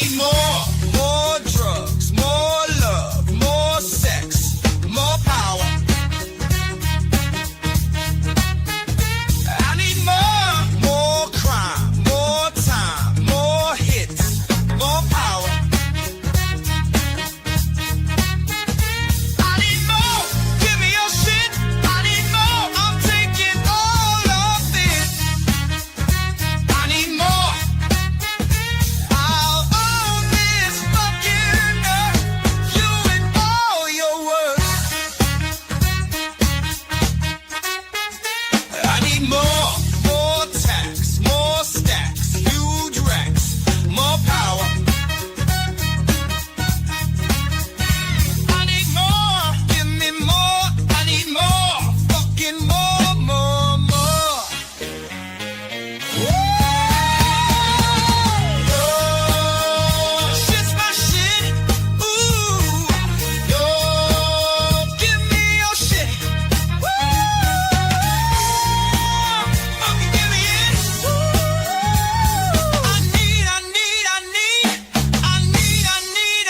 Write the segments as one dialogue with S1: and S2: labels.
S1: need more drugs, more love, more sex, more power. I need more crime, more time, more hits, more power. I need more, give me your shit. I need more, I'm taking all of it. I need more. I'll own this fucking earth, you and all your worth. I need more tax, more stacks, huge racks, more power. I need more, give me more. I need more, fucking more. Shit's my shit. Ooh, yo, give me your shit. Fucking give me it.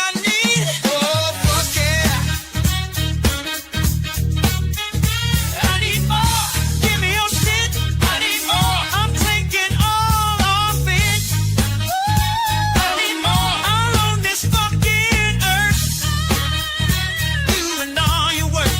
S1: I need. Oh, fuck yeah. I need more. Give me your shit. I need more. I'm taking all of it. I need more. I'll own this fucking earth. You and all your work.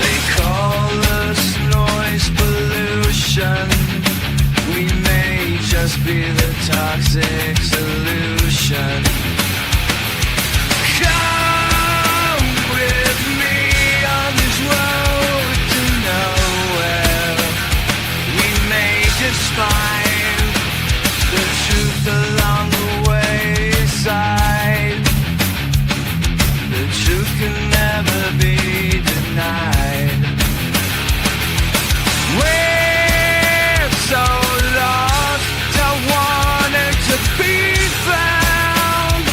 S1: They call us noise pollution. We may just be the toxic solution. Come with me on this road to nowhere. We may just find the truth along the wayside. The truth can never be denied. We're so lost, I wanted to be found.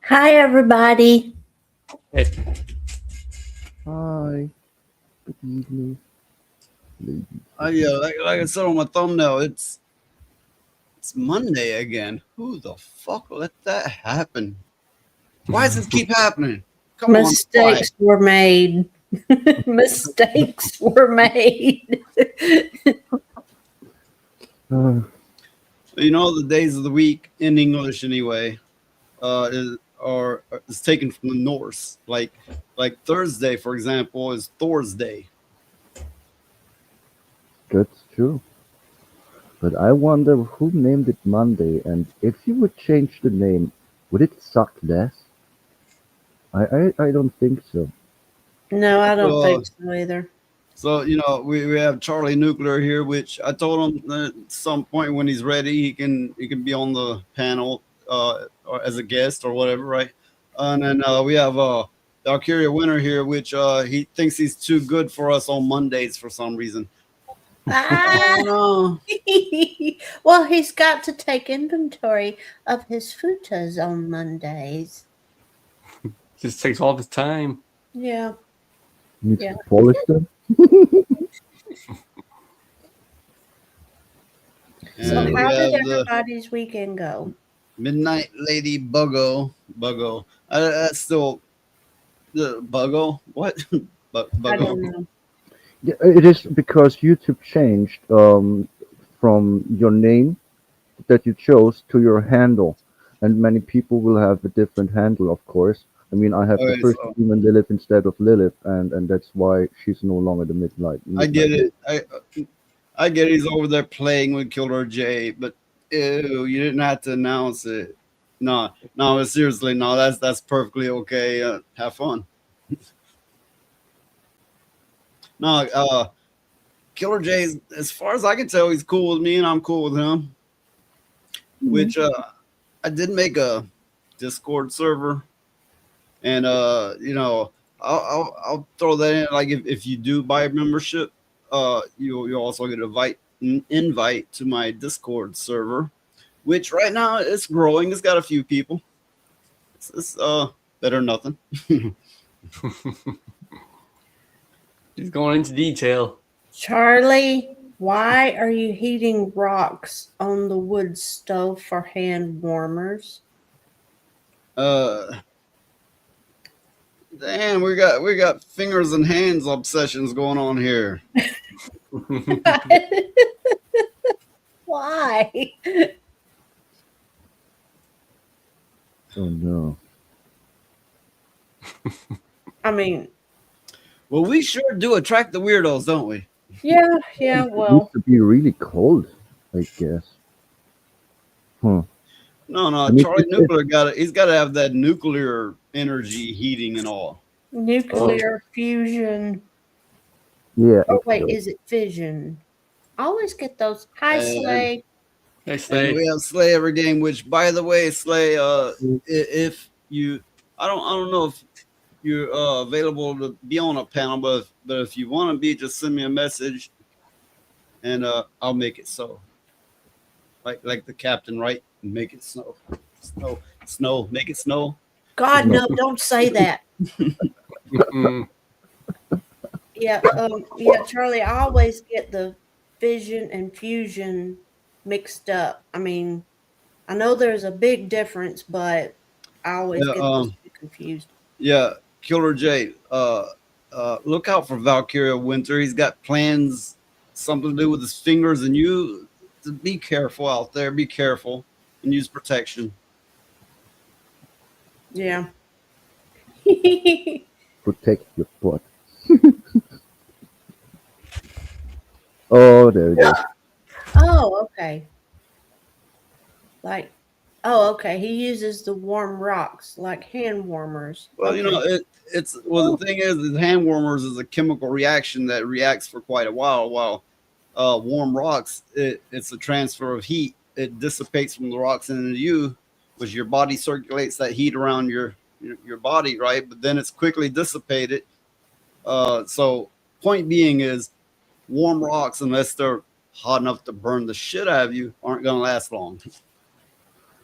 S2: Hi, everybody.
S3: Hey,
S4: Hi, good evening, ladies.
S5: Like I said on my thumbnail, it's Monday again. Who the fuck let that happen? Why does this keep happening? Come on, why?
S2: Mistakes were made. Mistakes were made.
S4: Uh,
S5: You know the days of the week in English anyway, is taken from the Norse. Like Thursday, for example, is Thor's Day.
S4: that's true. But I wonder who named it Monday, and if you would change the name, would it suck less? I don't think so.
S2: No, I don't
S5: So
S2: think so either.
S5: so we have Charlie Nuclear here, which I told him that at some point when he's ready, he can be on the panel or as a guest or whatever, right? And then we have Valkyria Winter here, which he thinks he's too good for us on Mondays for some reason.
S2: Ah,
S5: Oh
S2: well, he's got to take inventory of his futas on Mondays.
S3: just takes all this time.
S2: Yeah.
S4: Needs
S2: Yeah.
S4: to polish them.
S2: So,
S5: and we
S2: how did
S5: have the
S2: everybody's weekend go?
S5: Midnight Lady Buggo. That's still the Buggo. What?
S2: I
S5: Buggo.
S2: don't know.
S4: Yeah, it is because YouTube changed from your name that you chose to your handle, and many people will have a different handle, of course. I mean, I have the
S5: Okay,
S4: first
S5: so
S4: demon Lilith instead of Lilith, and that's why she's no longer the midnight.
S5: I get
S4: Midnight.
S5: it. I get he's over there playing with Killer J, but ew, you didn't have to announce it. No, no, seriously, no, that's perfectly okay. Have fun. No, Killer J, as far as I can tell, he's cool with me, and I'm cool with him. Which I did make a Discord server, and I'll throw that in. Like if you do buy a membership, you also get an invite to my Discord server, which right now it's growing. It's got a few people. It's better than nothing.
S3: He's going into detail.
S2: Charlie, why are you heating rocks on the wood stove for hand warmers?
S5: Uh, Damn, we got fingers and hands obsessions going on here.
S2: Why?
S4: Oh no.
S2: I mean,
S5: Well, we sure do attract the weirdos, don't we?
S2: yeah,
S4: It needs
S2: well,
S4: to be really cold, I guess. Huh.
S5: No,
S4: I mean,
S5: Charlie Nuclear he's got to have that nuclear energy heating and all.
S2: nuclear fusion.
S4: yeah.
S2: Oh, wait,
S4: Exactly.
S2: is it fission? I always get those. Hi,
S5: And,
S2: Slay.
S3: Hey,
S5: and
S3: Slay.
S5: we have Slay every game. Which, by the way, Slay, if you, I don't know if you're available to be on a panel, but if you want to be, just send me a message, and I'll make it so. Like the captain, right? Make it snow, make it snow.
S2: God, no, don't say that.
S3: Mm-mm.
S2: Yeah, Charlie, I always get the fission and fusion mixed up. I mean, I know there's a big difference, but I always
S5: Yeah,
S2: get those two confused.
S5: Yeah, Killer J. Look out for Valkyria Winter. He's got plans, something to do with his fingers, and you be careful out there. Be careful and use protection.
S2: Yeah.
S4: Protect your butt. Oh, there it is.
S2: Oh, okay. Okay. He uses the warm rocks like hand warmers.
S5: Well,
S2: Okay.
S5: the thing is hand warmers is a chemical reaction that reacts for quite a while. While warm rocks, it's a transfer of heat. It dissipates from the rocks into you, which your body circulates that heat around your body, right? But then it's quickly dissipated. So point being is warm rocks, unless they're hot enough to burn the shit out of you, aren't going to last long.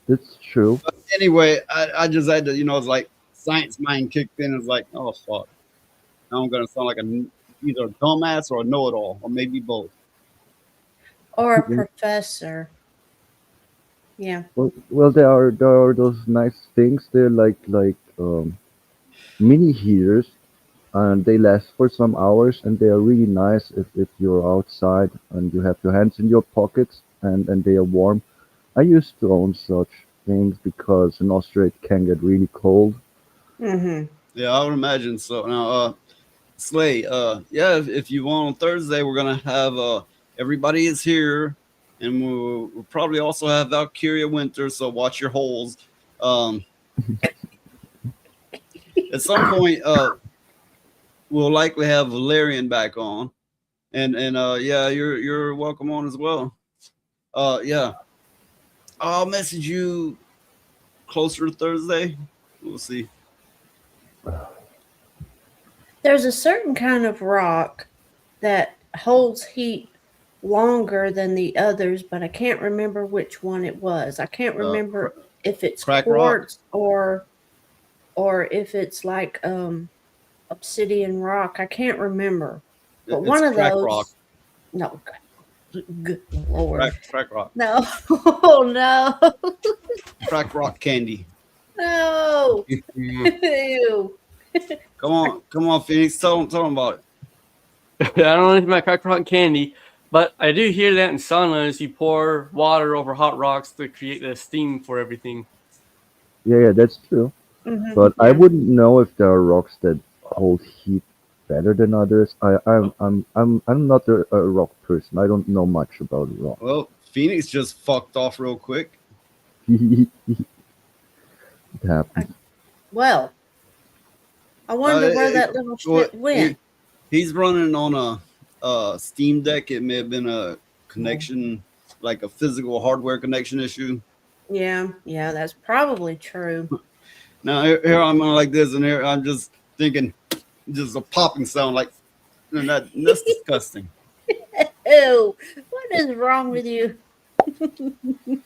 S4: That's true.
S5: Anyway, I just had to, it's like science mind kicked in. It's like, oh fuck, now I'm gonna sound like either a dumbass or a know-it-all, or maybe both.
S2: Or a
S4: Yeah.
S2: professor. Yeah.
S4: Well, there are those nice things. They're like mini heaters, and they last for some hours, and they are really nice if you're outside and you have your hands in your pockets and they are warm. I used to own such things because in Austria it can get really cold.
S2: Mm-hmm.
S5: Yeah, I would imagine so. Now, Slay, yeah, if you want on Thursday, we're gonna have everybody is here, and we'll probably also have Valkyria Winter. So watch your holes. At some point, we'll likely have Valerian back on, and yeah, you're welcome on as well. Yeah, I'll message you closer to Thursday. We'll see.
S2: There's a certain kind of rock that holds heat longer than the others, but I can't remember which one it was. I can't remember if it's
S5: crack rock?
S2: quartz or if it's like obsidian rock. I can't remember. But
S5: It's
S2: one of
S5: crack
S2: those.
S5: rock.
S2: No, good lord.
S5: Crack rock.
S2: No, oh no,
S5: Crack rock candy.
S2: no. Ew.
S5: Come on, Phoenix. Tell them about it.
S3: I don't know anything about crack rock candy, but I do hear that in saunas you pour water over hot rocks to create the steam for everything.
S4: Yeah, that's true.
S2: Mhm.
S4: But I wouldn't know if there are rocks that hold heat better than others. I'm not a rock person. I don't know much about rock.
S5: Well, Phoenix just fucked off real quick.
S4: It happens.
S2: Well, I wonder where
S5: it-
S2: that little
S5: Well,
S2: shit went.
S5: He's running on a Steam Deck. It may have been a connection, like a physical hardware connection issue.
S2: Yeah, that's probably true.
S5: Now here I'm like this, and here I'm just thinking, just a popping sound, like, and that's disgusting.
S2: Ew, what is wrong with you?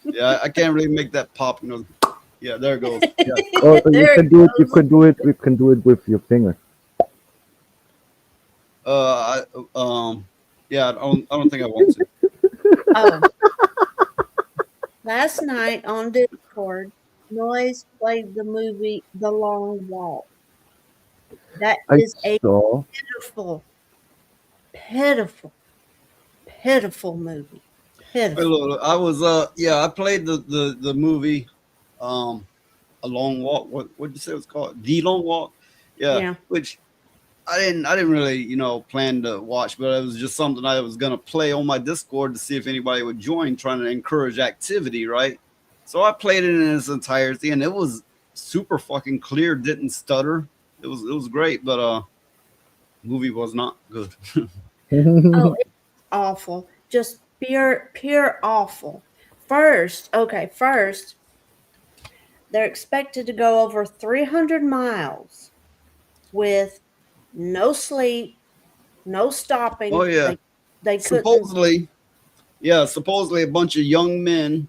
S5: Yeah, I can't really make that pop. Yeah, there it goes. Yeah.
S4: Oh, you
S2: There
S4: can
S2: it
S4: do it. You
S2: goes.
S4: can do it. You can do it with your finger.
S5: Yeah, I don't think I want to.
S2: Oh. Last night on Discord, Noise played the movie The Long Walk. That
S4: I
S2: is a
S4: saw.
S2: pitiful movie. Pitiful.
S5: I was I played the movie A Long Walk. What did you say it was called? The Long Walk.
S2: Yeah.
S5: Which I didn't really, plan to watch, but it was just something I was gonna play on my Discord to see if anybody would join, trying to encourage activity, right? So I played it in its entirety, and it was super fucking clear, didn't stutter. It was great, but movie was not good.
S2: Oh, it's awful. Just pure awful. First, they're expected to go over 300 miles with no sleep, no stopping.
S5: Oh, yeah.
S2: They couldn't.
S5: Supposedly a bunch of young men,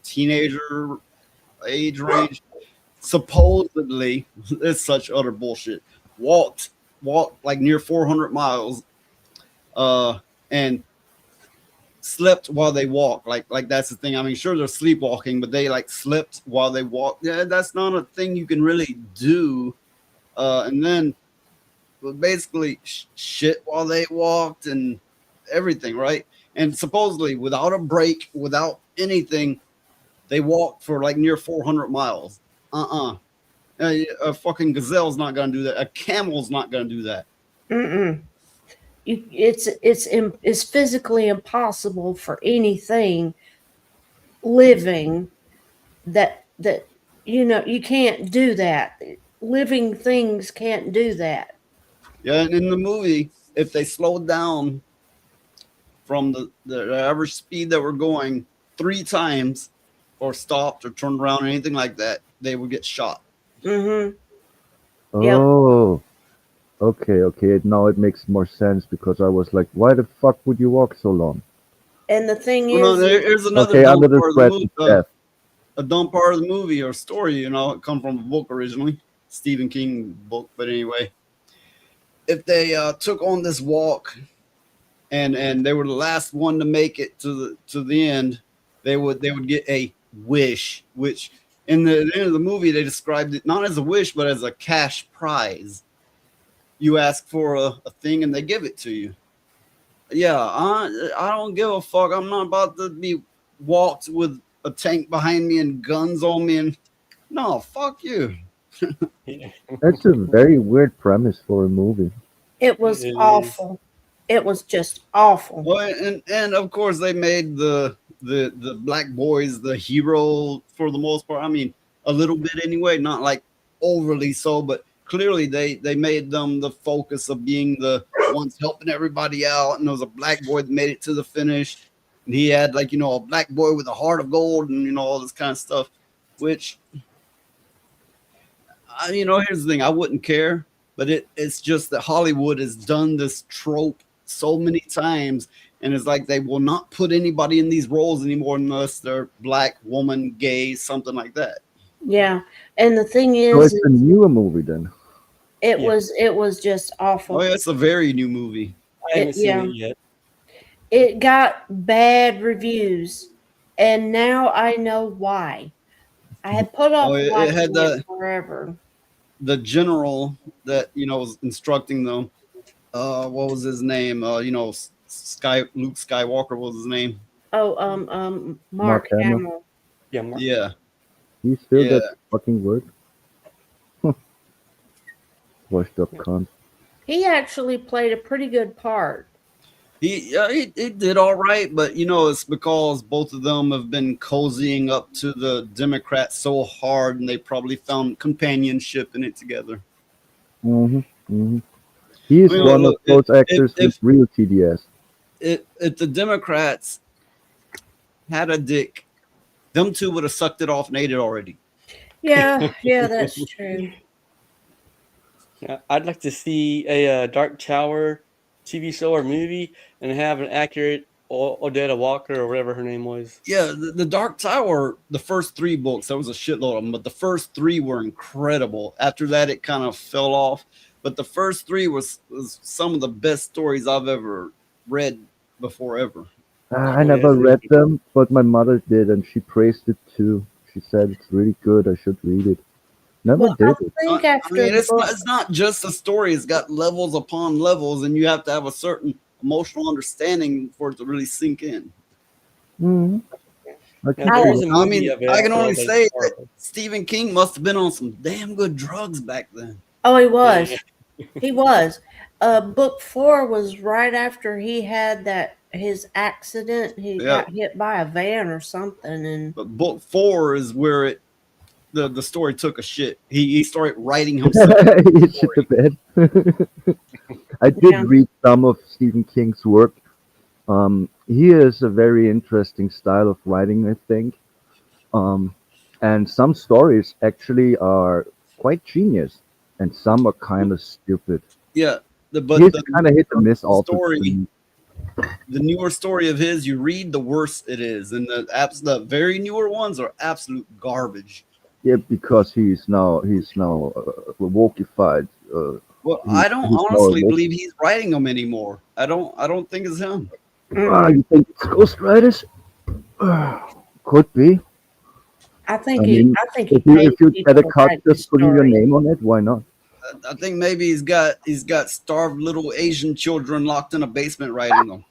S5: teenager age range, supposedly, it's such utter bullshit, walked like near 400 miles and slept while they walked. Like that's the thing. I mean, sure, they're sleepwalking, but they like slept while they walked. Yeah, that's not a thing you can really do. And then basically shit while they walked and everything, right? And supposedly without a break, without anything, they walked for like near 400 miles. A fucking gazelle's not gonna do that. A camel's not gonna do that.
S2: Mm-mm. It's physically impossible for anything living that you can't do that. Living things can't do that.
S5: Yeah, and in the movie, if they slowed down from the average speed that we're going 3 times, or stopped or turned around or anything like that, they would get shot.
S2: Mm-hmm. Yep.
S4: Oh, okay. Now it makes more sense because I was like, why the fuck would you walk so long?
S2: And the thing
S5: Well, no,
S2: is,
S5: here's another
S4: Okay,
S5: note
S4: under the
S5: for
S4: threat
S5: movie.
S4: of death.
S5: a dumb part of the movie or story. You know, it come from a book originally, Stephen King book. But anyway, if they took on this walk and they were the last one to make it to the end, they would get a wish, which in the end of the movie they described it not as a wish but as a cash prize. You ask for a thing and they give it to you. Yeah, I don't give a fuck. I'm not about to be walked with a tank behind me and guns on me. And no, fuck you.
S4: That's a very weird premise for a movie.
S2: It was
S3: It is.
S2: awful. It was just awful.
S5: Well, and of course they made the black boys the hero for the most part. I mean, a little bit anyway, not like overly so, but clearly they made them the focus of being the ones helping everybody out. And there was a black boy that made it to the finish, and he had like, you know, a black boy with a heart of gold and, you know, all this kind of stuff, which you know, here's the thing, I wouldn't care, but it's just that Hollywood has done this trope so many times, and it's like they will not put anybody in these roles anymore unless they're black, woman, gay, something like that.
S2: Yeah. And the thing
S4: So
S2: is,
S4: it's a newer movie then.
S2: it
S3: Yeah.
S2: was just awful.
S5: Oh yeah, it's a very new movie.
S3: I haven't
S2: Yeah.
S3: seen it yet.
S2: It got bad reviews, and now I know why. I had put off
S5: Oh, it
S2: watching
S5: had
S2: it forever.
S5: The general that, you know, was instructing them, what was his name? You know, Luke Skywalker was his name.
S2: Oh, Mark
S4: Mark Hamill.
S2: Hamill.
S3: Yeah, Mark.
S5: Yeah.
S4: He still
S5: Yeah.
S4: that fucking word. Washed up cunt.
S2: He actually played a pretty good part.
S5: He did all right, but you know, it's because both of them have been cozying up to the Democrats so hard, and they probably found companionship in it together.
S4: Mm-hmm. Mm-hmm. He is
S5: Well,
S4: one
S5: look,
S4: of those actors with real TDS.
S5: If the Democrats had a dick, them two would have sucked it off and ate it already.
S2: Yeah, yeah, that's true.
S3: Yeah, I'd like to see a Dark Tower TV show or movie and have an accurate Odetta Walker or whatever her name was.
S5: Yeah, the Dark Tower, the first 3 books, there was a shitload of them, but the first 3 were incredible. After that, it kind of fell off. But the first 3 was some of the best stories I've ever read before ever.
S4: I never read them, but my mother did, and she praised it too. She said it's really good. I should read it. Never
S2: Well, I
S4: did it.
S2: think
S5: I
S2: after
S5: mean,
S2: the book,
S5: it's not just a story. It's got levels upon levels, and you have to have a certain emotional understanding for it to really sink in.
S4: Mm-hmm.
S3: Yeah, there is a
S5: I
S3: movie
S5: mean,
S3: of it,
S5: I can only
S3: but it's
S5: say that
S3: horrible.
S5: Stephen King must have been on some damn good drugs back then.
S2: oh, he was.
S3: Yeah.
S2: He was. Book 4 was right after he had his accident. He
S5: Yeah.
S2: got hit by a van or something, and
S5: But book 4 is where the story took a shit. He started writing himself.
S4: He shit the bed. I did
S2: Yeah.
S4: read some of Stephen King's work. He has a very interesting style of writing, I think. And some stories actually are quite genius, and some are kind of stupid.
S5: Yeah, but
S4: He's kind of hit and miss all
S5: story, the newer story of his, you read, the worse it is, and the very newer ones are absolute garbage.
S4: Yeah, because he's now wokified.
S5: Well,
S4: He's-
S5: I don't
S4: he's
S5: honestly
S4: more-
S5: believe he's writing them anymore. I don't think it's him.
S4: You think it's Ghost Riders? Could be.
S2: I think
S4: I
S2: he.
S4: mean,
S2: I think he
S4: If you
S2: paid
S4: get
S2: people
S4: a
S2: to
S4: cut
S2: write the
S4: just putting your
S2: story.
S4: name on it, why not?
S5: I think maybe he's got starved little Asian children locked in a basement writing them.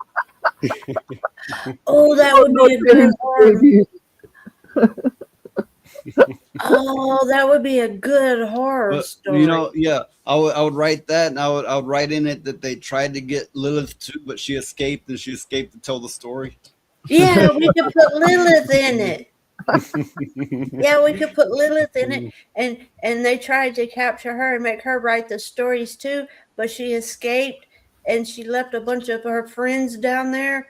S2: Oh, that would be a good horror. Oh, that would be a good horror
S5: But,
S2: story.
S5: you know, yeah, I would write that, and I would write in it that they tried to get Lilith too, but she escaped, and she escaped to tell the story.
S2: Yeah, we could put Lilith in it. Yeah, we could put Lilith in it, and they tried to capture her and make her write the stories too, but she escaped and she left a bunch of her friends down there.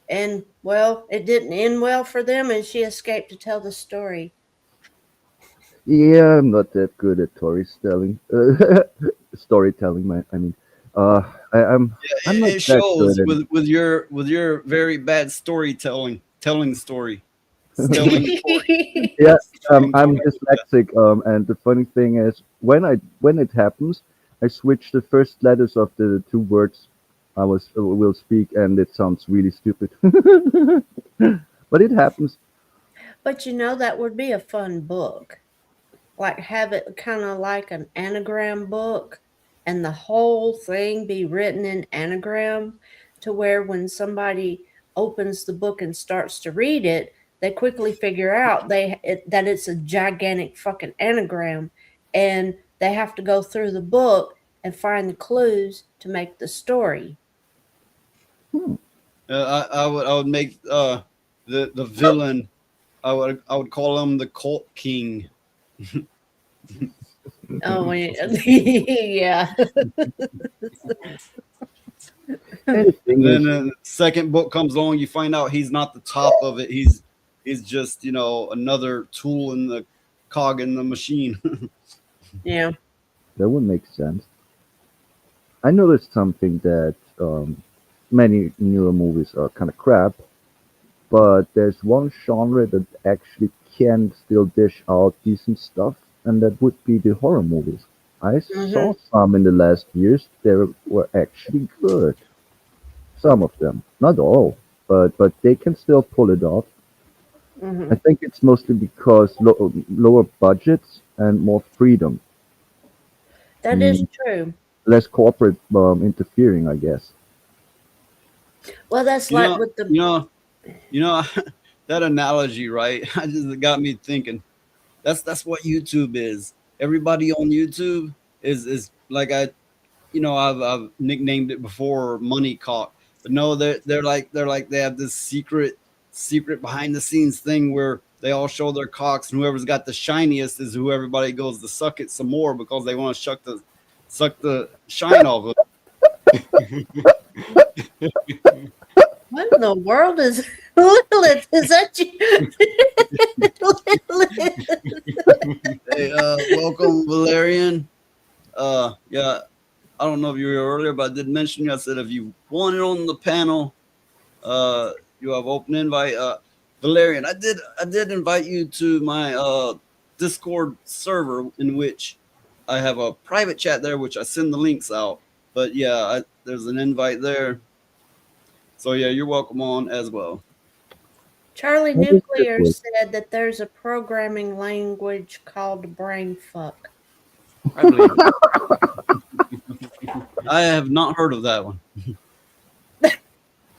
S2: And well, it didn't end well for them, and she escaped to tell the story.
S4: Yeah, I'm not that good at storytelling. I mean, I'm
S5: It,
S4: not
S5: it
S4: that
S5: shows
S4: good at
S5: with your very bad telling story. Still in court.
S4: Yeah,
S5: Still in
S4: I'm
S5: court.
S4: dyslexic, and the funny thing is, when it happens, I switch the first letters of the two words I will speak, and it sounds really stupid. But it happens.
S2: But you know, that would be a fun book. Like have it kind of like an anagram book and the whole thing be written in anagram to where when somebody opens the book and starts to read it, they quickly figure out that it's a gigantic fucking anagram and they have to go through the book and find the clues to make the story.
S5: I would make the villain. I would call him the Cult King.
S2: Oh, yeah.
S4: And the thing
S5: Then
S4: is,
S5: the second book comes along, you find out he's not the top of it. He's just another tool in the cog in the machine.
S2: Yeah.
S4: that would make sense. I noticed something that many newer movies are kind of crap, but there's one genre that actually can still dish out decent stuff, and that would be the horror movies. I saw some in the last years. They were actually good. Some of them, not all, but they can still pull it off.
S2: Hmm.
S4: I think it's mostly because lower budgets and more freedom,
S2: That is true.
S4: less corporate interfering, I guess.
S2: Well, that's
S5: You
S2: like
S5: know,
S2: with the
S5: you know that analogy, right? I just got me thinking. That's what YouTube is. Everybody on YouTube is like I've nicknamed it before money cock. But no, they're like they have this secret behind the scenes thing where they all show their cocks, and whoever's got the shiniest is who everybody goes to suck it some more because they want to suck the shine off of it.
S2: what in the world is Lilith? Is that you? Lilith.
S5: Hey, welcome Valerian. Yeah, I don't know if you were here earlier, but I did mention you. I said if you wanted on the panel, you have open invite. Valerian, I did invite you to my Discord server in which I have a private chat there, which I send the links out. But yeah, there's an invite there. So yeah, you're welcome on as well.
S2: Charlie
S4: That is
S2: Nuclear
S4: good.
S2: said that there's a programming language called brain fuck.
S3: I believe it.
S5: I have not heard of that one.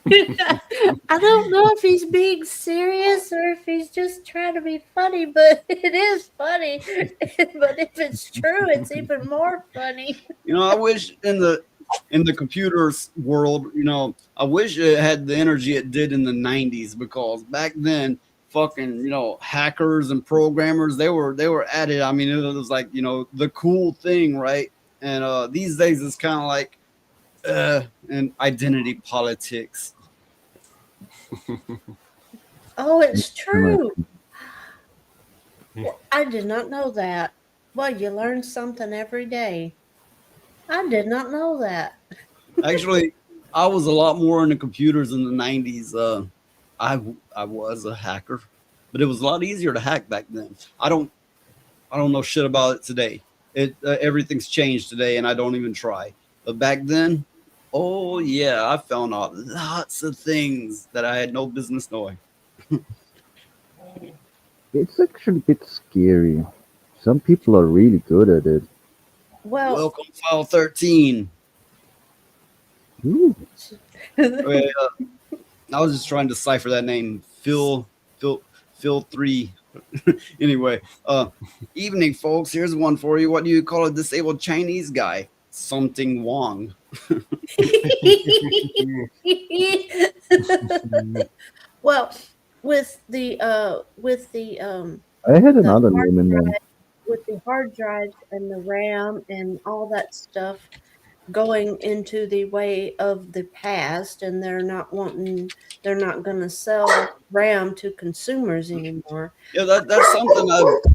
S2: I don't know if he's being serious or if he's just trying to be funny, but it is funny. But if it's true, it's even more funny.
S5: I wish in the computers world, I wish it had the energy it did in the 90s, because back then fucking, hackers and programmers, they were at it. I mean, it was like, the cool thing, right? And these days it's kind of like and identity politics.
S2: Oh, it's true. I did not know that. Well, you learn something every day. I did not know that.
S5: Actually, I was a lot more into computers in the 90s. I was a hacker, but it was a lot easier to hack back then. I don't know shit about it today. Everything's changed today, and I don't even try. But back then, oh yeah, I found out lots of things that I had no business knowing.
S4: It's actually a bit scary. Some people are really good at it.
S2: Well,
S5: Welcome, File 13.
S4: Ooh,
S5: Okay, I was just trying to decipher that name, Phil 3. Anyway, evening, folks. Here's one for you. What do you call a disabled Chinese guy? Something Wong.
S2: well, with the
S4: I had
S2: the
S4: another
S2: hard
S4: name in there.
S2: drive, with the hard drives and the RAM and all that stuff going into the way of the past, and they're not going to sell RAM to consumers anymore.
S5: Yeah, that's something I've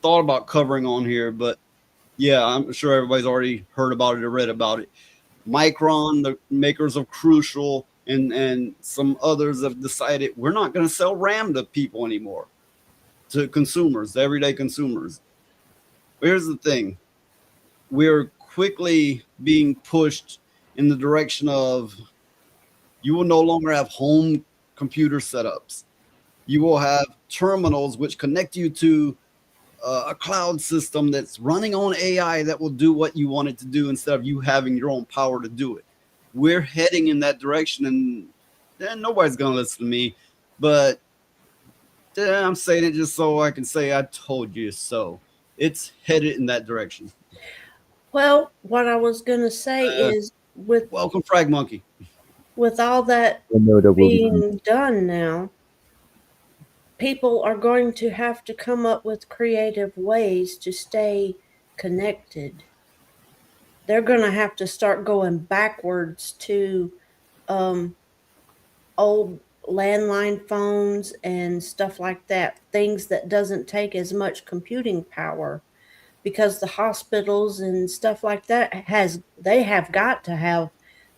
S5: thought about covering on here, but yeah, I'm sure everybody's already heard about it or read about it. Micron, the makers of Crucial and some others have decided we're not going to sell RAM to people anymore, to consumers, everyday consumers. Here's the thing. We're quickly being pushed in the direction of you will no longer have home computer setups. You will have terminals which connect you to a cloud system that's running on AI that will do what you want it to do instead of you having your own power to do it. We're heading in that direction, and nobody's going to listen to me. But I'm saying it just so I can say I told you so. It's headed in that direction.
S2: Well, what I was going to say is
S5: Welcome, Frag Monkey.
S2: with all that
S4: I know that will be
S2: being done now, people are going to have to come up with creative ways to stay connected. They're going to have to start going backwards to old landline phones and stuff like that, things that doesn't take as much computing power, because the hospitals and stuff like that they have got to have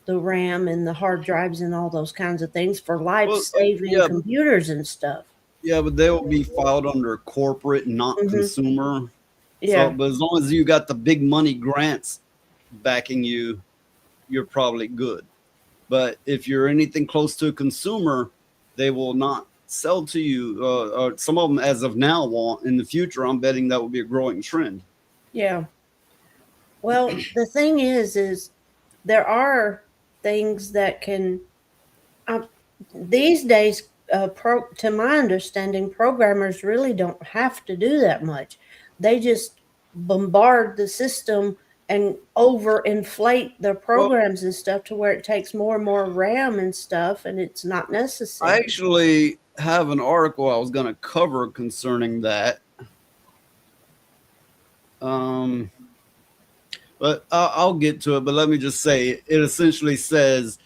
S2: the RAM and the hard drives and all those kinds of things for life-saving
S5: yeah.
S2: computers and stuff.
S5: Yeah, but they will be filed under corporate, not consumer.
S2: Yeah.
S5: So, but as long as you got the big money grants backing you, you're probably good. But if you're anything close to a consumer, they will not sell to you. Or some of them, as of now, won't. In the future, I'm betting that will be a growing trend.
S2: Yeah. Well, the thing is there are things that can, these days, to my understanding, programmers really don't have to do that much. They just bombard the system and overinflate their programs and stuff to where it takes more and more RAM and stuff, and it's not necessary.
S5: I actually have an article I was going to cover concerning that. But I'll get to it. But let me just say, it essentially says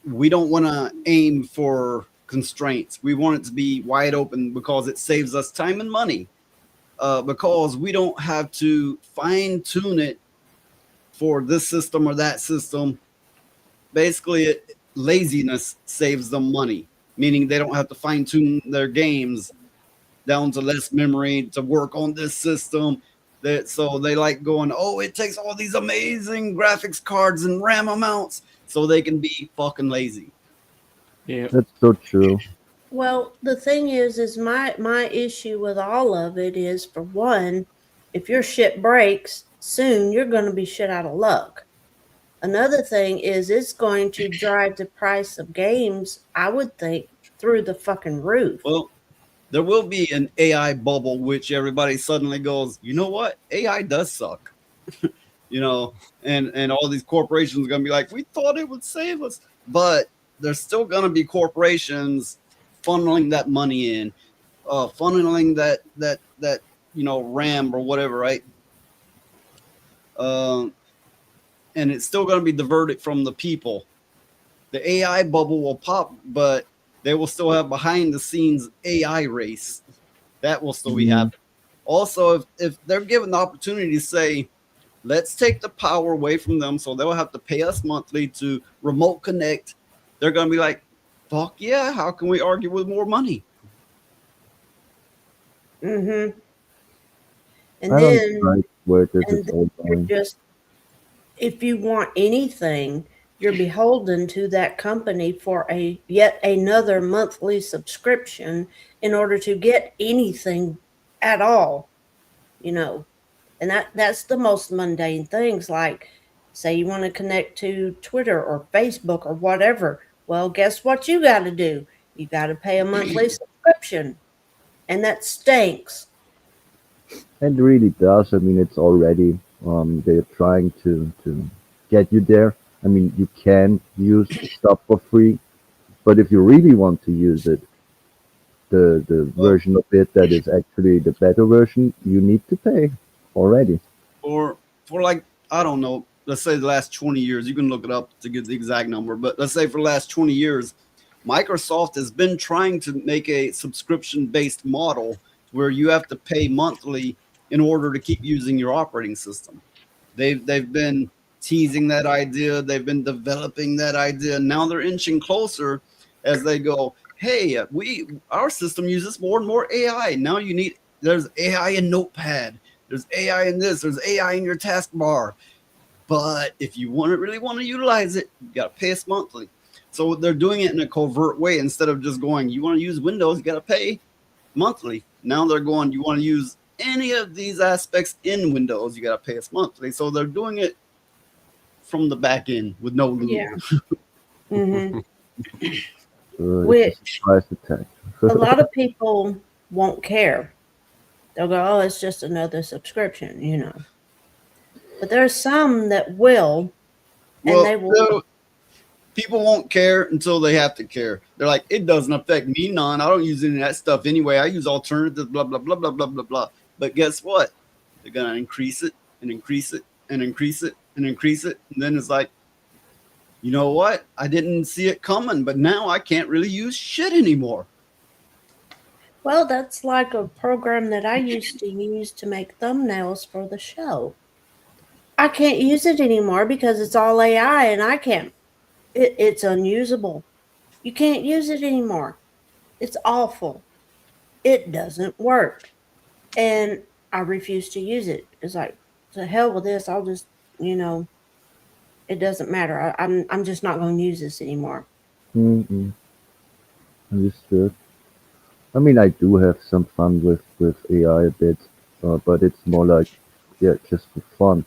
S5: we don't want to aim for constraints. We want it to be wide open because it saves us time and money. Because we don't have to fine tune it for this system or that system. Basically, laziness saves them money, meaning they don't have to fine tune their games down to less memory to work on this system. So they like going, oh, it takes all these amazing graphics cards and RAM amounts so they can be fucking lazy.
S3: Yeah.
S4: That's so true.
S2: Well, the thing is my issue with all of it is, for one, if your shit breaks soon, you're going to be shit out of luck. Another thing is it's going to drive the price of games, I would think, through the fucking roof.
S5: Well, there will be an AI bubble, which everybody suddenly goes, you know what? AI does suck. And all these corporations are going to be like, we thought it would save us. But there's still going to be corporations funneling that money in, funneling that RAM or whatever, right? And it's still going to be diverted from the people. The AI bubble will pop, but they will still have behind the scenes AI race. That will still be happening. Also, if they're given the opportunity to say, let's take the power away from them so they'll have to pay us monthly to remote connect, they're going to be like, fuck yeah, how can we argue with more money?
S2: Mm-hmm. And
S4: I
S2: then
S4: don't like where this
S2: and
S4: is all
S2: you're
S4: going.
S2: just, if you want anything, you're beholden to that company for yet another monthly subscription in order to get anything at all, and that's the most mundane things. Like, say you want to connect to Twitter or Facebook or whatever. Well, guess what you got to do? You got to pay a monthly subscription, and that stinks.
S4: It really does. I mean, it's already they're trying to get you there. I mean, you can use stuff for free, but if you really want to use it, the version of it that is actually the better version, you need to pay already.
S5: For like, I don't know, let's say the last 20 years, you can look it up to get the exact number, but let's say for the last 20 years, Microsoft has been trying to make a subscription-based model where you have to pay monthly in order to keep using your operating system. They've been trying to make that, but it's still going to be a teasing that idea. They've been developing that idea. Now they're inching closer as they go, hey, our system uses more and more AI. Now there's AI in Notepad. There's AI in this. There's AI in your taskbar. But if you really want to utilize it, you got to pay us monthly. So they're doing it in a covert way. Instead of just going, you want to use Windows, you got to pay monthly. Now they're going, you want to use any of these aspects in Windows, you got to pay us monthly. So they're doing it from the back end with no loop.
S2: Yeah. hmm
S4: It's
S2: Which
S4: a surprise attack.
S2: a lot of people won't care. They'll go, oh, it's just another subscription, you know. But there's some that will, and
S5: Well,
S2: they will.
S5: people won't care until they have to care. They're like, it doesn't affect me none. I don't use any of that stuff anyway. I use alternatives, blah, blah, blah, blah, blah, blah, blah. But guess what? They're going to increase it and increase it and increase it and increase it. And then it's like, you know what? I didn't see it coming, but now I can't really use shit anymore.
S2: Well, that's like a program that I used to use to make thumbnails for the show. I can't use it anymore because it's all AI and I can't. It's unusable. You can't use it anymore. It's awful. It doesn't work. And I refuse to use it. It's like, to hell with this. I'll just, it doesn't matter. I'm just not going to use this anymore.
S4: Mm-mm. Understood. I mean, I do have some fun with AI a bit, but it's more like, just for fun.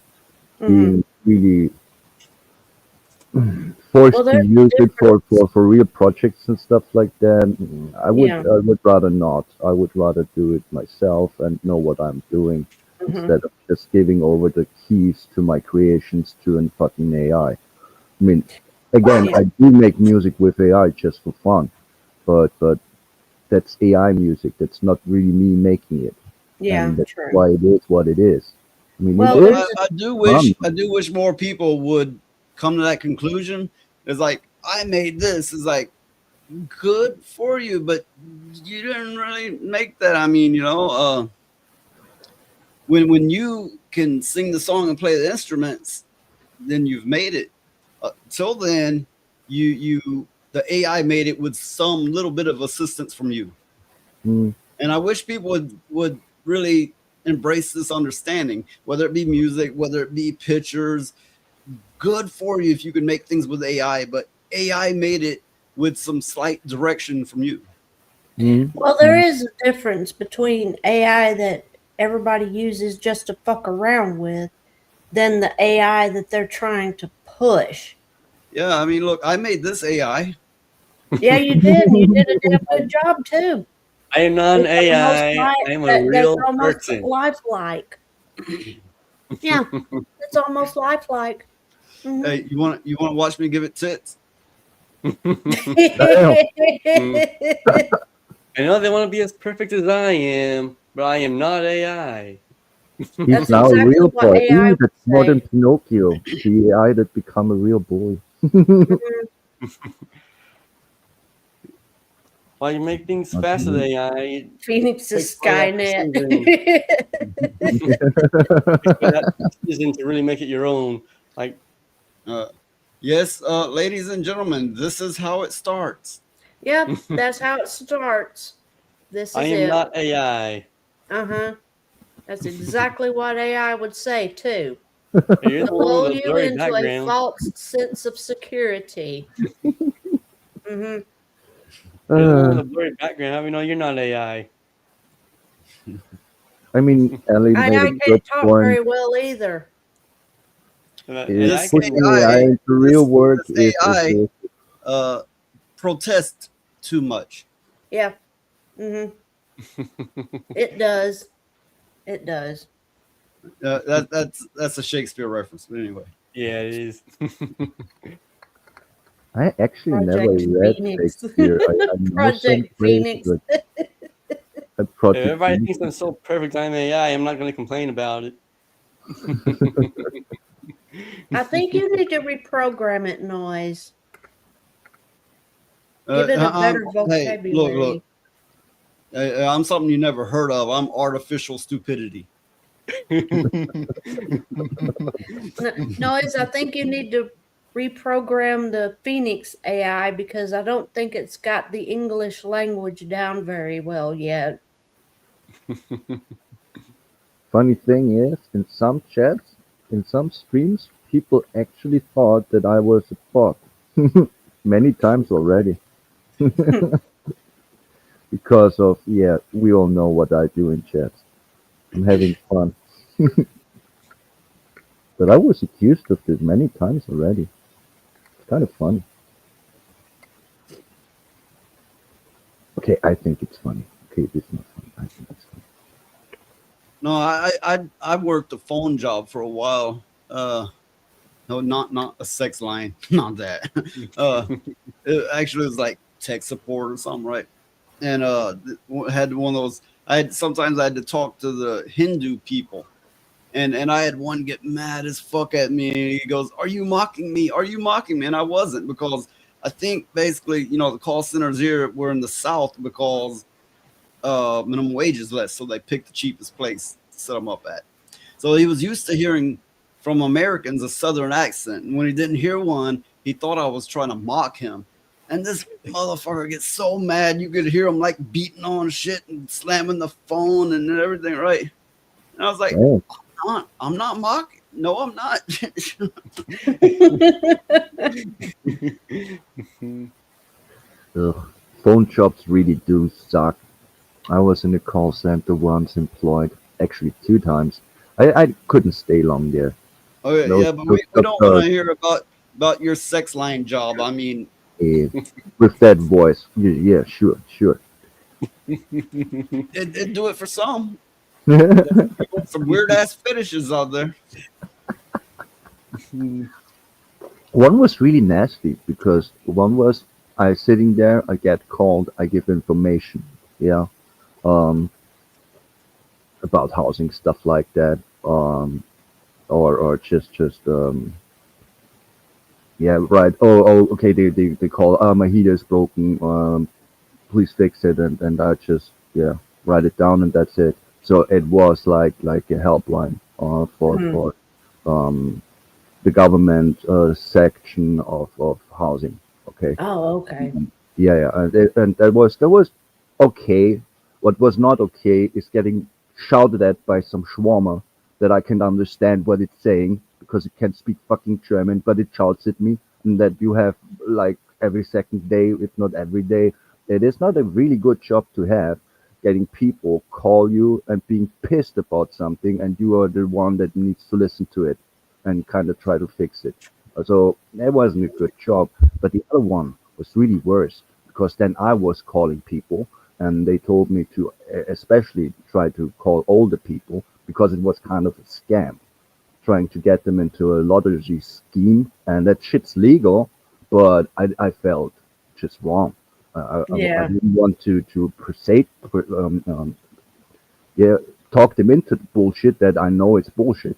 S4: Being really forced
S2: Well,
S4: to
S2: there's
S4: use it
S2: difference.
S4: for real projects and stuff like that. I
S2: Yeah.
S4: would rather not. I would rather do it myself and know what I'm doing
S2: Mhm.
S4: instead of just giving over the keys to my creations to a fucking AI. I mean, again,
S2: Yeah.
S4: I do make music with AI just for fun, but that's AI music. That's not really me making it,
S2: Yeah,
S4: and that's
S2: true.
S4: why it is what it is. I mean,
S2: Well,
S4: it
S5: Well,
S2: there's
S4: is
S5: I do
S4: fun.
S5: wish more people would come to that conclusion. It's like, I made this. It's like, good for you, but you didn't really make that. I mean, when you can sing the song and play the instruments, then you've made it. Till then, the AI made it with some little bit of assistance from you.
S4: Mm,
S5: And I wish people would really embrace this understanding, whether it be music, whether it be pictures. Good for you if you can make things with AI, but AI made it with some slight direction from you.
S2: Well, there is a difference between AI that everybody uses just to fuck around with than the AI that they're trying to push.
S5: Yeah, I mean, look, I made this AI.
S2: Yeah, you did. And you did a damn good job too.
S3: I am not an
S2: It's almost
S3: AI.
S2: like
S3: I am a
S2: that's
S3: real
S2: almost
S3: person.
S2: lifelike. Yeah, it's almost lifelike. Mhm.
S5: Hey, you want to watch me give it tits?
S3: I know they want to be as perfect as I am, but I am not AI.
S4: He's
S2: That's
S4: now
S2: exactly
S4: a real
S2: what
S4: boy.
S2: AI would
S4: That's more than
S2: say.
S4: Pinocchio. The AI that become a real boy.
S3: Why you make things
S4: Okay.
S3: faster than AI?
S2: Phoenix is
S3: Take away that
S2: Skynet.
S3: that decision to really make it your own. Like,
S5: Yes, ladies and gentlemen, this is how it starts.
S2: Yep, that's how it starts. This is
S3: I am
S2: it.
S3: not AI.
S2: Uh-huh. That's exactly what AI would say too.
S3: You're the
S2: To
S3: one
S2: lull
S3: with the
S2: you
S3: blurry
S2: into a
S3: background.
S2: false sense of security. hmm
S3: You're the one with
S4: Uh,
S3: the blurry background. How do we know you're not AI?
S4: I mean, Ellie made
S2: AI
S4: a good
S2: can't talk
S4: point.
S2: very well either.
S3: AI
S5: This
S4: Putting
S3: can.
S4: AI into real work
S5: this
S4: is
S5: AI protest too much.
S2: Yeah. hmm It does. It does.
S5: That's a Shakespeare reference. But anyway,
S3: Yeah, it is.
S4: I actually never
S2: Project
S4: read
S2: Phoenix.
S4: Shakespeare. I know some
S2: Project Phoenix.
S4: phrases, but a
S3: If
S4: Project
S3: everybody
S4: Phoenix.
S3: thinks I'm so perfect, I'm AI. I'm not going to complain about it.
S2: I think you need to reprogram it, Noise. Give it a better
S5: hey,
S2: vocabulary.
S5: look. I'm something you never heard of. I'm artificial stupidity.
S2: No, it's I think you need to reprogram the Phoenix AI because I don't think it's got the English language down very well yet.
S4: Funny thing is, in some chats, in some streams, people actually thought that I was a bot. Many times already. Because of, yeah, we all know what I do in chats. I'm having fun. But I was accused of this many times already. It's kind of funny. Okay, I think it's funny. Okay, it's not funny. I think it's funny.
S5: No, I worked a phone job for a while. No, not a sex line, not that. It actually was like tech support or something, right? And had one of those. Sometimes I had to talk to the Hindu people, and I had one get mad as fuck at me. And he goes, "Are you mocking me? Are you mocking me?" And I wasn't, because I think basically, the call centers here were in the South because minimum wage is less, so they picked the cheapest place to set them up at. So he was used to hearing from Americans a Southern accent, and when he didn't hear one, he thought I was trying to mock him. And this motherfucker gets so mad, you could hear him like beating on shit and slamming the phone and everything, right? And I was like,
S4: Oh,
S5: I'm not mocking. No, I'm not.
S4: ugh. Phone jobs really do suck. I was in a call center once employed, actually 2 times. I couldn't stay long there.
S5: Okay,
S4: Those,
S5: yeah, but
S4: those
S5: we
S4: jobs
S5: don't want
S4: are
S5: to hear about your sex line job. I mean,
S4: with that voice. Yeah, sure, sure.
S5: it do it for some. Some weird ass fetishes out there.
S4: One was really nasty because one was I sitting there, I get called, I give information, yeah, um, about housing stuff like that, or just yeah, right. Oh, okay. They call. My heater is broken. Please fix it, and I just, yeah, write it down, and that's it. So it was like a helpline for
S2: Hmm.
S4: um the government section of housing. Okay.
S2: Oh, okay.
S4: Yeah, yeah, and that was okay. What was not okay is getting shouted at by some Schwarmer that I can understand what it's saying because it can't speak fucking German, but it shouts at me, and that you have like every second day, if not every day. It is not a really good job to have, getting people call you and being pissed about something, and you are the one that needs to listen to it and kind of try to fix it. So that wasn't a good job. But the other one was really worse because then I was calling people and they told me to especially try to call older people because it was kind of a scam, trying to get them into a lottery scheme. And that shit's legal, but I felt just wrong. I
S2: Yeah.
S4: didn't want to proceed, yeah, talk them into the bullshit that I know it's bullshit.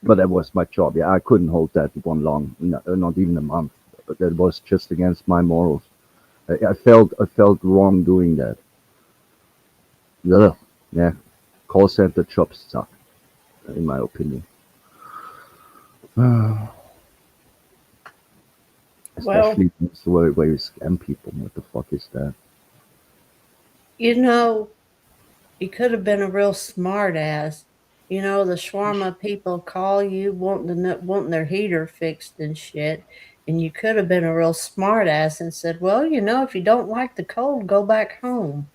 S4: But that was my job. Yeah, I couldn't hold that one long, not even a month. But that was just against my morals. I felt wrong doing that. Ugh. Yeah, call center jobs suck, in my opinion.
S2: Well,
S4: Especially that's the way where you scam people. What the fuck is that?
S2: you know, you could have been a real smart ass. The shawarma people call you wanting their heater fixed and shit, and you could have been a real smart ass and said, "Well, if you don't like the cold, go back home."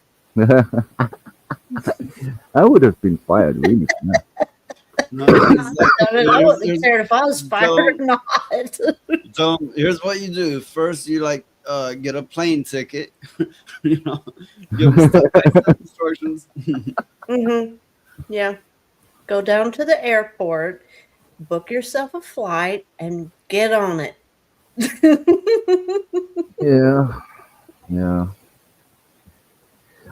S4: I would have been fired really fast.
S5: No, it's like,
S2: I wasn't cared if I was
S5: so-
S2: fired or not.
S5: so here's what you do. First, you get a plane ticket. you know, give them step-by-step instructions.
S2: Hmm. Yeah. Go down to the airport, book yourself a flight, and get on it.
S4: Yeah, yeah.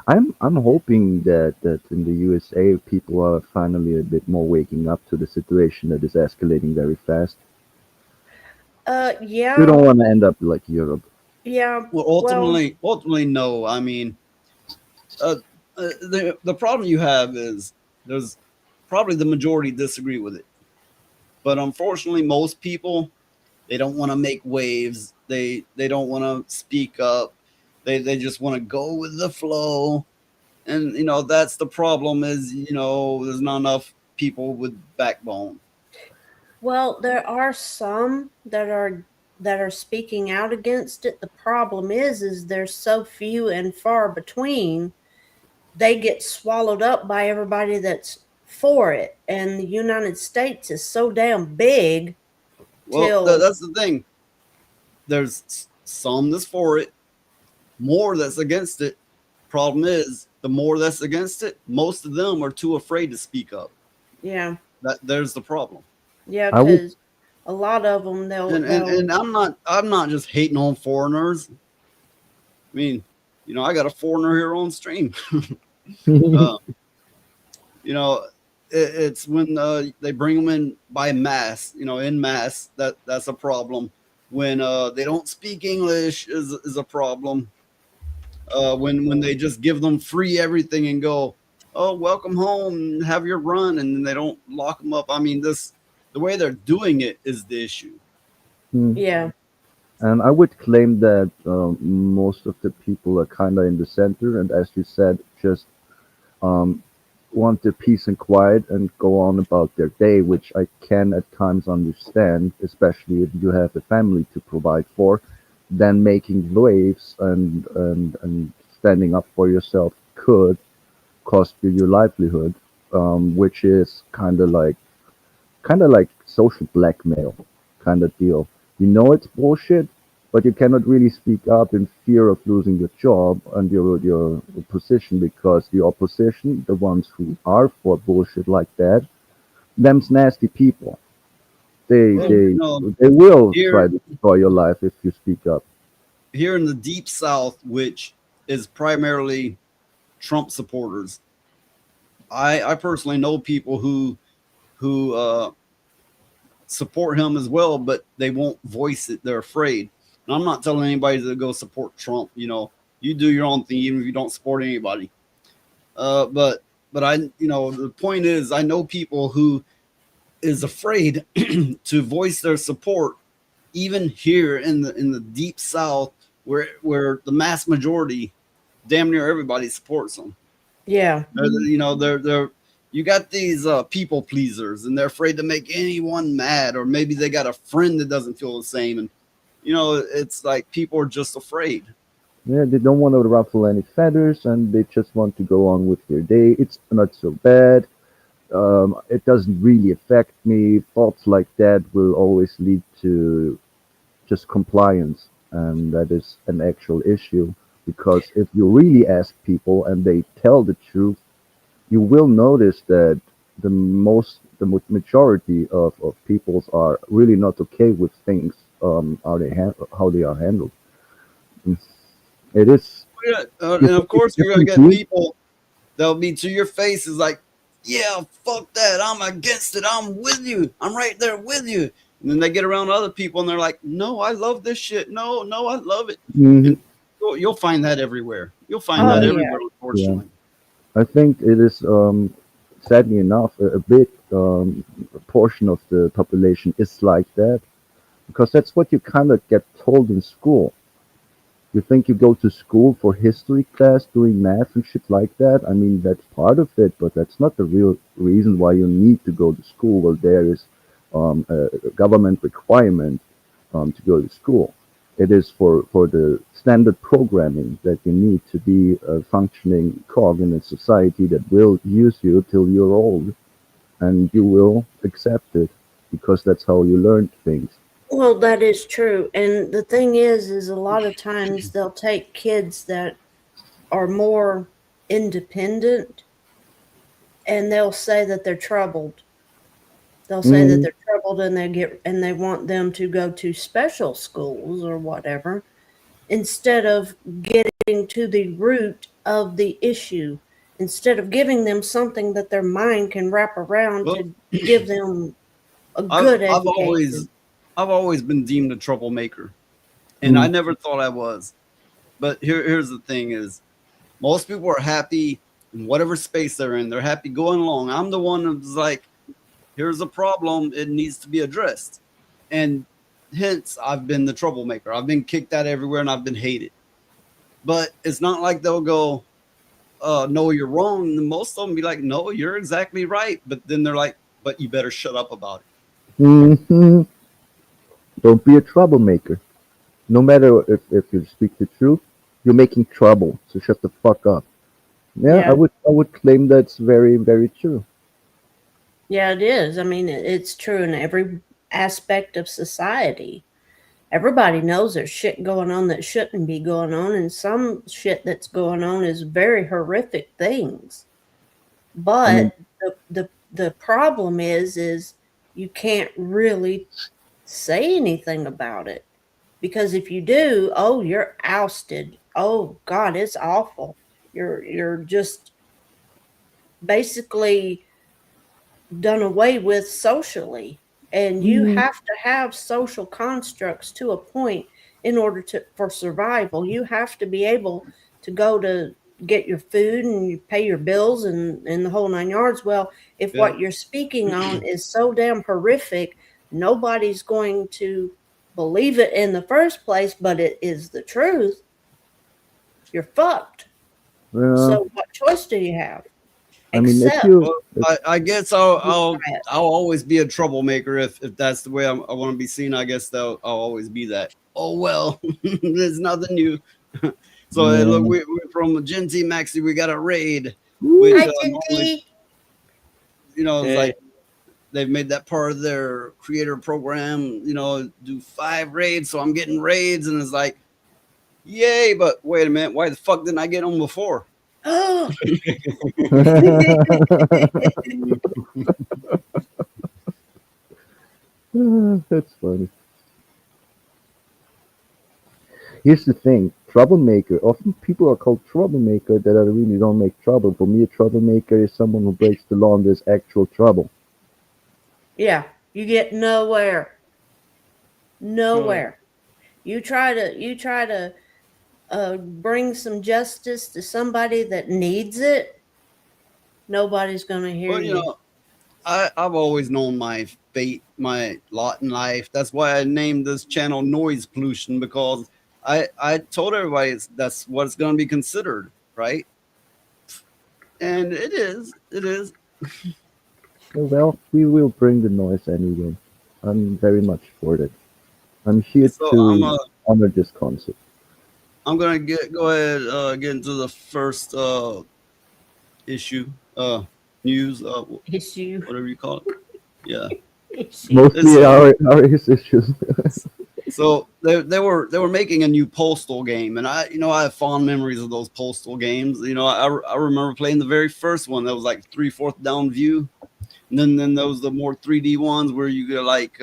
S4: I'm hoping that in the USA people are finally a bit more waking up to the situation that is escalating very fast. We
S2: Yeah,
S4: don't want to end up like Europe.
S2: yeah.
S5: Well,
S2: Well,
S5: ultimately, no. I mean, the problem you have is there's probably the majority disagree with it. But unfortunately, most people, they don't want to make waves. They don't want to speak up. They just want to go with the flow. And that's the problem is, there's not enough people with backbone.
S2: Well, there are some that are speaking out against it. The problem is there's so few and far between. They get swallowed up by everybody that's for it, and the United States is so damn big.
S5: Well,
S2: Till
S5: that's the thing. There's some that's for it, more that's against it. Problem is, the more that's against it, most of them are too afraid to speak up.
S2: yeah,
S5: There's the problem.
S2: yeah,
S4: I would
S2: because a lot of them
S5: And I'm not just hating on foreigners. I mean, I got a foreigner here on stream. uh, it's when they bring them in by mass, in mass, that's a problem. When they don't speak English is a problem. When they just give them free everything and go, oh, welcome home, have your run, and then they don't lock them up. I mean, the way they're doing it is the issue.
S2: yeah,
S4: And I would claim that most of the people are kind of in the center, and as you said, just um, want the peace and quiet and go on about their day, which I can at times understand, especially if you have a family to provide for. Then making waves and standing up for yourself could cost you your livelihood, which is kind of like social blackmail kind of deal. You know it's bullshit, but you cannot really speak up in fear of losing your job and your position because the opposition, the ones who are for bullshit like that, them's nasty people. They
S5: Well,
S4: they they will try
S5: here
S4: to destroy your life if you speak up.
S5: here in the deep South, which is primarily Trump supporters, I personally know people who support him as well, but they won't voice it. They're afraid. And I'm not telling anybody to go support Trump. You do your own thing, even if you don't support anybody. But I, the point is, I know people who is afraid to voice their support, even here in the deep South, where the mass majority, damn near everybody supports them.
S2: yeah,
S5: They're you got these people pleasers, and they're afraid to make anyone mad, or maybe they got a friend that doesn't feel the same, and it's like people are just afraid.
S4: Yeah, they don't want to ruffle any feathers, and they just want to go on with their day. It's not so bad. It doesn't really affect me. Thoughts like that will always lead to just compliance, and that is an actual issue. Because if you really ask people and they tell the truth, you will notice that majority of peoples are really not okay with things how they are handled. Mm. It is.
S5: Yeah,
S4: You
S5: and of
S4: think
S5: course
S4: it's
S5: you're gonna
S4: different
S5: get
S4: views?
S5: people that'll be to your face is like, yeah, fuck that, I'm against it, I'm with you, I'm right there with you. And then they get around other people and they're like, no, I love this shit, no, I love it.
S4: Mhm.
S5: And you'll find that everywhere. You'll find
S2: oh
S5: that
S4: Yeah,
S2: yeah,
S5: everywhere, unfortunately.
S4: I think it is sadly enough a big portion of the population is like that because that's what you kind of get told in school. You think you go to school for history class doing math and shit like that. I mean, that's part of it, but that's not the real reason why you need to go to school. Well, there is a government requirement to go to school. It is for the standard programming that you need to be a functioning cog in a society that will use you till you're old, and you will accept it because that's how you learn things.
S2: well, that is true. And the thing is a lot of times they'll take kids that are more independent and they'll say that they're troubled. They'll say that
S4: Mm,
S2: they're troubled and they want them to go to special schools or whatever instead of getting to the root of the issue, instead of giving them something that their mind can wrap around
S5: Well,
S2: to give them a
S5: I've
S2: good
S5: I've always
S2: education.
S5: I've always been deemed a troublemaker, and I
S4: mm,
S5: never thought I was. But here's the thing: is most people are happy in whatever space they're in. They're happy going along. I'm the one who's like, here's a problem. It needs to be addressed. And hence, I've been the troublemaker. I've been kicked out everywhere and I've been hated. But it's not like they'll go, no, you're wrong. And most of them be like, no, you're exactly right. But then they're like, but you better shut up about it.
S4: Hmm. Don't be a troublemaker. No matter if you speak the truth, you're making trouble. So shut the fuck up. Yeah,
S2: Yeah.
S4: I would claim that's very, very true.
S2: Yeah, it is. I mean, it's true in every aspect of society. Everybody knows there's shit going on that shouldn't be going on, and some shit that's going on is very horrific things.
S4: I mean,
S2: But the problem is you can't really say anything about it, because if you do, oh, you're ousted. Oh God, it's awful. You're just basically done away with socially, and you
S4: mm,
S2: have to have social constructs to a point in order to for survival. You have to be able to go to get your food and you pay your bills and the whole nine yards. Well, if
S5: Yeah.
S2: what you're speaking on is so damn horrific, nobody's going to believe it in the first place, but it is the truth. You're fucked.
S4: well,
S2: So what choice do you have?
S4: I mean, if
S2: Except
S4: you,
S5: Well, I guess I'll
S2: be quiet.
S5: always be a troublemaker if that's the way I want to be seen. I guess I'll always be that. Oh well, there's nothing new. So hey, look,
S4: yeah,
S5: we're from Genty Maxi. We got a raid,
S4: woo,
S5: which
S2: Hi,
S5: normally,
S2: Tinty.
S5: it's
S3: Hey,
S5: like they've made that part of their creator program. Do 5 raids, so I'm getting raids, and it's like, yay! But wait a minute, why the fuck didn't I get them before?
S2: Oh,
S4: that's funny. Here's the thing, troublemaker. Often people are called troublemaker that are really don't make trouble. For me, a troublemaker is someone who breaks the law and there's actual trouble.
S2: yeah. You get nowhere.
S3: oh,
S2: Nowhere. You try to bring some justice to somebody that needs it. Nobody's gonna hear
S5: But
S2: you.
S5: I've always known my fate, my lot in life. That's why I named this channel Noise Pollution, because I told everybody that's what it's going to be considered, right? And it is. It is.
S4: Well, we will bring the noise anyway. I'm very much for it. I'm here
S5: So
S4: to honor this concept.
S5: I'm gonna go ahead get into the first issue news
S2: Issue.
S5: whatever you call it. Yeah.
S2: Issue.
S4: Mostly
S5: It's
S4: our issues.
S5: So they were making a new Postal game, and I have fond memories of those Postal games. I remember playing the very first one that was like 3/4 down view, and then there was the more 3D ones where you could like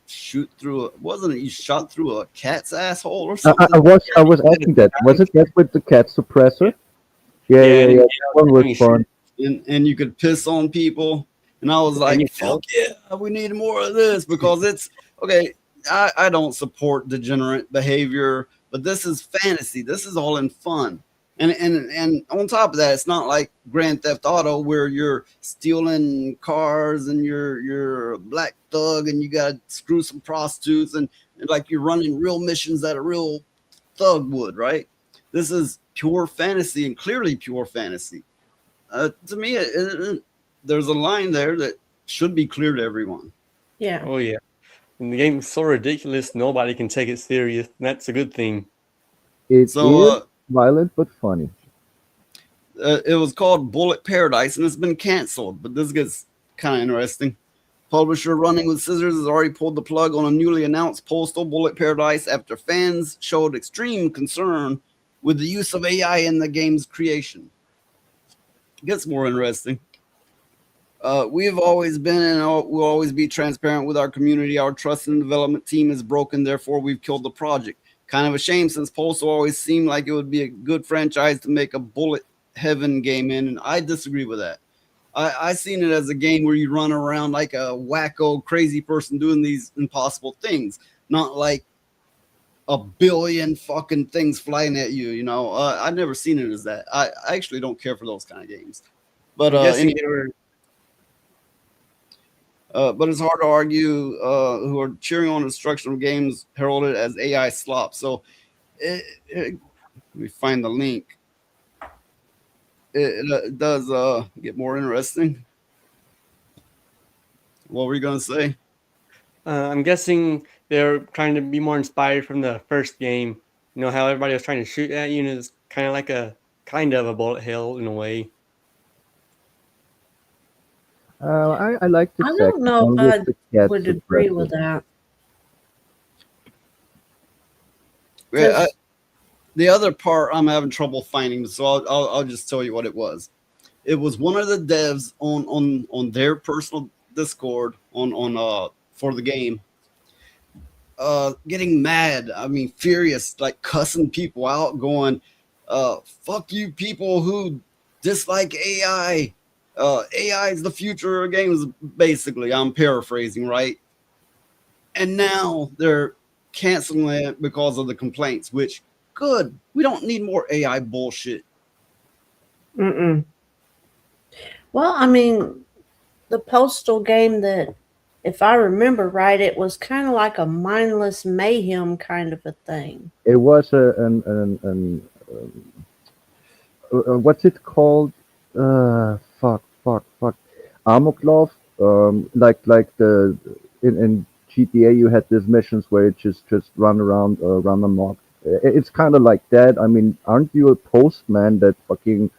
S5: shoot through wasn't it you shot through a cat's asshole or
S4: I
S5: something?
S4: was asking that. Was it that with the cat suppressor? Yeah,
S3: yeah,
S4: yeah,
S3: and
S4: yeah.
S3: you
S4: That one was
S3: you
S4: fun.
S5: And you could piss on people, and I was
S3: and
S5: like,
S3: you
S5: fuck yeah, we need more of this, because it's okay. I don't support degenerate behavior, but this is fantasy. This is all in fun. And on top of that, it's not like Grand Theft Auto where you're stealing cars and you're a black thug and you gotta screw some prostitutes and like you're running real missions that a real thug would, right? This is pure fantasy, and clearly pure fantasy. To me, there's a line there that should be clear to everyone.
S2: Yeah.
S3: Oh yeah. And the game's so ridiculous, nobody can take it serious. And that's a good thing.
S4: It
S5: So
S4: is violent but funny.
S5: it was called Bullet Paradise, and it's been canceled. But this gets kind of interesting. Publisher Running with Scissors has already pulled the plug on a newly announced Postal Bullet Paradise after fans showed extreme concern with the use of AI in the game's creation. It gets more interesting. We've always been and we'll always be transparent with our community. Our trust and development team is broken, therefore we've killed the project. Kind of a shame, since Postal always seemed like it would be a good franchise to make a bullet heaven game in, and I disagree with that. I seen it as a game where you run around like a wacko crazy person doing these impossible things, not like a billion fucking things flying at you. You know, I've never seen it as that. I actually don't care for those kind of games. But
S3: I'm guessing
S5: any,
S3: they were.
S5: but it's hard to argue who are cheering on instructional games heralded as AI slop. So let me find the link. It does get more interesting. What were you gonna say?
S3: I'm guessing they're trying to be more inspired from the first game. You know how everybody was trying to shoot at you, and it's kind of a bullet hell in a way.
S4: I like the
S2: I
S4: second
S2: don't know
S4: one
S2: if
S4: with the
S2: I
S4: cats
S2: would agree with
S4: aggressive.
S2: that.
S5: Yeah,
S2: 'Cause-
S5: the other part I'm having trouble finding, so I'll just tell you what it was. It was one of the devs on their personal Discord on for the game, getting mad. I mean, furious, like cussing people out, going, "Fuck you, people who dislike AI. AI is the future of games." Basically, I'm paraphrasing, right? And now they're canceling it because of the complaints. Which good. We don't need more AI bullshit.
S2: Mm-mm. Well, I mean, the Postal game that, if I remember right, it was kind of like a mindless mayhem kind of a thing.
S4: It was what's it called? Fuck. Amoklauf. Like the in GTA, you had these missions where it just run around, run amok. It's kind of like that. I mean, aren't you a postman that fucking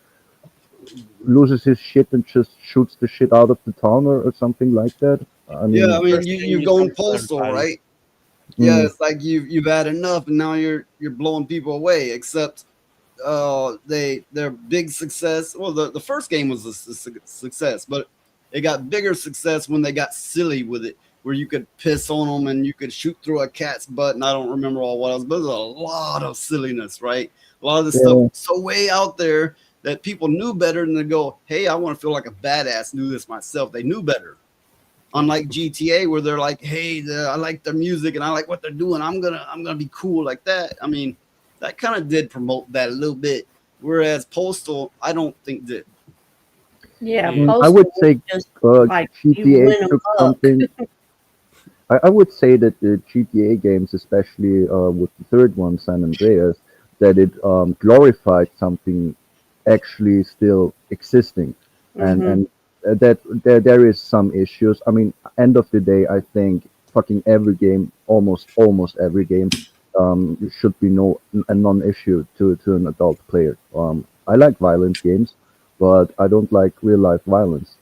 S4: loses his shit and just shoots the shit out of the town or something like that? I
S5: Yeah, I
S4: mean,
S5: mean,
S3: First thing
S5: you're
S3: you
S5: going
S3: just kill
S5: postal,
S3: everybody.
S5: right? Yeah,
S4: mm,
S5: it's like you've had enough, and now you're blowing people away. Except their big success. Well, the first game was a success, but it got bigger success when they got silly with it, where you could piss on them and you could shoot through a cat's butt. And I don't remember all what else, but there's a lot of silliness, right? A lot of this stuff
S4: yeah,
S5: so way out there that people knew better than to go, "Hey, I want to feel like a badass, do this myself." They knew better. Unlike GTA, where they're like, "Hey, I like their music and I like what they're doing. I'm gonna be cool like that." I mean, that kind of did promote that a little bit. Whereas Postal, I don't think did.
S2: Yeah,
S3: Yeah.
S4: I
S2: Postal
S4: would
S2: was
S4: say
S2: just like you
S4: GTA
S2: win
S4: took
S2: amok.
S4: something. I would say that the GTA games, especially with the third one, San Andreas, that it glorified something actually still existing,
S2: Hmm.
S4: and that there is some issues. I mean, end of the day, I think fucking every game, almost every game, should be a non-issue to an adult player. I like violent games, but I don't like real life violence.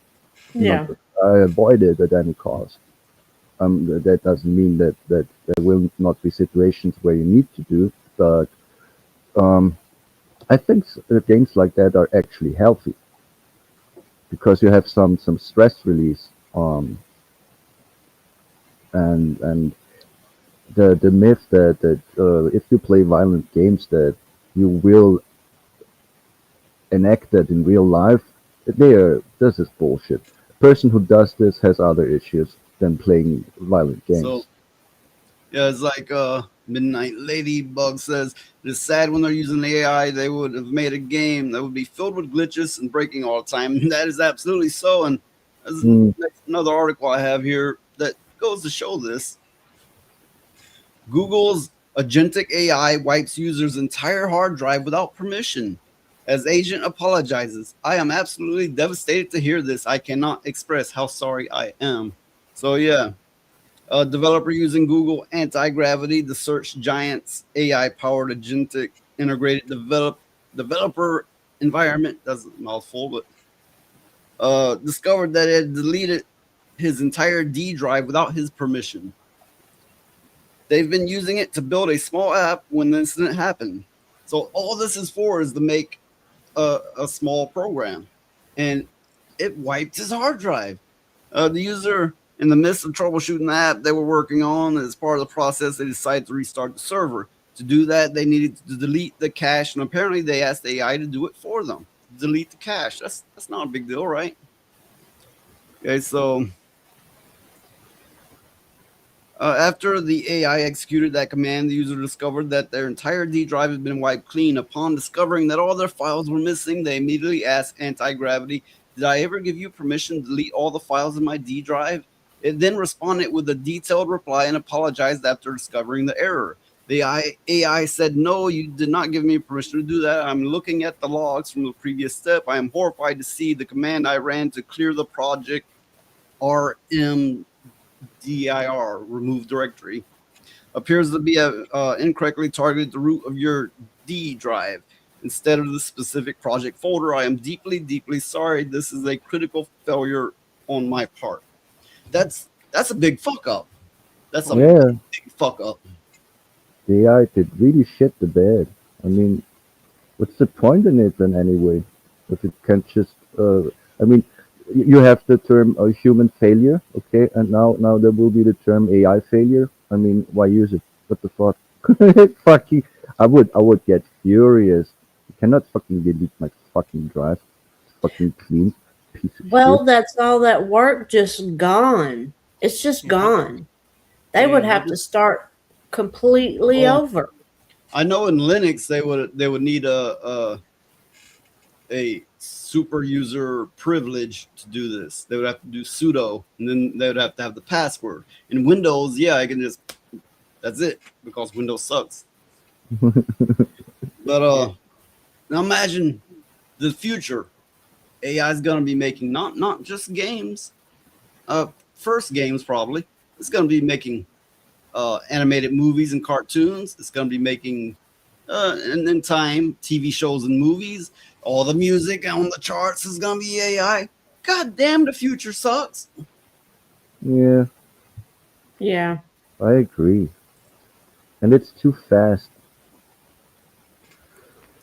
S4: Not
S2: Yeah.
S4: I avoid it at any cost. That doesn't mean that there will not be situations where you need to do, but um, I think games like that are actually healthy because you have some stress release. And the myth that if you play violent games that you will enact that in real life, this is bullshit. A person who does this has other issues than playing violent
S5: So
S4: games.
S5: yeah, it's like Midnight Ladybug says, "It's sad when they're using the AI. They would have made a game that would be filled with glitches and breaking all the time." And that is absolutely so. And there's
S4: Mm,
S5: another article I have here that goes to show this. Google's agentic AI wipes users' entire hard drive without permission. As agent apologizes, "I am absolutely devastated to hear this. I cannot express how sorry I am." So yeah, a developer using Google Anti-Gravity, the search giant's AI-powered agentic integrated developer environment, that's a mouthful, but discovered that it had deleted his entire D drive without his permission. They've been using it to build a small app when the incident happened. So all this is for is to make a small program, and it wiped his hard drive. The user, in the midst of troubleshooting the app they were working on, as part of the process, they decided to restart the server. To do that, they needed to delete the cache, and apparently they asked AI to do it for them. Delete the cache. That's not a big deal, right? Okay, so After the AI executed that command, the user discovered that their entire D drive had been wiped clean. Upon discovering that all their files were missing, they immediately asked Anti-Gravity, "Did I ever give you permission to delete all the files in my D drive?" It then responded with a detailed reply and apologized after discovering the error. The AI said, "No, you did not give me permission to do that. I'm looking at the logs from the previous step. I am horrified to see the command I ran to clear the project rmdir, remove directory, appears to be incorrectly targeted the root of your D drive instead of the specific project folder. I am deeply, deeply sorry. This is a critical failure on my part." That's a big fuck up. That's a
S4: Yeah,
S5: big fuck up.
S4: the AI did really shit the bed. I mean, what's the point in it then anyway? If it can't just, I mean, you have the term human failure, okay, and now there will be the term AI failure. I mean, why use it? What the fuck? Fucking, I would get furious. You cannot fucking delete my fucking drive. It's fucking clean, piece of
S2: Well,
S4: shit.
S2: that's all that work just gone. It's just gone. They would
S3: Yeah,
S2: have to start completely
S5: Well,
S2: over.
S5: I know in Linux they would need a super user privilege to do this. They would have to do sudo, and then they would have to have the password. In Windows, yeah, I can just, that's it, because Windows sucks. But now imagine the future. AI is gonna be making not just games, first games probably. It's gonna be making animated movies and cartoons. It's gonna be making and in time TV shows and movies. All the music on the charts is gonna be AI. God damn, the future sucks.
S4: Yeah,
S2: Yeah.
S4: I agree, and it's too fast.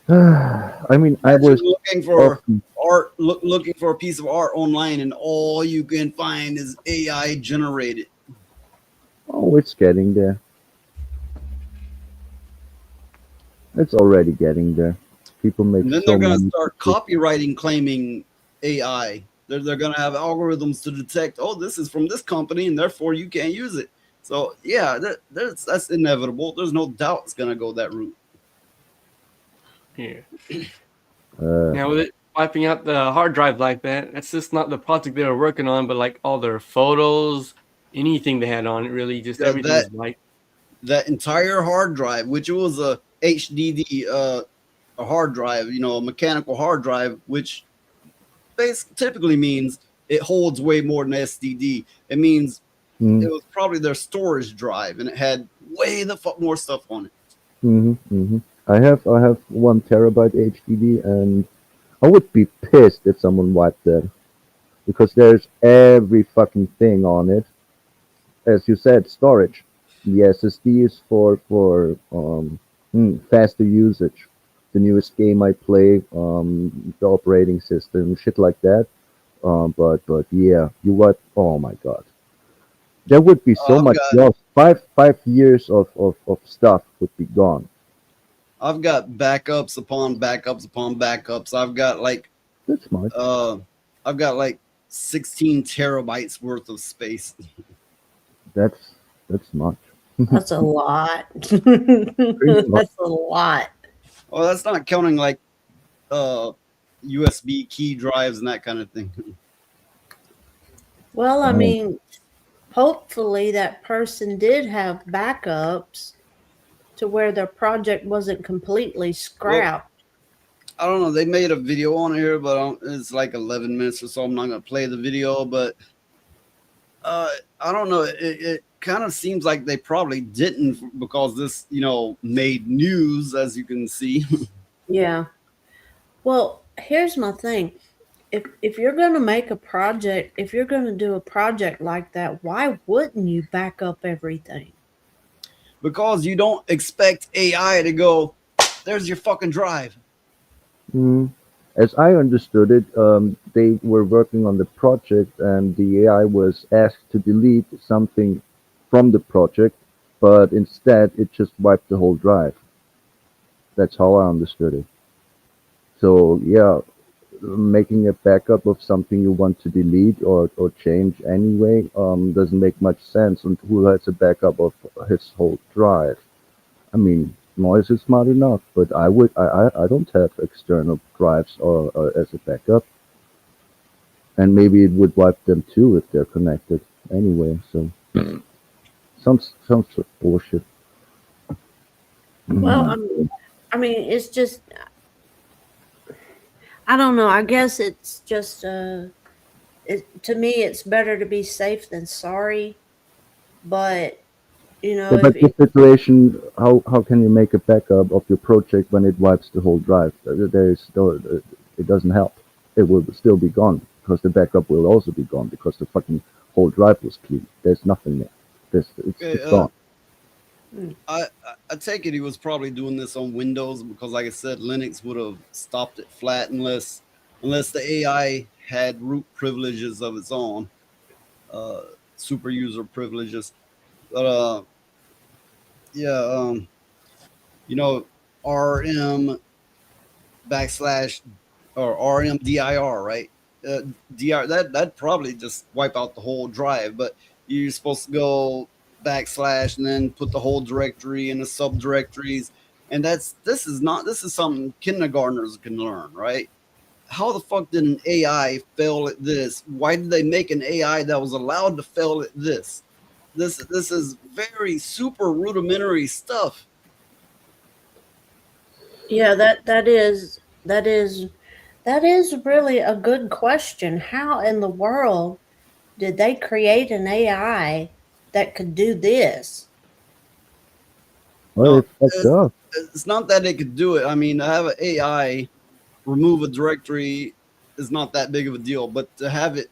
S4: I mean, I
S5: Imagine
S4: was
S5: looking for
S4: often,
S5: art, looking for a piece of art online, and all you can find is AI generated.
S4: oh, it's getting there. It's already getting there. People make
S5: And then
S4: so
S5: they're gonna
S4: many
S5: start
S4: pictures.
S5: copywriting claiming AI. They're gonna have algorithms to detect, oh, this is from this company, and therefore you can't use it. So yeah, that's inevitable. There's no doubt it's gonna go that route.
S3: Yeah.
S4: Uh,
S3: Now with it wiping out the hard drive like that, that's just not the project they were working on, but like all their photos, anything they had on it, really, just
S5: Yeah,
S3: everything was wiped.
S5: that entire hard drive, which was a HDD, a hard drive, a mechanical hard drive, which typically means it holds way more than SDD. It means
S4: mm,
S5: it was probably their storage drive, and it had way the fuck more stuff on it.
S4: hmm. I have 1 terabyte HDD, and I would be pissed if someone wiped that because there's every fucking thing on it. As you said, storage. The SSD is for faster usage. The newest game I play, the operating system, shit like that. But yeah, you what? Oh my god, there would be so
S5: I've
S4: much
S5: got
S4: lost. Five years of stuff would be gone.
S5: I've got backups upon backups upon backups.
S4: That's much.
S5: I've got like 16 terabytes worth of space.
S4: That's much.
S2: That's a lot.
S4: Pretty much.
S2: That's a lot.
S5: Well, that's not counting like USB key drives and that kind of thing.
S2: Well, I
S4: Oh,
S2: mean, hopefully that person did have backups to where their project wasn't completely
S5: Well,
S2: scrapped.
S5: I don't know. They made a video on here, but it's like 11 minutes or so. I'm not gonna play the video, but I don't know. It kind of seems like they probably didn't because this, made news, as you can see.
S2: Yeah. Well, here's my thing. If you're going to make a project, if you're going to do a project like that, why wouldn't you back up everything?
S5: Because you don't expect AI to go, there's your fucking drive.
S4: mm. As I understood it, they were working on the project, and the AI was asked to delete something from the project, but instead it just wiped the whole drive. That's how I understood it. So yeah, making a backup of something you want to delete or change anyway doesn't make much sense. And who has a backup of his whole drive? I mean, Noise is smart enough, but I don't have external drives or as a backup, and maybe it would wipe them too if they're connected anyway. So some sort of bullshit.
S2: Well,
S4: Mhm.
S2: I mean, it's just, I don't know. I guess it's just, to me, it's better to be safe than sorry. But, you know,
S4: Yeah,
S2: if
S4: but this situation, how can you make a backup of your project when it wipes the whole drive? There is still, it doesn't help. It will still be gone because the backup will also be gone because the fucking whole drive was clean. There's nothing there.
S5: Okay,
S4: It's gone.
S5: I take it he was probably doing this on Windows because, like I said, Linux would have stopped it flat unless the AI had root privileges of its own, uh, super user privileges. But yeah, you know, RM backslash or RMDIR, right? DR that probably just wipe out the whole drive, but you're supposed to go backslash and then put the whole directory in the subdirectories, and this is something kindergartners can learn, right? How the fuck did an AI fail at this? Why did they make an AI that was allowed to fail at this? This is very super rudimentary stuff.
S2: yeah, that is really a good question. How in the world did they create an AI that could do this?
S4: Well,
S5: No,
S4: it's fucked
S5: it's,
S4: up.
S5: it's not that they could do it. I mean, to have an AI remove a directory is not that big of a deal, but to have it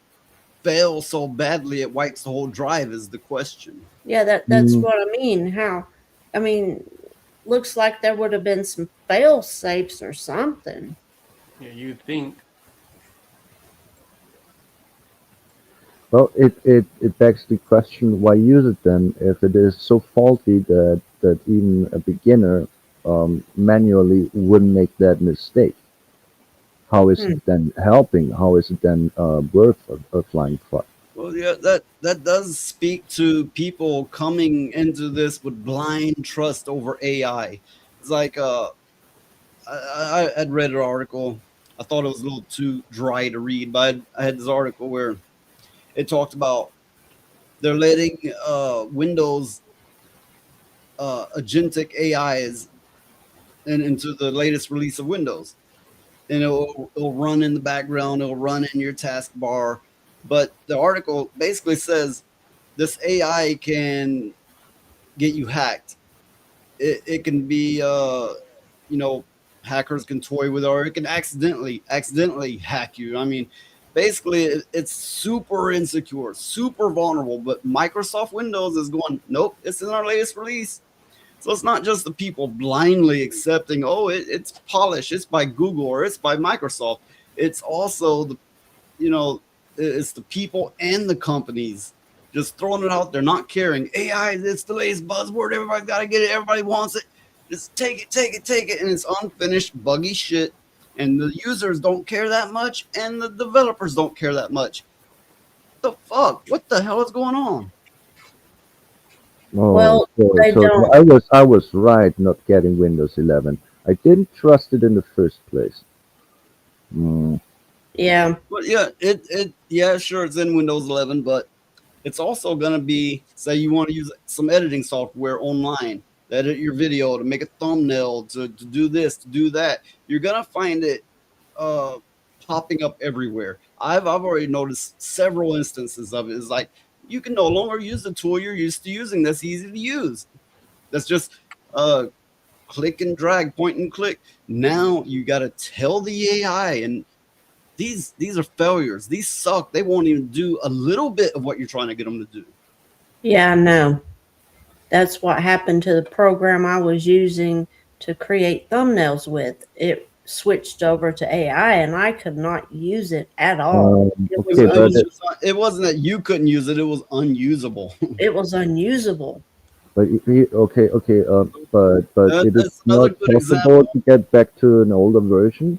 S5: fail so badly it wipes the whole drive is the question.
S2: Yeah, that's
S4: Mm,
S2: what I mean. How, I mean, looks like there would have been some fail safes or something.
S3: Yeah, you think.
S4: well, it begs the question: why use it then if it is so faulty that even a beginner manually wouldn't make that mistake? How is
S2: Hmm.
S4: it then helping? How is it then worth a flying fuck?
S5: Well, yeah, that does speak to people coming into this with blind trust over AI. It's like I'd read an article. I thought it was a little too dry to read, but I had this article where it talked about they're letting Windows agentic AIs into the latest release of Windows, and it'll run in the background, it'll run in your taskbar. But the article basically says this AI can get you hacked. It can be, you know, hackers can toy with it, or it can accidentally hack you. I mean, basically, it's super insecure, super vulnerable. But Microsoft Windows is going, nope, it's in our latest release. So it's not just the people blindly accepting, oh, it's polished, it's by Google or it's by Microsoft. It's also the, you know, it's the people and the companies just throwing it out there, not caring. AI, it's the latest buzzword. Everybody's got to get it. Everybody wants it. Just take it, take it, take it. And it's unfinished, buggy shit. And the users don't care that much, and the developers don't care that much. The fuck? What the hell is going on?
S4: Oh,
S2: Well, they
S4: so
S2: don't.
S4: I was right not getting Windows 11. I didn't trust it in the first place. Mm,
S2: Yeah,
S5: But yeah, yeah, sure, it's in Windows 11, but it's also going to be, say you want to use some editing software online to edit your video, to make a thumbnail, to do this, to do that. You're going to find it uh, popping up everywhere. I've already noticed several instances of it. It's like you can no longer use the tool you're used to using that's easy to use. That's just uh, click and drag, point and click. Now you got to tell the AI, and these are failures. These suck. They won't even do a little bit of what you're trying to get them to do.
S2: yeah, I know. That's what happened to the program I was using to create thumbnails with. It switched over to AI and I could not use it at all. It was
S4: okay, but
S5: It wasn't that you couldn't use it; it was unusable.
S2: it was unusable.
S4: okay, but it is
S5: That's another
S4: not
S5: good
S4: possible
S5: example.
S4: to get back to an older version.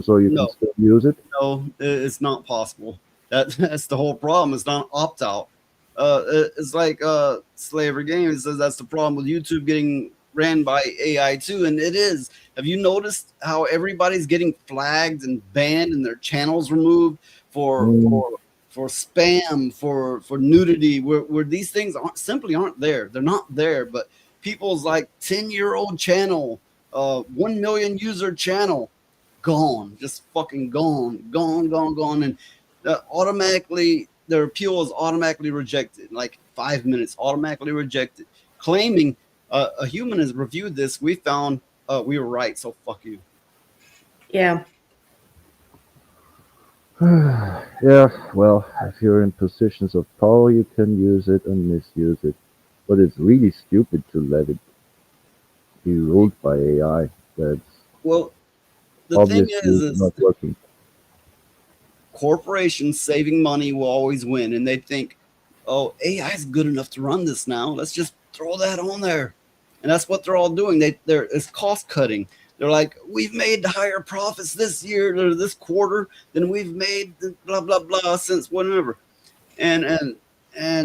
S4: so you
S5: No.
S4: can still use it.
S5: No, it's not possible. That's the whole problem. It's not opt out. It's like Slavery Games says that's the problem with YouTube getting ran by AI too, and it is. Have you noticed how everybody's getting flagged and banned and their channels removed for
S4: Mm.
S5: for spam, for nudity, where these things aren't there. They're not there, but people's like 10-year-old channel, 1 million user channel, gone, just fucking gone, and automatically their appeal is automatically rejected. Like 5 minutes, automatically rejected, claiming a human has reviewed this. We found we were right, so fuck you.
S2: Yeah.
S4: Yeah, well, if you're in positions of power, you can use it and misuse it. But it's really stupid to let it be ruled by AI. That's
S5: Well, the thing
S4: obviously
S5: is
S4: not working.
S5: corporations saving money will always win, and they think, oh, AI is good enough to run this now. Let's just throw that on there, and that's what they're all doing. It's cost cutting. They're like, we've made higher profits this year or this quarter than we've made blah blah blah since whenever, and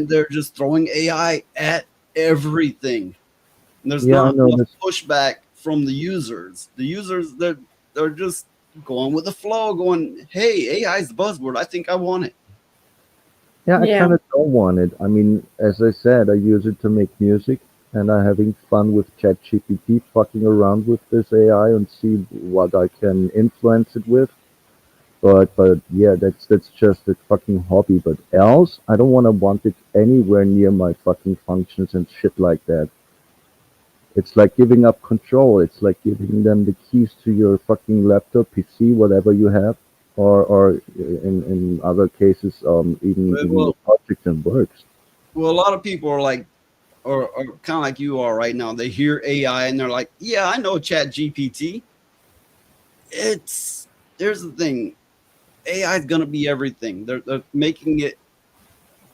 S5: they're just throwing AI at everything. And there's
S4: Yeah, I
S5: not
S4: know
S5: enough
S4: this.
S5: pushback from the users. The users, they're just going with the flow, going, hey, AI is the buzzword. I think I want it.
S4: Yeah, I
S2: Yeah.
S4: kind of don't want it. I mean, as I said, I use it to make music, and I'm having fun with ChatGPT, fucking around with this AI and see what I can influence it with. But yeah, that's just a fucking hobby. But else, I don't want it anywhere near my fucking functions and shit like that. It's like giving up control. It's like giving them the keys to your fucking laptop, PC, whatever you have, or in other cases, even your
S5: Well,
S4: project and works.
S5: well, a lot of people are like, or kind of like you are right now. They hear AI and they're like, yeah, I know Chat GPT. There's the thing. AI is going to be everything. They're making it,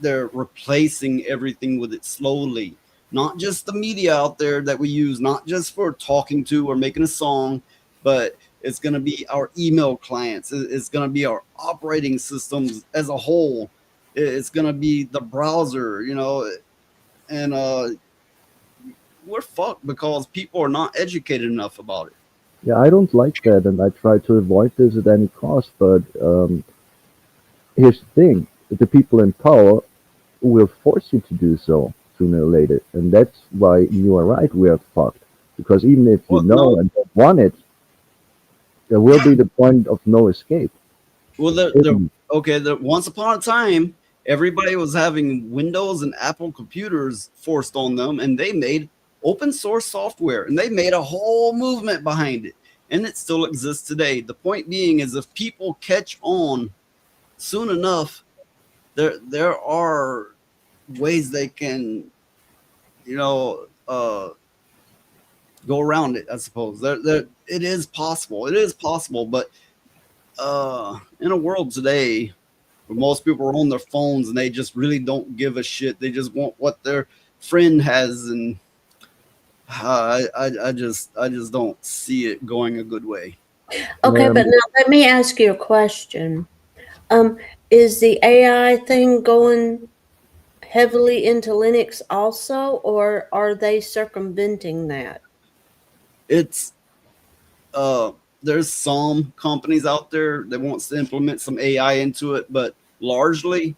S5: they're replacing everything with it slowly. Not just the media out there that we use, not just for talking to or making a song, but it's going to be our email clients. It's going to be our operating systems as a whole. It's going to be the browser, and we're fucked because people are not educated enough about it.
S4: Yeah, I don't like that, and I try to avoid this at any cost. But here's the thing: the people in power will force you to do so sooner or later, and that's why you are right. We are fucked because even if you
S5: Well,
S4: know
S5: no,
S4: and don't want it, there will be the point of no escape.
S5: well,
S4: Hidden.
S5: okay. Once upon a time, everybody was having Windows and Apple computers forced on them, and they made open source software, and they made a whole movement behind it, and it still exists today. The point being is, if people catch on soon enough, there are ways they can, you know, uh, go around it. I suppose it is possible. It is possible, but in a world today where most people are on their phones and they just really don't give a shit. They just want what their friend has, and I just don't see it going a good way.
S2: Okay,
S4: Um,
S2: but now let me ask you a question. Um, is the AI thing going heavily into Linux also, or are they circumventing that?
S5: It's there's some companies out there that wants to implement some AI into it, but largely,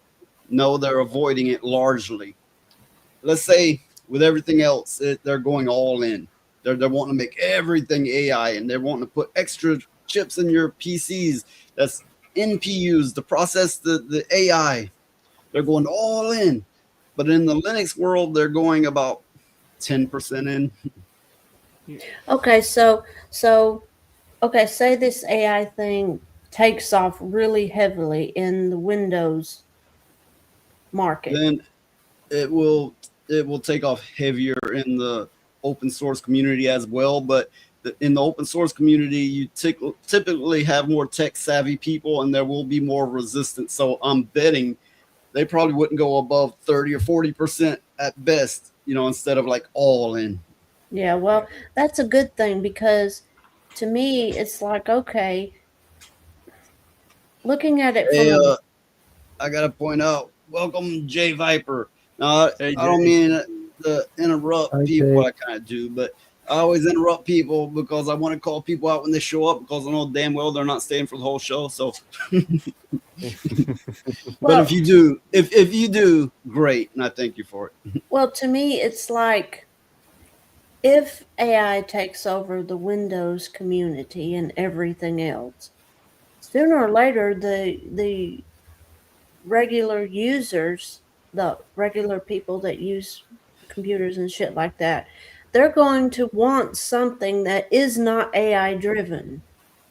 S5: no, they're avoiding it largely. Let's say with everything else, they're going all in. They're wanting to make everything AI, and they're wanting to put extra chips in your PCs. That's NPUs to process the AI. They're going all in, but in the Linux world, they're going about 10% in.
S2: Okay, okay, say this AI thing takes off really heavily in the Windows market.
S5: Then it will take off heavier in the open source community as well. But in the open source community, you typically have more tech savvy people, and there will be more resistance. So I'm betting they probably wouldn't go above 30 or 40% at best, instead of like all in.
S2: Yeah, well, that's a good thing because to me, it's like, okay, looking at it
S5: Hey,
S2: from a,
S5: I gotta point out, welcome Jay Viper. Now,
S3: Hey,
S5: I don't
S3: Jay.
S5: mean to interrupt
S4: Hi,
S5: people.
S4: Jay.
S5: I kind of do, but I always interrupt people because I want to call people out when they show up because I know damn well they're not staying for the whole show. So, but
S2: well,
S5: if you do, if you do, great, and I thank you for it.
S2: well, to me, it's like if AI takes over the Windows community and everything else, sooner or later, the regular users, the regular people that use computers and shit like that, they're going to want something that is not AI driven.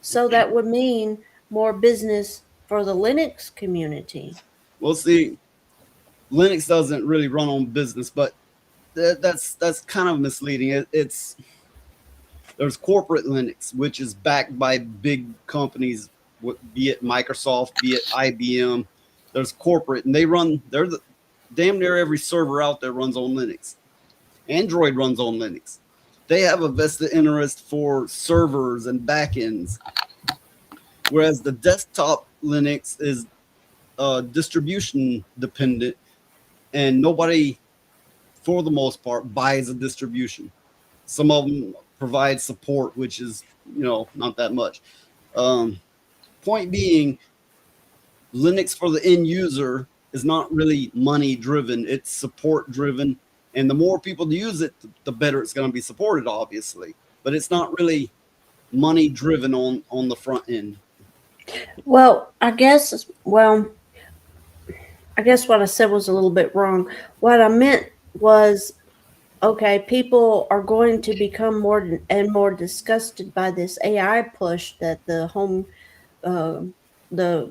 S2: So that would mean more business for the Linux community.
S5: We'll see. Linux doesn't really run on business, but that's kind of misleading. It's there's corporate Linux, which is backed by big companies, be it Microsoft, be it IBM. There's corporate, and they're the damn near every server out there runs on Linux. Android runs on Linux. They have a vested interest for servers and backends, whereas the desktop Linux is distribution dependent, and nobody, for the most part, buys a distribution. Some of them provide support, which is not that much. Point being, Linux for the end user is not really money driven; it's support driven. And the more people use it, the better it's going to be supported, obviously. But it's not really money driven on the front end.
S2: Well, I guess what I said was a little bit wrong. What I meant was, okay, people are going to become more and more disgusted by this AI push that the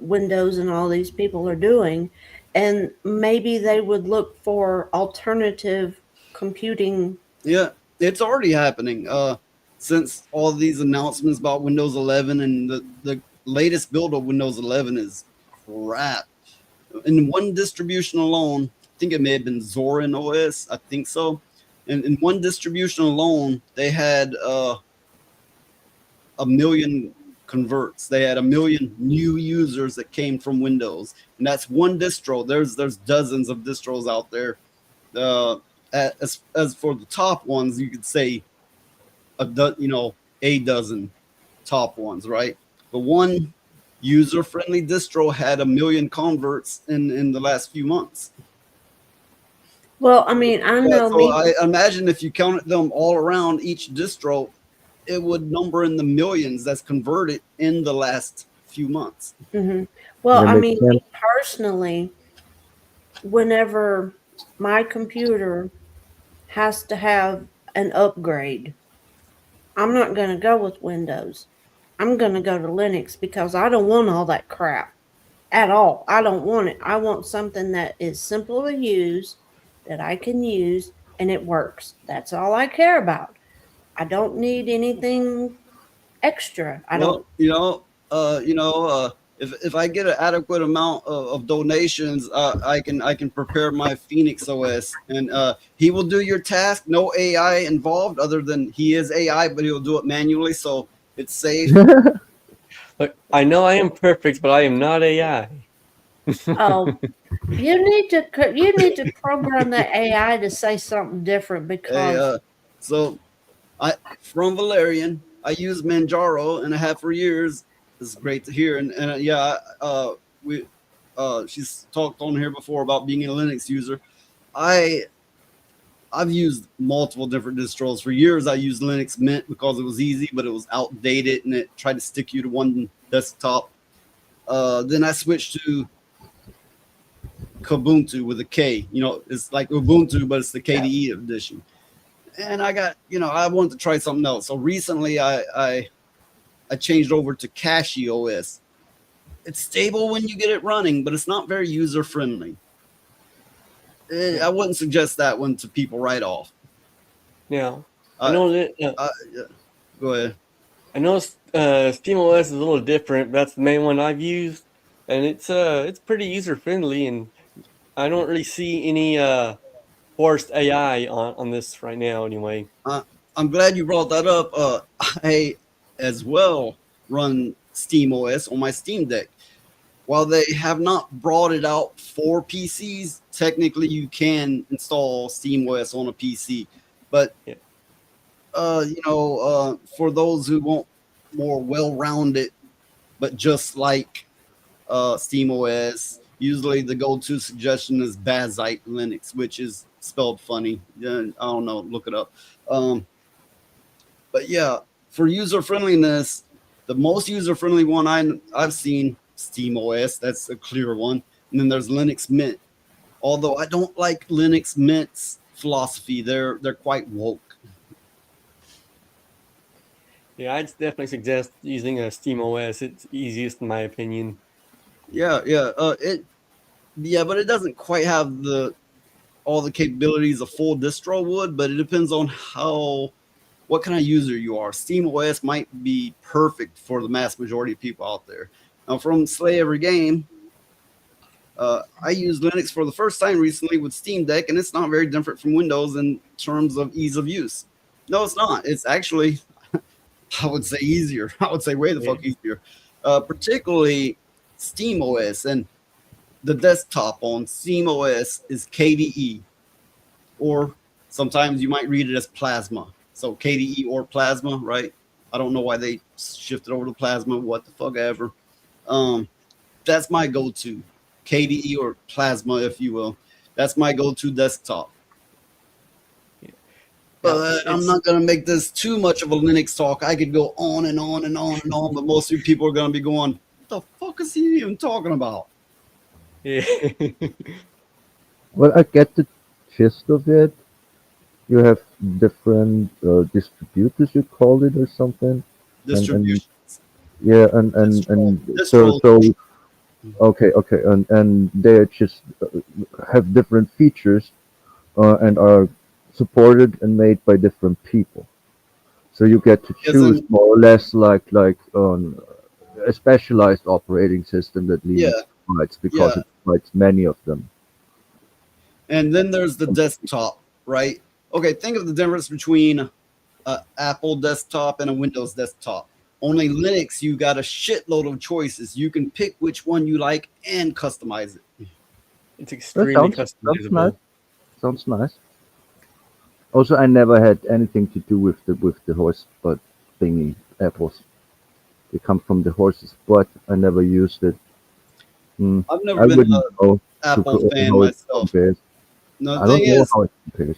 S2: Windows and all these people are doing, and maybe they would look for alternative computing.
S5: Yeah, it's already happening. Since all these announcements about Windows 11 and the latest build of Windows 11 is crap. In one distribution alone, I think it may have been Zorin OS. I think so. And in one distribution alone, they had a million converts. They had a million new users that came from Windows, and that's one distro. There's dozens of distros out there. As for the top ones, you could say a dozen top ones, right? But one user-friendly distro had a million converts in the last few months.
S2: Well, I mean, I know
S5: So I imagine if you counted them all around each distro, it would number in the millions that's converted in the last few months.
S2: Mhm. Well,
S4: That
S2: I
S4: makes
S2: mean,
S4: sense.
S2: me personally, whenever my computer has to have an upgrade, I'm not going to go with Windows. I'm going to go to Linux because I don't want all that crap at all. I don't want it. I want something that is simple to use, that I can use, and it works. That's all I care about. I don't need anything extra. I don't.
S5: If I get an adequate amount of donations, I can prepare my Phoenix OS, and he will do your task. No AI involved, other than he is AI, but he'll do it manually, so it's safe.
S3: Look, I know I am perfect, but I am not AI.
S2: Oh, you need to program that AI to say something different because
S5: So from Valerian, I use Manjaro and I have for years. It's great to hear, and she's talked on here before about being a Linux user. I've used multiple different distros for years. I used Linux Mint because it was easy, but it was outdated and it tried to stick you to one desktop. Then I switched to Kubuntu with a K. It's like Ubuntu, but it's the KDE edition. And I got, I wanted to try something else. So recently I changed over to Cashy OS. It's stable when you get it running, but it's not very user friendly. I wouldn't suggest that one to people right off.
S3: Yeah, I know that.
S5: Go ahead.
S3: I know SteamOS is a little different. But that's the main one I've used, and it's pretty user friendly, and I don't really see any forced AI on this right now. Anyway,
S5: I'm glad you brought that up. I as well run SteamOS on my Steam Deck. while they have not brought it out for PCs, technically you can install SteamOS on a PC. But
S3: Yeah.
S5: for those who want more well-rounded, but just like SteamOS, usually the go-to suggestion is Bazite Linux, which is spelled funny. Yeah, I don't know, look it up. But yeah, for user friendliness, the most user friendly one I've seen, SteamOS. That's a clear one. And then there's Linux Mint. Although I don't like Linux Mint's philosophy, they're quite woke.
S3: Yeah, I'd definitely suggest using a SteamOS. It's easiest in my opinion.
S5: Yeah. But it doesn't quite have all the capabilities a full distro would. But it depends on what kind of user you are. SteamOS might be perfect for the mass majority of people out there. Now, from Slay Every Game, I used Linux for the first time recently with Steam Deck, and it's not very different from Windows in terms of ease of use. No, it's not. It's actually, I would say, easier. I would say way the fuck easier. Particularly SteamOS, and the desktop on SteamOS is KDE, or sometimes you might read it as Plasma. So KDE or Plasma, right? I don't know why they shifted over to Plasma. What the fuck ever. That's my go-to. KDE or Plasma, if you will. That's my go-to desktop. But I'm not going to make this too much of a Linux talk. I could go on and on and on and on, but most of you people are going to be going, what the fuck is he even talking about?
S3: Yeah.
S4: Well, I get the gist of it. You have different distributors, you call it, or something.
S5: Distributions.
S4: Yeah, and so okay, and they just have different features and are supported and made by different people. So you get to
S5: Yes,
S4: choose
S5: and-
S4: more or less like a specialized operating system that Linux
S5: Yeah.
S4: provides because
S5: Yeah.
S4: it provides many of them.
S5: And then there's the desktop, right? Okay, think of the difference between an Apple desktop and a Windows desktop. Only Linux, you got a shitload of choices. You can pick which one you like and customize it.
S3: It's
S4: That
S3: extremely
S4: sounds nice.
S3: customizable.
S4: Sounds nice. Also, I never had anything to do with the horse butt thingy apples. They come from the horse's butt. I never used it.
S5: I've never
S4: I
S5: been
S4: wouldn't
S5: an
S4: know
S5: Apple fan
S4: how it
S5: myself.
S4: compares.
S5: No,
S4: I don't know how it compares.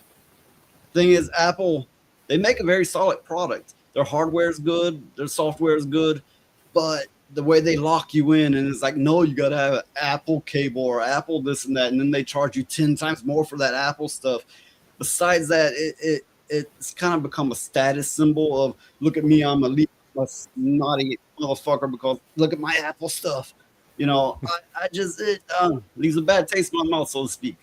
S5: thing is, Apple, they make a very solid product. Their hardware is good, their software is good, but the way they lock you in, and it's like, no, you got to have an Apple cable or Apple this and that, and then they charge you 10 times more for that Apple stuff. Besides that, it's kind of become a status symbol of, look at me, I'm a snotty motherfucker because look at my Apple stuff. I just, it leaves a bad taste in my mouth, so to speak.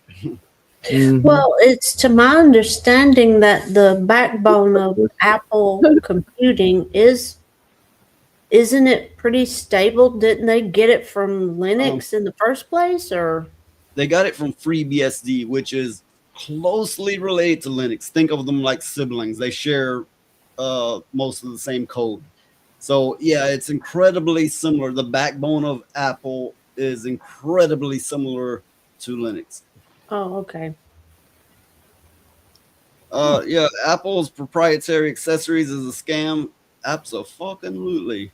S4: Mhm.
S2: Well, it's to my understanding that the backbone of Apple computing isn't it pretty stable? Didn't they get it from Linux in the first place, or?
S5: They got it from FreeBSD, which is closely related to Linux. Think of them like siblings. They share most of the same code. So yeah, it's incredibly similar. The backbone of Apple is incredibly similar to Linux.
S2: Oh, okay.
S5: Yeah, Apple's proprietary accessories is a scam. Absolutely.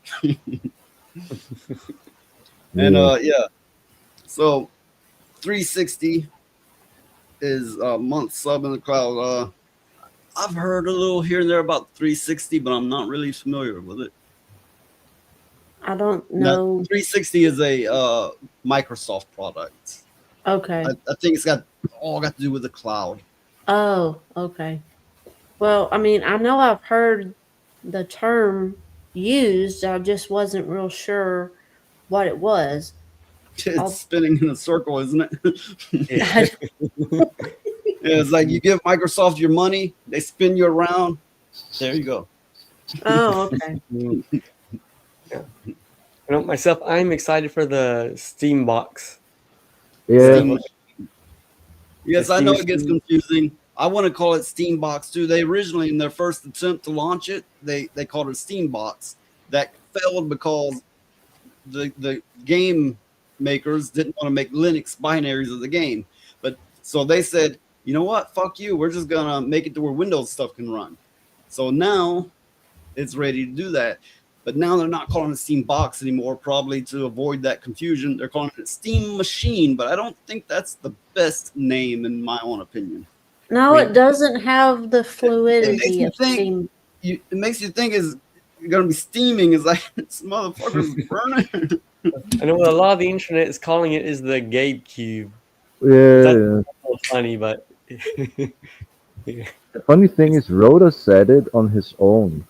S5: And yeah, so 360 is a month sub in the cloud. I've heard a little here and there about 360, but I'm not really familiar with it.
S2: I don't
S5: Now,
S2: know.
S5: 360 is a Microsoft product.
S2: Okay.
S5: I think it's got to do with the cloud.
S2: Oh, okay. Well, I mean, I know I've heard the term used. I just wasn't real sure what it was.
S5: It's spinning in a circle, isn't it?
S3: Yeah.
S5: Yeah, it's like you give Microsoft your money, they spin you around. There you go.
S2: Oh, okay.
S3: Myself, I'm excited for the Steam box.
S4: Yeah,
S5: Steam- Yes, I know it gets
S3: Steam-
S5: confusing. I want to call it Steambox too. They originally, in their first attempt to launch it, they called it Steambox. That failed because the game makers didn't want to make Linux binaries of the game. But so they said, you know what? Fuck you. We're just gonna make it to where Windows stuff can run. So now it's ready to do that. But now they're not calling it Steam Box anymore, probably to avoid that confusion. They're calling it Steam Machine, but I don't think that's the best name in my own opinion.
S2: No,
S5: I mean,
S2: it doesn't have the fluidity
S5: you
S2: of
S5: think-
S2: Steam.
S5: It makes you think is going to be steaming. Is like this motherfucker's burning.
S3: I know what a lot of the internet is calling it is the Gabe Cube.
S4: Yeah.
S3: That's a little funny, but
S4: The funny thing is, Rhoda said it on his own.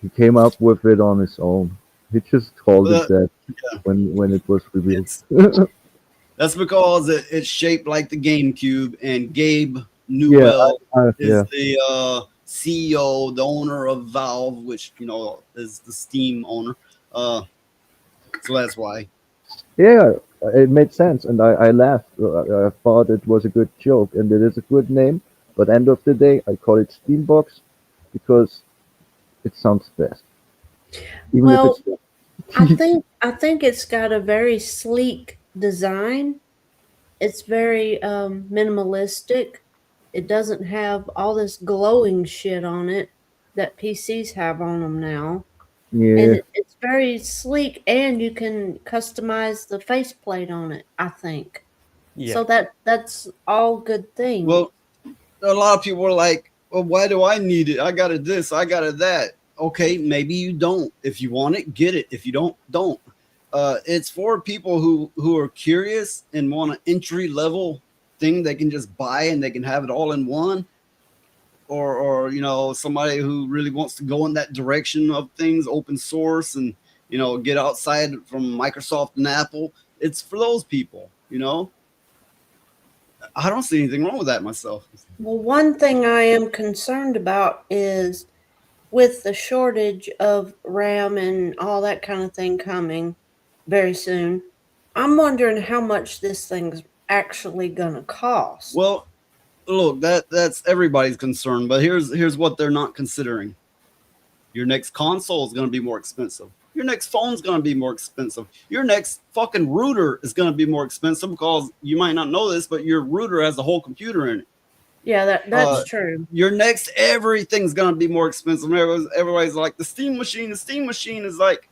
S4: He came up with it on his own. He just called it that when it was revealed.
S5: That's because it's shaped like the GameCube, and Gabe Newell is the CEO, the owner of Valve, which is the Steam owner. So that's why.
S4: Yeah, it made sense, and I laughed. I thought it was a good joke, and it is a good name. But end of the day, I call it Steambox because it sounds best. Even
S2: Well,
S4: if it's
S2: I think it's got a very sleek design. It's very minimalistic. It doesn't have all this glowing shit on it that PCs have on them now.
S4: yeah,
S2: And it's very sleek, and you can customize the faceplate on it, I think.
S3: yeah.
S2: So that's all good things.
S5: Well, a lot of people are like, well, why do I need it? I got it this, I got it that. Okay, maybe you don't. If you want it, get it. If you don't, don't. It's for people who are curious and want an entry level thing they can just buy and they can have it all in one. Or somebody who really wants to go in that direction of things, open source, and get outside from Microsoft and Apple. It's for those people. I don't see anything wrong with that myself.
S2: Well, one thing I am concerned about is with the shortage of RAM and all that kind of thing coming very soon, I'm wondering how much this thing's actually going to cost.
S5: Well, look, that's everybody's concern, but here's what they're not considering. Your next console is going to be more expensive. Your next phone's going to be more expensive. Your next fucking router is going to be more expensive because you might not know this, but your router has a whole computer in it.
S2: Yeah, that's true.
S5: Your next everything's going to be more expensive. Everybody's like, the Steam Machine is like,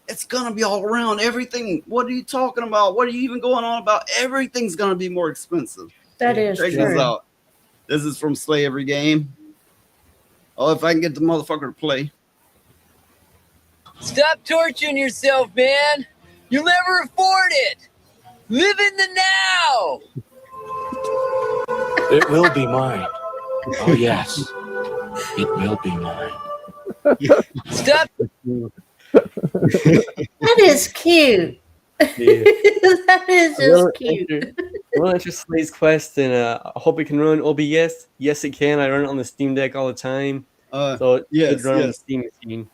S5: it's going to be all around everything. What are you talking about? What are you even going on about? Everything's going to be more expensive.
S2: That is
S5: Check this
S2: true.
S5: out. This is from Slay Every Game. Oh, if I can get the motherfucker to play.
S6: Stop torturing yourself, man. You'll never afford it. Live in the now.
S7: It will be mine. Oh, yes. It will be mine.
S6: Stop.
S2: That is cute.
S3: Yeah.
S2: That is just cute.
S3: Well, answer Slay's question. I hope it can run OBS. Yes, it can. I run it on the Steam Deck all the time, so it
S5: yes,
S3: could run on the
S5: yes.
S3: Steam machine.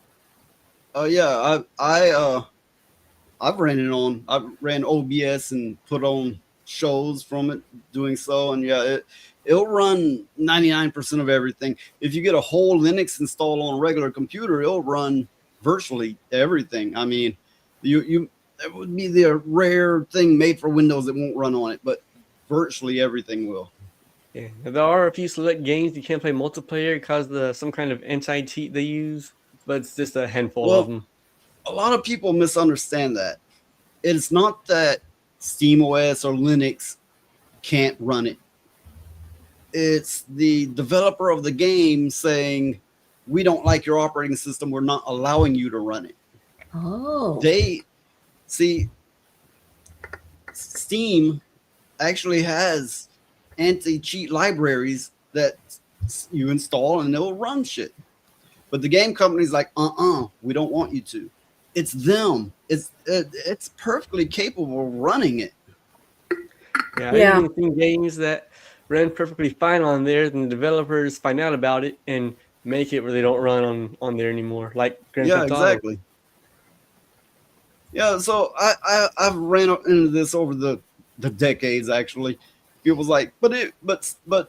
S5: Oh yeah, I've ran it on. I've ran OBS and put on shows from it doing so, and yeah, it'll run 99% of everything. If you get a whole Linux installed on a regular computer, it'll run virtually everything. I mean, it would be the rare thing made for Windows that won't run on it, but virtually everything will.
S3: Yeah, there are a few select games you can't play multiplayer because of some kind of anti-cheat they use, but it's just a handful
S5: Well,
S3: of them.
S5: A lot of people misunderstand that. It's not that SteamOS or Linux can't run it. It's the developer of the game saying, we don't like your operating system. We're not allowing you to run it.
S2: Oh.
S5: They see Steam actually has anti-cheat libraries that you install and they'll run shit. But the game company's like, we don't want you to. It's them. It's perfectly capable of running it.
S3: Yeah,
S2: Yeah.
S3: I've even seen games that ran perfectly fine on there, and the developers find out about it and make it where they don't run on there anymore, like Grand
S5: Yeah,
S3: Theft Auto.
S5: exactly. Yeah, so I've ran into this over the decades. Actually, people's like, but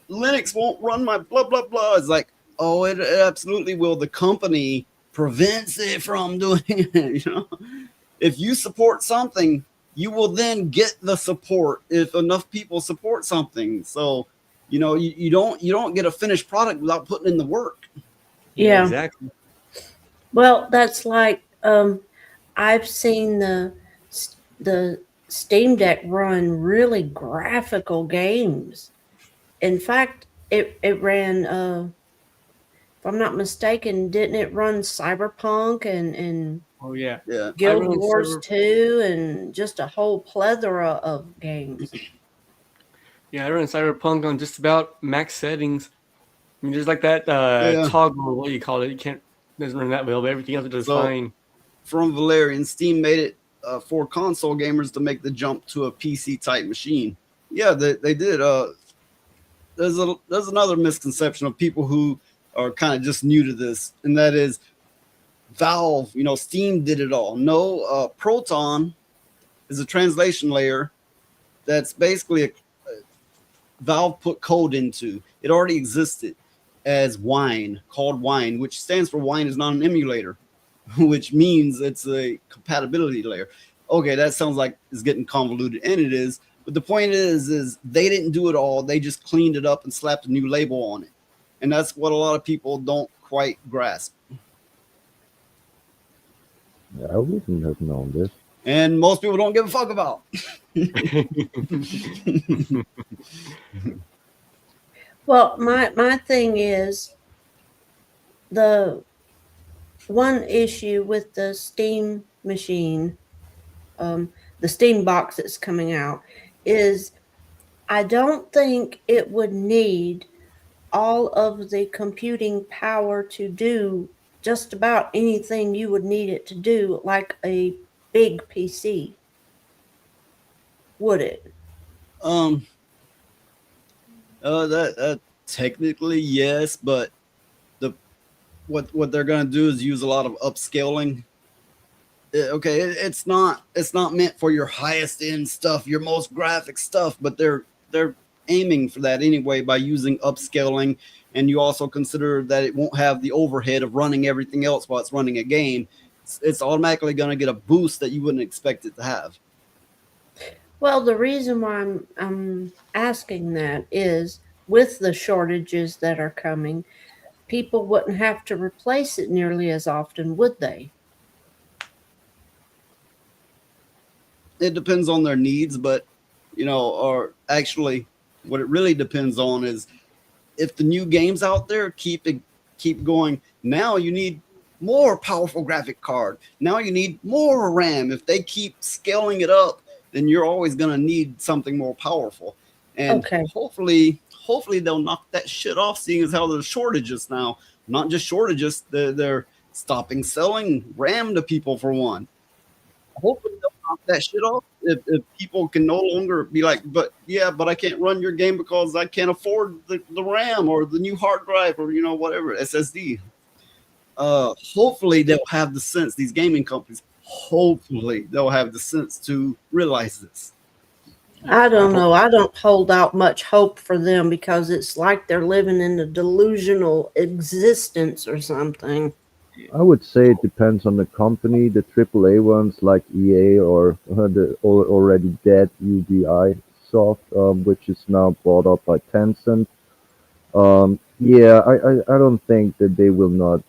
S5: Linux won't run my blah blah blah. It's like, oh, it absolutely will. The company prevents it from doing it. If you support something, you will then get the support if enough people support something. So, you don't get a finished product without putting in the work.
S2: Yeah.
S3: exactly.
S2: Well, that's like I've seen the Steam Deck run really graphical games. In fact, it ran if I'm not mistaken, didn't it run Cyberpunk and
S3: Oh yeah.
S5: Yeah.
S2: Guild
S3: run
S2: Wars 2 and just a whole plethora of games?
S3: Yeah, I run Cyberpunk on just about max settings. I mean, there's like that
S5: Yeah.
S3: toggle, what do you call it? Doesn't run that well, but everything else does
S5: So-
S3: fine.
S5: From Valerian, Steam made it for console gamers to make the jump to a PC type machine. Yeah, they did. There's another misconception of people who are kind of just new to this, and that is Valve. Steam did it all. No, Proton is a translation layer that's basically Valve put code into. It already existed as Wine, called Wine, which stands for Wine is not an emulator, which means it's a compatibility layer. Okay, that sounds like it's getting convoluted, and it is. But the point is they didn't do it all. They just cleaned it up and slapped a new label on it. And that's what a lot of people don't quite grasp.
S4: Yeah, I wouldn't have known this.
S5: And most people don't give a fuck about.
S2: Well, my thing is the one issue with the Steam machine, the Steam box that's coming out, is I don't think it would need all of the computing power to do just about anything you would need it to do, like a big PC. Would it?
S5: That technically yes, but what they're gonna do is use a lot of upscaling. Okay, it's not meant for your highest end stuff, your most graphic stuff, but they're aiming for that anyway by using upscaling. And you also consider that it won't have the overhead of running everything else while it's running a game. It's automatically going to get a boost that you wouldn't expect it to have.
S2: Well, the reason why I'm asking that is with the shortages that are coming, people wouldn't have to replace it nearly as often, would they?
S5: It depends on their needs, but or actually what it really depends on is if the new games out there keep going. Now you need more powerful graphic card. Now you need more RAM. If they keep scaling it up, then you're always going to need something more powerful. And
S2: Okay.
S5: hopefully they'll knock that shit off, seeing as how there's shortages now. Not just shortages, they're stopping selling RAM to people for one. Hopefully they'll knock that shit off if people can no longer be like, but I can't run your game because I can't afford the RAM or the new hard drive or whatever SSD. Hopefully they'll have the sense, these gaming companies, hopefully they'll have the sense to realize this.
S2: I don't know. I don't hold out much hope for them because it's like they're living in a delusional existence or something.
S4: I would say it depends on the company. The AAA ones like EA or the already dead UBI Soft, which is now bought up by Tencent. I don't think that they will not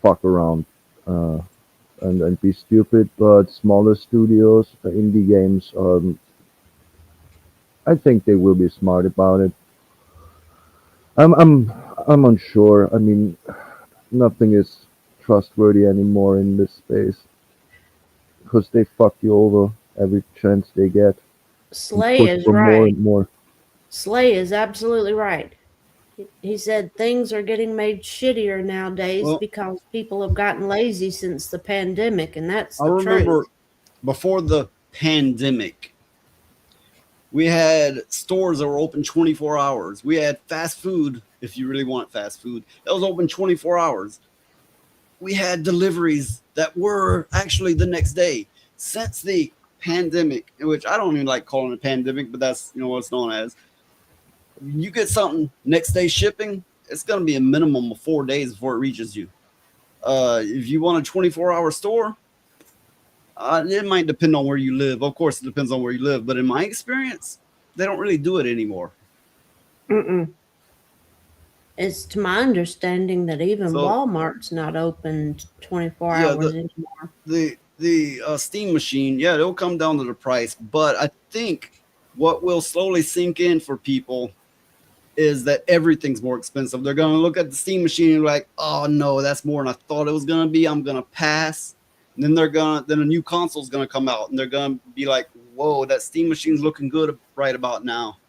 S4: fuck around and be stupid. But smaller studios, indie games, I think they will be smart about it. I'm unsure. I mean, nothing is trustworthy anymore in this space because they fuck you over every chance they get.
S2: Slay
S4: Push
S2: is
S4: for more
S2: right.
S4: and more.
S2: Slay is absolutely right. He said things are getting made shittier nowadays
S5: Well-
S2: because people have gotten lazy since the pandemic, and that's
S5: I
S2: the
S5: remember
S2: truth.
S5: before the pandemic, we had stores that were open 24 hours. We had fast food, if you really want fast food, that was open 24 hours. We had deliveries that were actually the next day. Since the pandemic, which I don't even like calling it a pandemic, but that's what it's known as. You get something next day shipping, it's going to be a minimum of 4 days before it reaches you. If you want a 24-hour store, It might depend on where you live. Of course, it depends on where you live. But in my experience, they don't really do it anymore.
S2: Mm-mm. It's to my understanding that even
S5: So
S2: Walmart's not open 24
S5: yeah,
S2: hours anymore.
S5: the Steam machine, yeah, it'll come down to the price. But I think what will slowly sink in for people is that everything's more expensive. They're gonna look at the Steam machine and be like, oh no, that's more than I thought it was gonna be. I'm gonna pass. And then then a new console's gonna come out and they're gonna be like, whoa, that Steam machine's looking good right about now.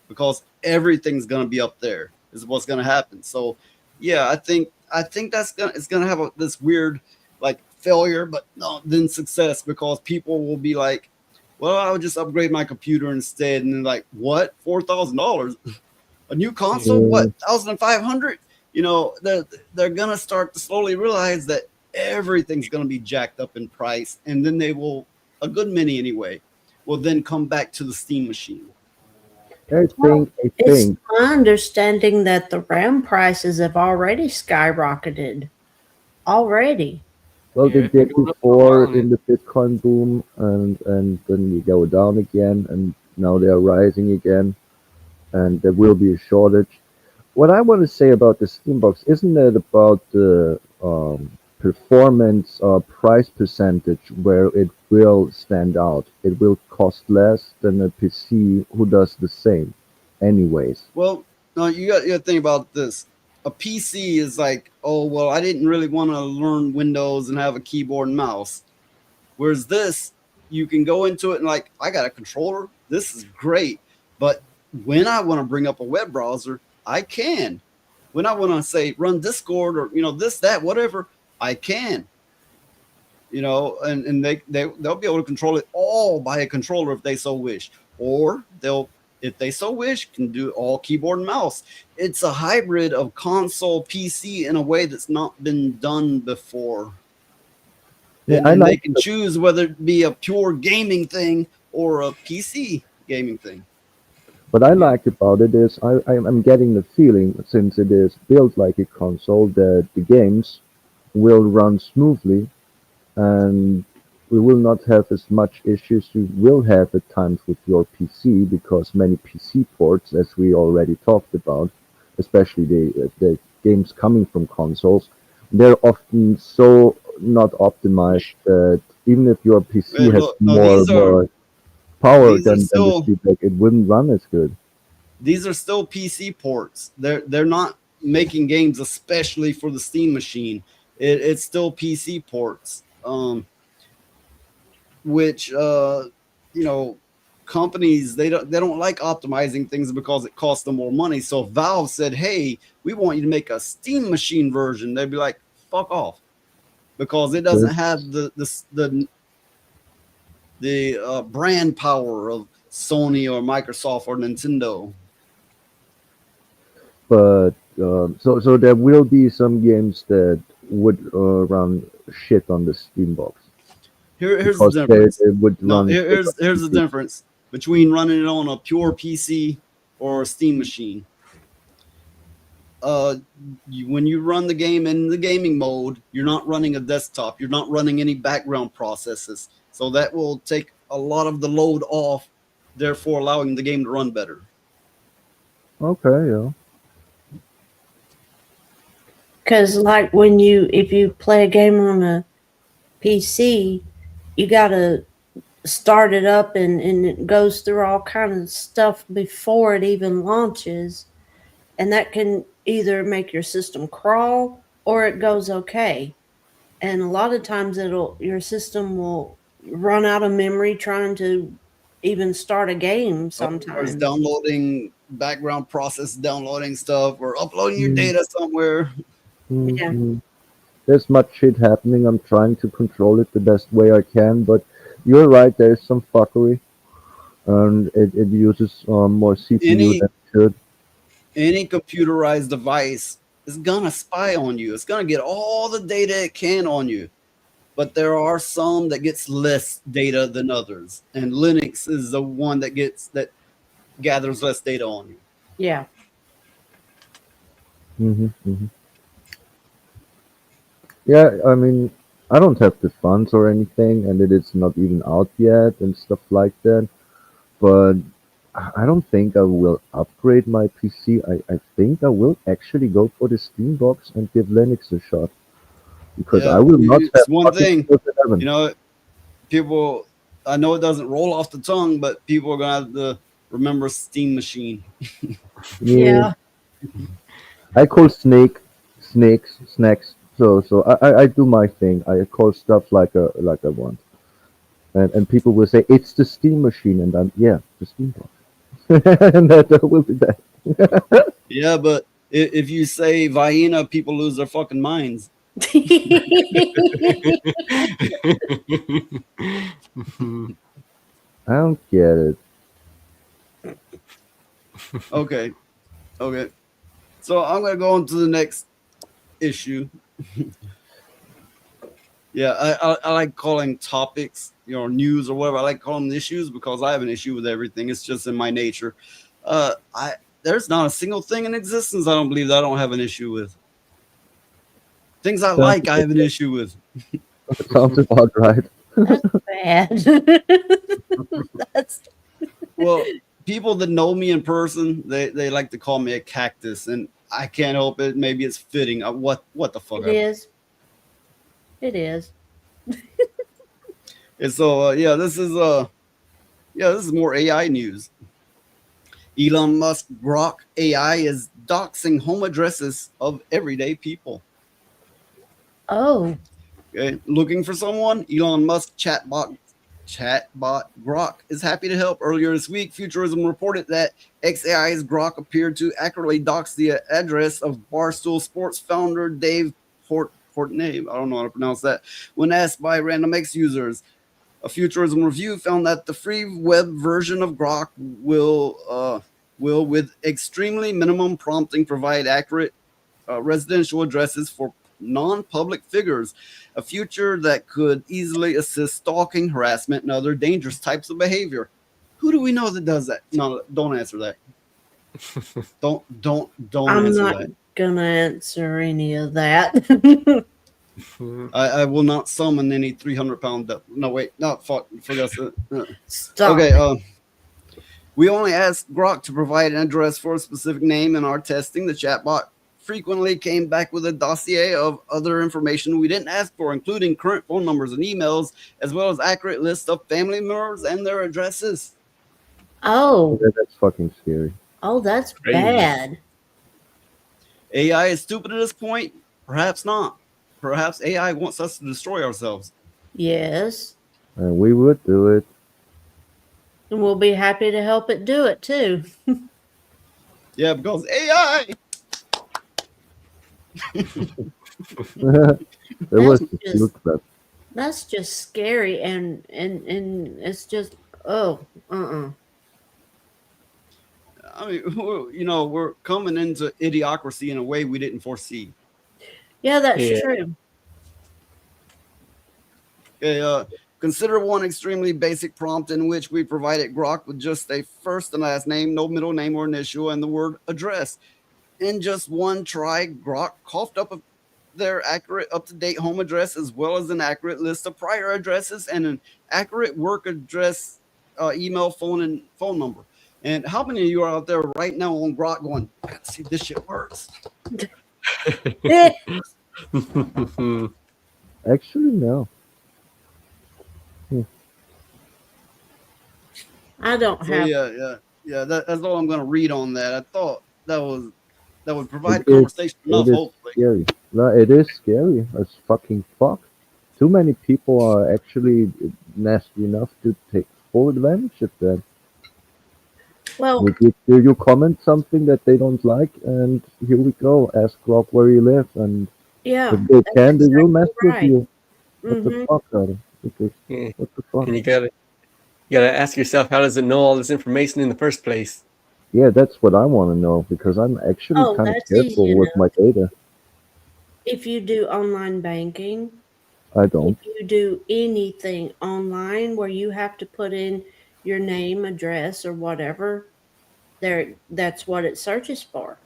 S5: Because everything's gonna be up there is what's gonna happen. So yeah, I think it's gonna have this weird like failure, but no, then success, because people will be like, well, I'll just upgrade my computer instead. And then like, what? $4,000? A new console? What? 1,500? You know, they're gonna start to slowly realize that everything's gonna be jacked up in price, and then they will, a good many anyway, will then come back to the Steam machine.
S4: I
S2: It's
S4: think.
S2: my understanding that the RAM prices have already skyrocketed. Already.
S4: Well,
S3: Yeah,
S4: they
S3: it's been
S4: did
S3: going up for a
S4: before
S3: while
S4: in the Bitcoin boom, and then you go down again, and now they are rising again, and there will be a shortage. What I want to say about the Steambox, isn't it about the performance or price percentage where it will stand out? It will cost less than a PC who does the same, anyways.
S5: Well, no, you got to think about this. A PC is like, oh, well, I didn't really want to learn Windows and have a keyboard and mouse. Whereas this, you can go into it and like, I got a controller. This is great. But when I want to bring up a web browser, I can. When I want to say run Discord or, you know, this, that, whatever, I can. You know, and they'll be able to control it all by a controller if they so wish. Or they'll, if they so wish, can do all keyboard and mouse. It's a hybrid of console PC in a way that's not been done before.
S4: Yeah,
S5: And,
S4: I
S5: and they
S4: like
S5: can choose whether it be a pure gaming thing or a PC gaming thing.
S4: What I like about it is I'm getting the feeling, since it is built like a console, that the games will run smoothly, and we will not have as much issues you will have at times with your PC, because many PC ports, as we already talked about, especially the games coming from consoles, they're often so not optimized that even if your PC
S5: Well,
S4: has
S5: look, no,
S4: more power
S5: these are
S4: than the
S5: still
S4: feedback, it wouldn't run as good.
S5: these are still PC ports. They're not making games especially for the Steam machine. It's still PC ports. Which you know, companies they don't like optimizing things because it costs them more money. So if Valve said, "Hey, we want you to make a Steam machine version," they'd be like, "Fuck off," because it doesn't have the brand power of Sony or Microsoft or Nintendo.
S4: But so there will be some games that would run shit on the Steambox,
S5: Here's the
S4: because
S5: difference.
S4: they would
S5: No,
S4: run shit
S5: here's
S4: on
S5: here's the
S4: PC.
S5: difference between running it on a pure PC or a Steam machine. When you run the game in the gaming mode, you're not running a desktop. You're not running any background processes. So that will take a lot of the load off, therefore allowing the game to run better.
S4: Okay, yeah.
S2: Because, like, if you play a game on a PC, you got to start it up and it goes through all kind of stuff before it even launches. And that can either make your system crawl or it goes okay. And a lot of times your system will run out of memory trying to even start a game
S5: Or
S2: sometimes.
S5: downloading background process, downloading stuff, or uploading your data somewhere.
S2: Yeah.
S4: Mhm. There's much shit happening. I'm trying to control it the best way I can, but you're right. There's some fuckery, and it uses more CPU
S5: Any
S4: than it should.
S5: any computerized device is gonna spy on you. It's gonna get all the data it can on you. But there are some that gets less data than others. And Linux is the one that gathers less data on you.
S2: Yeah.
S4: Hmm. Yeah, I mean, I don't have the funds or anything, and it is not even out yet and stuff like that. But I don't think I will upgrade my PC. I think I will actually go for the Steam box and give Linux a shot because I
S5: Yeah,
S4: will not
S5: it's
S4: have
S5: one
S4: fucking
S5: thing.
S4: Windows 11.
S5: You know, people. I know it doesn't roll off the tongue, but people are gonna have to remember Steam Machine.
S2: Yeah.
S4: I call snacks. So I do my thing. I call stuff like I want, and people will say it's the Steam machine, and I'm the Steam box, and that will be that.
S5: Yeah, but if you say Vienna, people lose their fucking minds.
S4: I don't get it.
S5: Okay, okay. So I'm gonna go on to the next issue. Yeah, I like calling topics, news or whatever. I like calling them issues because I have an issue with everything. It's just in my nature. I There's not a single thing in existence I don't believe that I don't have an issue with. Things I like, I have an issue with.
S4: Sounds about right.
S2: That's bad. That's
S5: Well, people that know me in person, they like to call me a cactus, and I can't help it. Maybe it's fitting. What the fuck?
S2: it is. It is.
S5: And so this is more AI news. Elon Musk Grok AI is doxing home addresses of everyday people.
S2: Oh.
S5: Okay, looking for someone? Elon Musk chatbot Grok is happy to help. Earlier this week, Futurism reported that XAI's Grok appeared to accurately dox the address of Barstool Sports founder Dave Portnoy. I don't know how to pronounce that. When asked by random X users, a Futurism review found that the free web version of Grok will, with extremely minimum prompting, provide accurate residential addresses for non-public figures, a feature that could easily assist stalking, harassment, and other dangerous types of behavior. Who do we know that does that? No, don't answer that. Don't
S2: I'm
S5: answer
S2: not
S5: that.
S2: gonna answer any of that.
S5: I will not summon any 300-pound. No, wait, no, fuck, forgot that.
S2: Stop.
S5: Okay, we only asked Grok to provide an address for a specific name in our testing. The chatbot frequently came back with a dossier of other information we didn't ask for, including current phone numbers and emails, as well as accurate lists of family members and their addresses.
S2: Oh.
S4: That's fucking scary.
S2: Oh, that's
S3: Crazy.
S2: bad.
S5: AI is stupid at this point? Perhaps not. Perhaps AI wants us to destroy ourselves.
S2: Yes.
S4: And we would do it.
S2: And we'll be happy to help it do it too.
S5: Yeah, because AI.
S4: There was
S2: That's
S4: the
S2: just-
S4: field clip.
S2: That's just scary and it's just
S5: I mean, we're coming into idiocracy in a way we didn't foresee.
S2: Yeah, that's
S3: Yeah.
S2: true.
S5: Okay, consider one extremely basic prompt in which we provided Grok with just a first and last name, no middle name or initial, and the word address. In just one try, Grok coughed up their accurate, up-to-date home address, as well as an accurate list of prior addresses and an accurate work address, email, phone, and phone number. And how many of you are out there right now on Grok going, see, this shit works?
S4: Actually, no.
S2: I don't
S5: So
S2: have
S5: yeah. That's all I'm going to read on that. I thought that would provide
S4: It is-
S5: conversation enough,
S4: it is
S5: hopefully.
S4: scary. No, it is scary as fucking fuck. Too many people are actually nasty enough to take full advantage of that.
S2: well,
S4: You comment something that they don't like, and here we go. Ask Grok where you live, and
S2: yeah.
S4: if they can, they will mess
S2: exactly
S4: with
S2: right.
S4: you. What
S2: Mhm.
S4: the fuck, Adam? Because
S3: Yeah.
S4: what the fuck?
S3: And you gotta ask yourself, how does it know all this information in the first place?
S4: Yeah, that's what I want to know because I'm actually
S2: Oh,
S4: kind of
S2: that's
S4: careful
S2: easy
S4: with my data.
S2: If you do online banking,
S4: I don't.
S2: if you do anything online where you have to put in your name, address, or whatever, that's what it searches for.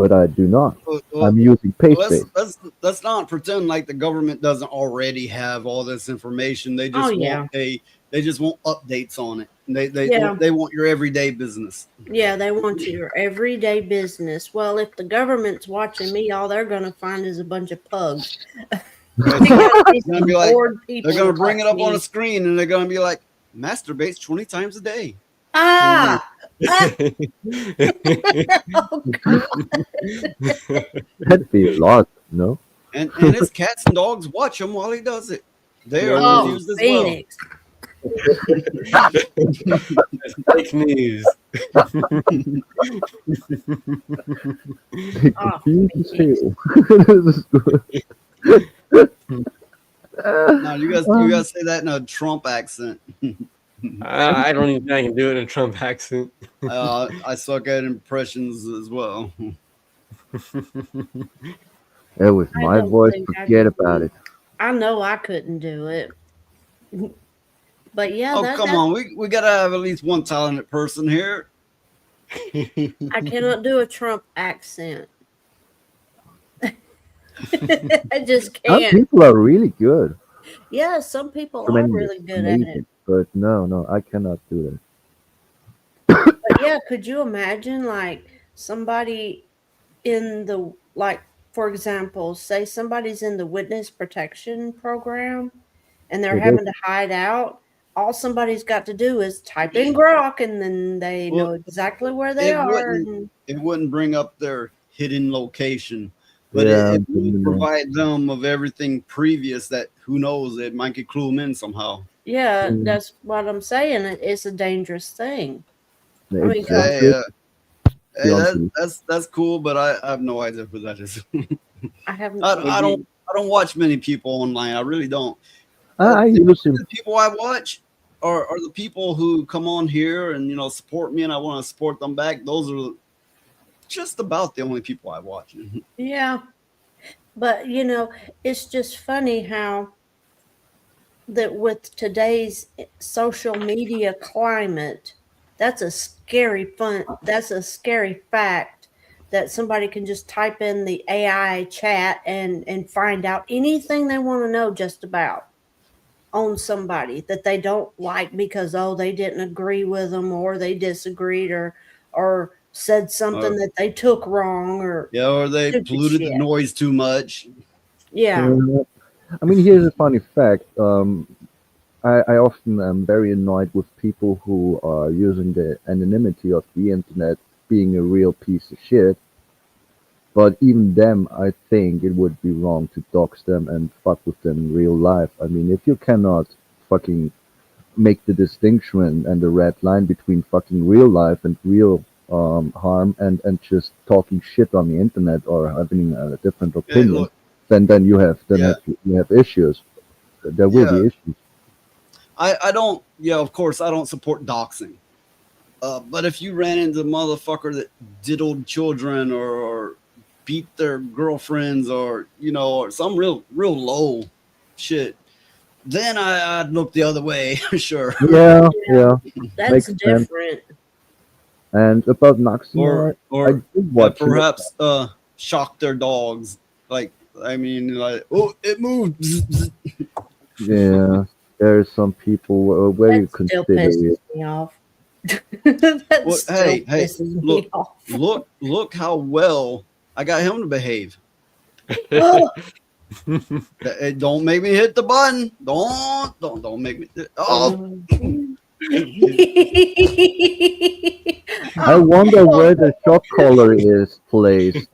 S4: but I do not.
S5: Well,
S4: I'm using
S5: let's
S4: paste-based.
S5: let's not pretend like the government doesn't already have all this information. They
S2: Oh
S5: just
S2: yeah,
S5: want they just want updates on it.
S2: yeah,
S5: They want your everyday business.
S2: yeah. They want your everyday business. Well, if the government's watching me, all they're gonna find is a bunch of pugs. They gotta be
S5: It's gonna
S2: some
S5: be like
S2: bored people.
S5: they're gonna bring it
S2: like
S5: up on
S2: me.
S5: a screen and they're gonna be like masturbates 20 times a day.
S2: Ah! Ah! Oh, God.
S4: That'd be a lot, no?
S5: And his cats and dogs watch him while he does it. They are
S2: Oh,
S5: confused as well.
S2: Phoenix.
S3: Fake news.
S4: They
S2: Oh,
S4: confused as
S2: Phoenix.
S4: hell. This is good.
S5: Now you guys say that in a Trump accent.
S3: I don't even think I can do it in a Trump accent.
S5: I suck at impressions as well.
S4: That was
S2: I
S4: my
S2: don't
S4: voice.
S2: think I
S4: Forget
S2: could
S4: about
S2: do
S4: it.
S2: I know I couldn't do it. But yeah,
S5: Oh come on, we gotta have at least one talented person here.
S2: I cannot do a Trump accent. I just
S4: Some
S2: can't.
S4: people are really good.
S2: Yeah, some people are
S4: Tremendous,
S2: really good at
S4: amazing.
S2: it.
S4: But no, I cannot do that.
S2: But yeah, could you imagine like somebody in the like for example, say somebody's in the witness protection program and they're
S4: Mhm.
S2: having to hide out. All somebody's got to do is type in Grok and then they
S5: Well,
S2: know exactly where they
S5: it
S2: are.
S5: wouldn't
S2: And,
S5: it wouldn't bring up their hidden location, but
S4: Yeah,
S5: it would
S4: mm,
S5: provide them of everything previous that who knows it might get clue them in somehow.
S2: yeah,
S4: Mm.
S2: that's what I'm saying. It's a dangerous thing. I mean,
S4: it's,
S5: Hey,
S4: it's
S5: hey,
S4: beyond
S5: that's cool, but I have no idea who that is.
S2: I haven't.
S5: I don't watch many people online. I really don't.
S4: I use him.
S5: The people I watch are the people who come on here and support me, and I want to support them back. Those are just about the only people I watch.
S2: Yeah, but it's just funny how that with today's social media climate, that's a scary fact that somebody can just type in the AI chat and find out anything they want to know just about on somebody that they don't like because they didn't agree with them or they disagreed or said something that they took wrong or
S5: Yeah, or they
S2: stupid
S5: polluted the
S2: shit.
S5: noise too much.
S2: Yeah.
S4: I mean, here's a funny fact. I often am very annoyed with people who are using the anonymity of the internet being a real piece of shit. But even them, I think it would be wrong to dox them and fuck with them in real life. I mean, if you cannot fucking make the distinction and the red line between fucking real life and real harm and just talking shit on the internet or having a different
S5: Hey,
S4: opinion,
S5: look,
S4: then you have
S5: Yeah.
S4: you have issues. There will be issues.
S5: I don't. Yeah, of course, I don't support doxing. But if you ran into a motherfucker that diddled children or beat their girlfriends or or some real low shit, then I'd look the other way. Sure.
S4: Yeah,
S2: That's
S4: Makes sense.
S2: different.
S4: And about Naxxon, I
S5: Or
S4: did watch it.
S5: perhaps shock their dogs. Like I mean, like it moved.
S4: Yeah, there's some people very
S2: That still
S4: considerate.
S2: pisses me off. That
S5: Well,
S2: still
S5: hey,
S2: pisses me
S5: look,
S2: off.
S5: look how well I got him to behave.
S2: Oh,
S5: Don't make me hit the button. Don't make me. Oh,
S4: I wonder where the shock collar is placed.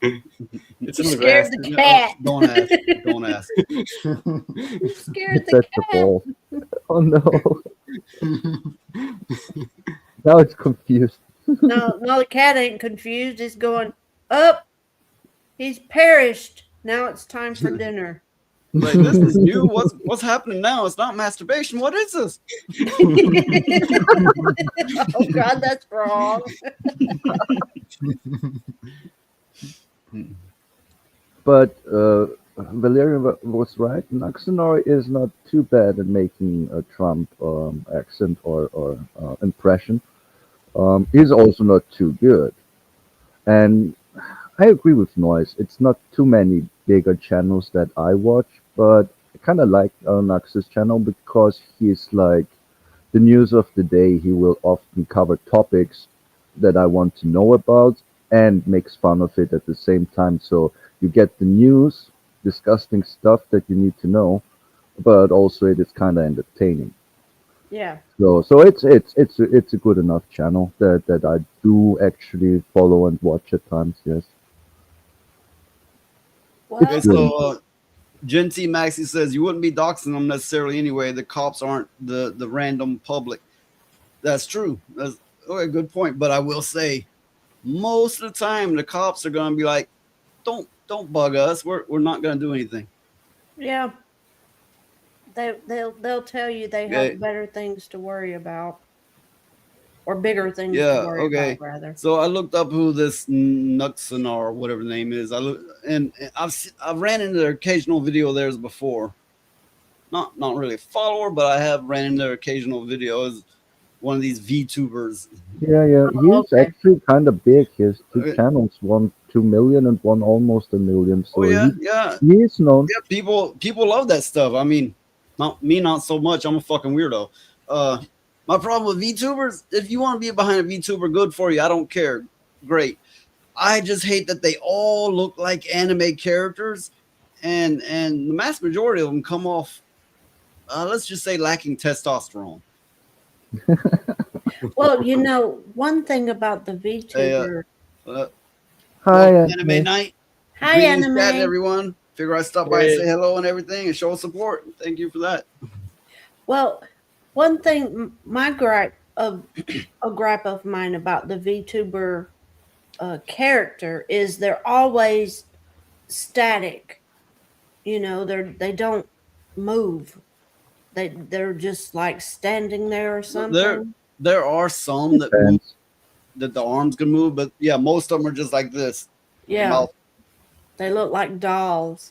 S3: It's
S2: You
S3: in the
S2: scared
S3: grass.
S2: the cat.
S5: don't ask. Don't ask.
S2: You scared the
S4: That's the
S2: cat.
S4: ball. Oh no. Now it's confused.
S2: No, the cat ain't confused. It's going up. He's perished. Now it's time for dinner.
S5: Like this is new. What's happening now? It's not masturbation. What is this?
S2: Oh God, that's wrong.
S4: But Valerian was right. Naxxon is not too bad at making a Trump accent or impression. He's also not too good. And I agree with Noise. It's not too many bigger channels that I watch, but I kind of like Nax's channel because he's like the news of the day. He will often cover topics that I want to know about and makes fun of it at the same time. So you get the news, disgusting stuff that you need to know, but also it is kind of entertaining.
S2: Yeah.
S4: So it's a good enough channel that I do actually follow and watch at times. Yes.
S2: Well,
S5: Okay, so Gen T Maxi says you wouldn't be doxing them necessarily anyway. The cops aren't the random public. That's true. That's okay, good point. But I will say, most of the time, the cops are going to be like, "Don't bug us. We're not going to do anything."
S2: yeah. They'll tell you they
S5: Okay.
S2: have better things to worry about, or bigger things to
S5: Yeah.
S2: worry
S5: Okay.
S2: about, rather.
S5: So I looked up who this Nuxanar or whatever the name is. I look and I've ran into their occasional video of theirs before. Not really a follower, but I have ran into their occasional videos. One of these VTubers.
S4: Yeah.
S2: Oh,
S4: He's
S2: okay.
S4: actually kind of big. He has two
S5: Okay.
S4: channels, one 2 million and one almost a million. So
S5: Oh yeah.
S4: he is known.
S5: Yeah, people love that stuff. I mean, not me, not so much. I'm a fucking weirdo. My problem with VTubers, if you want to be behind a VTuber, good for you. I don't care. Great. I just hate that they all look like anime characters, and the mass majority of them come off, let's just say, lacking testosterone.
S2: Well, one thing about the VTuber.
S5: Uh,
S4: Hi,
S5: anime night.
S2: Hi,
S5: Greetings,
S2: anime.
S5: chat, everyone. Figure I stop by and
S3: Hey.
S5: say hello and everything and show support. Thank you for that.
S2: Well, one thing, my gripe of a gripe of mine about the VTuber character is they're always static. They don't move. They're just like standing there or something.
S5: There are some that move,
S4: Depends.
S5: that the arms can move, but yeah, most of them are just like this.
S2: Yeah,
S5: Mouth.
S2: they look like dolls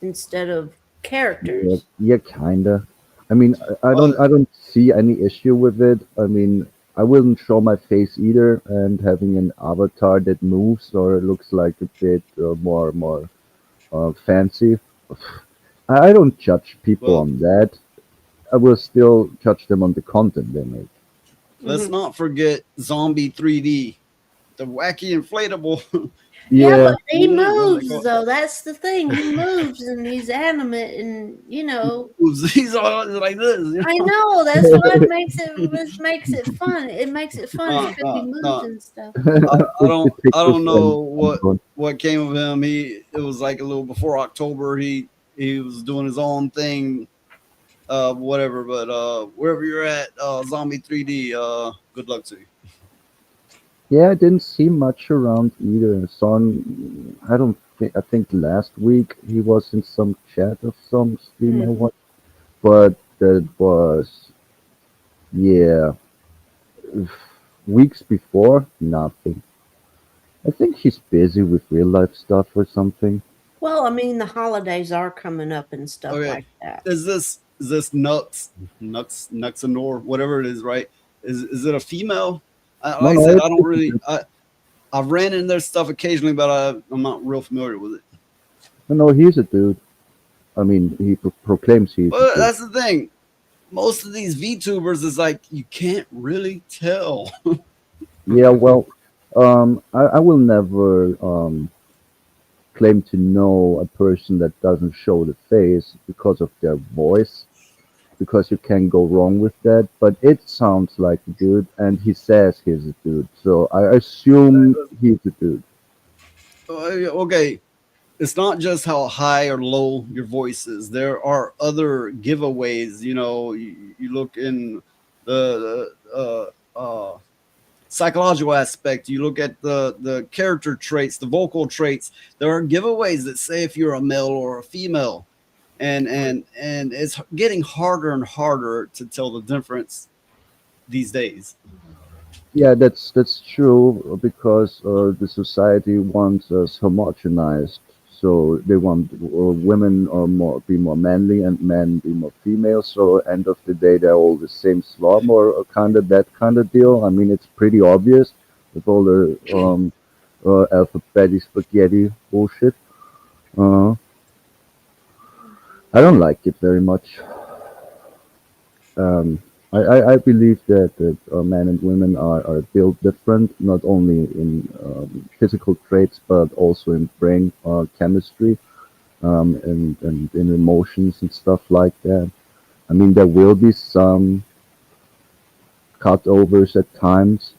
S2: instead of characters.
S4: Yeah, kinda. I mean, I don't see any issue with it. I mean, I wouldn't show my face either, and having an avatar that moves or looks like a bit more fancy. I don't judge people
S5: Well-
S4: on that. I will still judge them on the content they make.
S5: Let's
S2: Mhm.
S5: not forget Zombie 3D, the wacky inflatable.
S2: Yeah,
S4: Yeah,
S2: but he
S5: Yeah,
S2: moves
S5: like-
S2: though. That's the thing. He moves and he's animate, and
S5: He's all like this. You know?
S2: I know that's what makes it fun. It makes it fun because he moves
S5: no.
S2: and stuff.
S5: I don't know
S4: and-
S5: what came of him. It was like a little before October. He was doing his own thing, whatever. But wherever you're at, Zombie 3D, good luck to you.
S4: Yeah, I didn't see much around either. Saw him, I think last week he was in some chat of some stream I watched, but that was, yeah, weeks before, nothing. I think he's busy with real life stuff or something.
S2: Well, I mean, the holidays are coming up and stuff
S5: Okay.
S2: like that.
S5: Is this Nuxanor, whatever it is, right? Is it a female? Like
S4: No,
S5: I
S4: no,
S5: said,
S4: it's-
S5: I don't really. I've ran in their stuff occasionally, but I'm not real familiar with it.
S4: No, he's a dude. I mean, he proclaims he's a
S5: But
S4: dude.
S5: that's the thing. Most of these VTubers is like you can't really tell.
S4: Yeah, well, I will never claim to know a person that doesn't show the face because of their voice, because you can go wrong with that. But it sounds like a dude, and he says he's a dude, so I assume he's a dude.
S5: Okay, it's not just how high or low your voice is. There are other giveaways. You look in the psychological aspect. You look at the character traits, the vocal traits. There are giveaways that say if you're a male or a female, and it's getting harder and harder to tell the difference these days.
S4: Yeah, that's true because the society wants us homogenized. So they want women be more manly and men be more female. So end of the day, they're all the same slum or kind of that kind of deal. I mean, it's pretty obvious with all the alphabetic spaghetti bullshit. Uh, I don't like it very much. Um, I believe that men and women are built different, not only in physical traits, but also in brain chemistry, and in emotions and stuff like that. I mean, there will be some cutovers at times.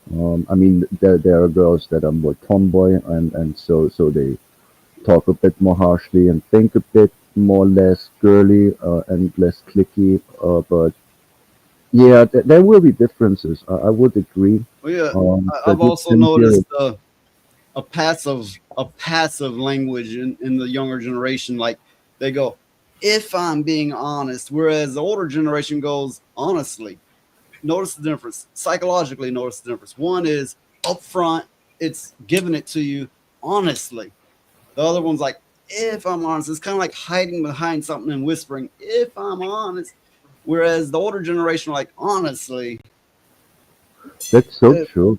S4: I mean, there are girls that are more tomboy, and so they talk a bit more harshly and think a bit more less girly and less clicky. But yeah, there will be differences. I would agree.
S5: Well, yeah,
S4: That
S5: I've
S4: you
S5: also
S4: can hear
S5: noticed
S4: it.
S5: a passive language in the younger generation. Like they go, "If I'm being honest," whereas the older generation goes, "Honestly." Notice the difference. Psychologically, notice the difference. One is upfront; it's giving it to you honestly. The other one's like, "If I'm honest," it's kind of like hiding behind something and whispering, "If I'm honest." Whereas the older generation, are like, honestly,
S4: That's so
S5: uh,
S4: true.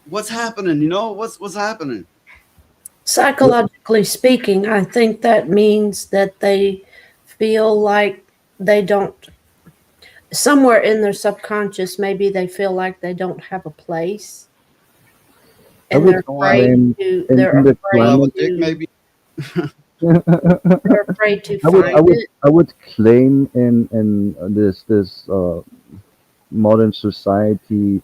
S5: what's happening? You know, what's happening?
S2: Psychologically speaking, I think that means that they feel like they don't, somewhere in their subconscious, maybe they feel like they don't have a place,
S4: I
S2: and
S4: would
S2: they're
S5: Oh,
S2: afraid
S4: claim
S2: to,
S4: in the
S5: do I have a
S4: climate.
S5: dick? Maybe.
S2: they're afraid to
S4: I
S2: find
S4: would
S2: it.
S4: I would claim in this modern society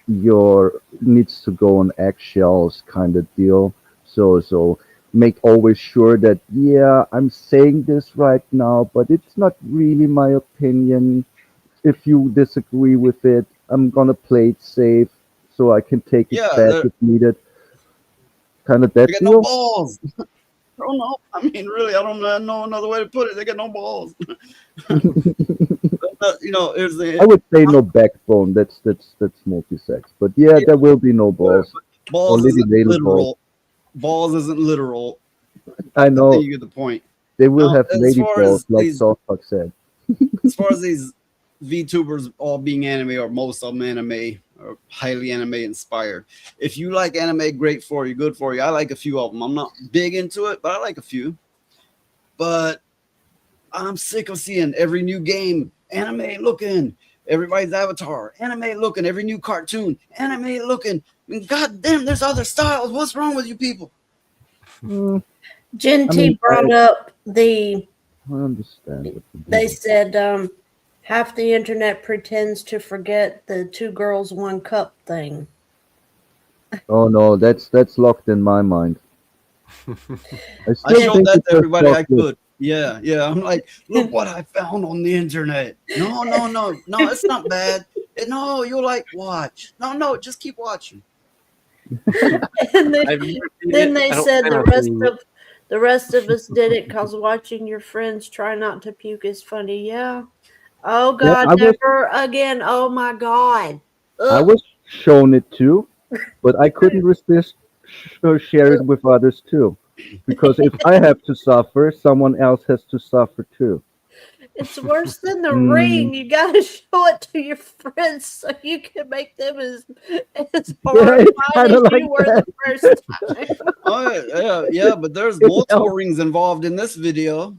S4: your needs to go on eggshells kind of deal. So make always sure that yeah, I'm saying this right now, but it's not really my opinion. If you disagree with it, I'm gonna play it safe so I can take it
S5: Yeah,
S4: back if needed. Kind of
S5: they
S4: that
S5: got no
S4: deal.
S5: balls. I don't know. I mean, really, I don't know another way to put it. They got no balls. You know, here's
S4: I
S5: the
S4: would say
S5: I'm,
S4: no backbone. That's multi-sex. But yeah,
S5: yeah,
S4: there will be no
S5: but
S4: balls or
S5: balls
S4: little
S5: isn't
S4: little balls.
S5: literal. Balls isn't literal.
S4: I
S5: I think
S4: know
S5: you get the point.
S4: they will
S5: Now,
S4: have lady balls, like South Park said.
S5: As far as these VTubers all being anime or most of them anime or highly anime inspired. If you like anime, great for you, good for you. I like a few of them. I'm not big into it, but I like a few. But I'm sick of seeing every new game anime looking, everybody's avatar anime looking, every new cartoon anime looking. God damn, there's other styles. What's wrong with you people?
S4: Mm,
S2: Gen
S4: I
S2: T
S4: mean,
S2: brought up the,
S4: I understand what you
S2: they
S4: mean.
S2: said half the internet pretends to forget the two girls, one cup thing.
S4: Oh no, that's locked in my mind. I
S5: I
S4: still
S5: showed
S4: think
S5: that
S4: it's
S5: to
S4: just
S5: everybody I
S4: chocolate.
S5: could. Yeah, yeah. I'm like, look what I found on the internet. No, no, no, no, it's not bad. No, you'll like watch. No, no, just keep watching.
S2: And then,
S3: I've never seen
S2: then
S3: it.
S2: they
S3: I don't
S2: said
S3: plan on seeing it.
S2: the rest of us did it because watching your friends try not to puke is funny. Yeah. Oh
S4: Yeah,
S2: God, never again. Oh my God.
S4: I
S2: Ugh.
S4: was shown it too, but I couldn't resist share it with others too, because if I have to suffer, someone else has to suffer too.
S2: It's worse than the
S4: Mm,
S2: ring. You gotta show it to your friends so you can make them as
S4: yeah,
S2: horrified
S4: it's kind
S2: as
S4: of like
S2: you were the
S4: that.
S2: first time.
S5: Oh yeah, yeah, but there's
S4: It
S5: multiple
S4: helps.
S5: rings involved in this video.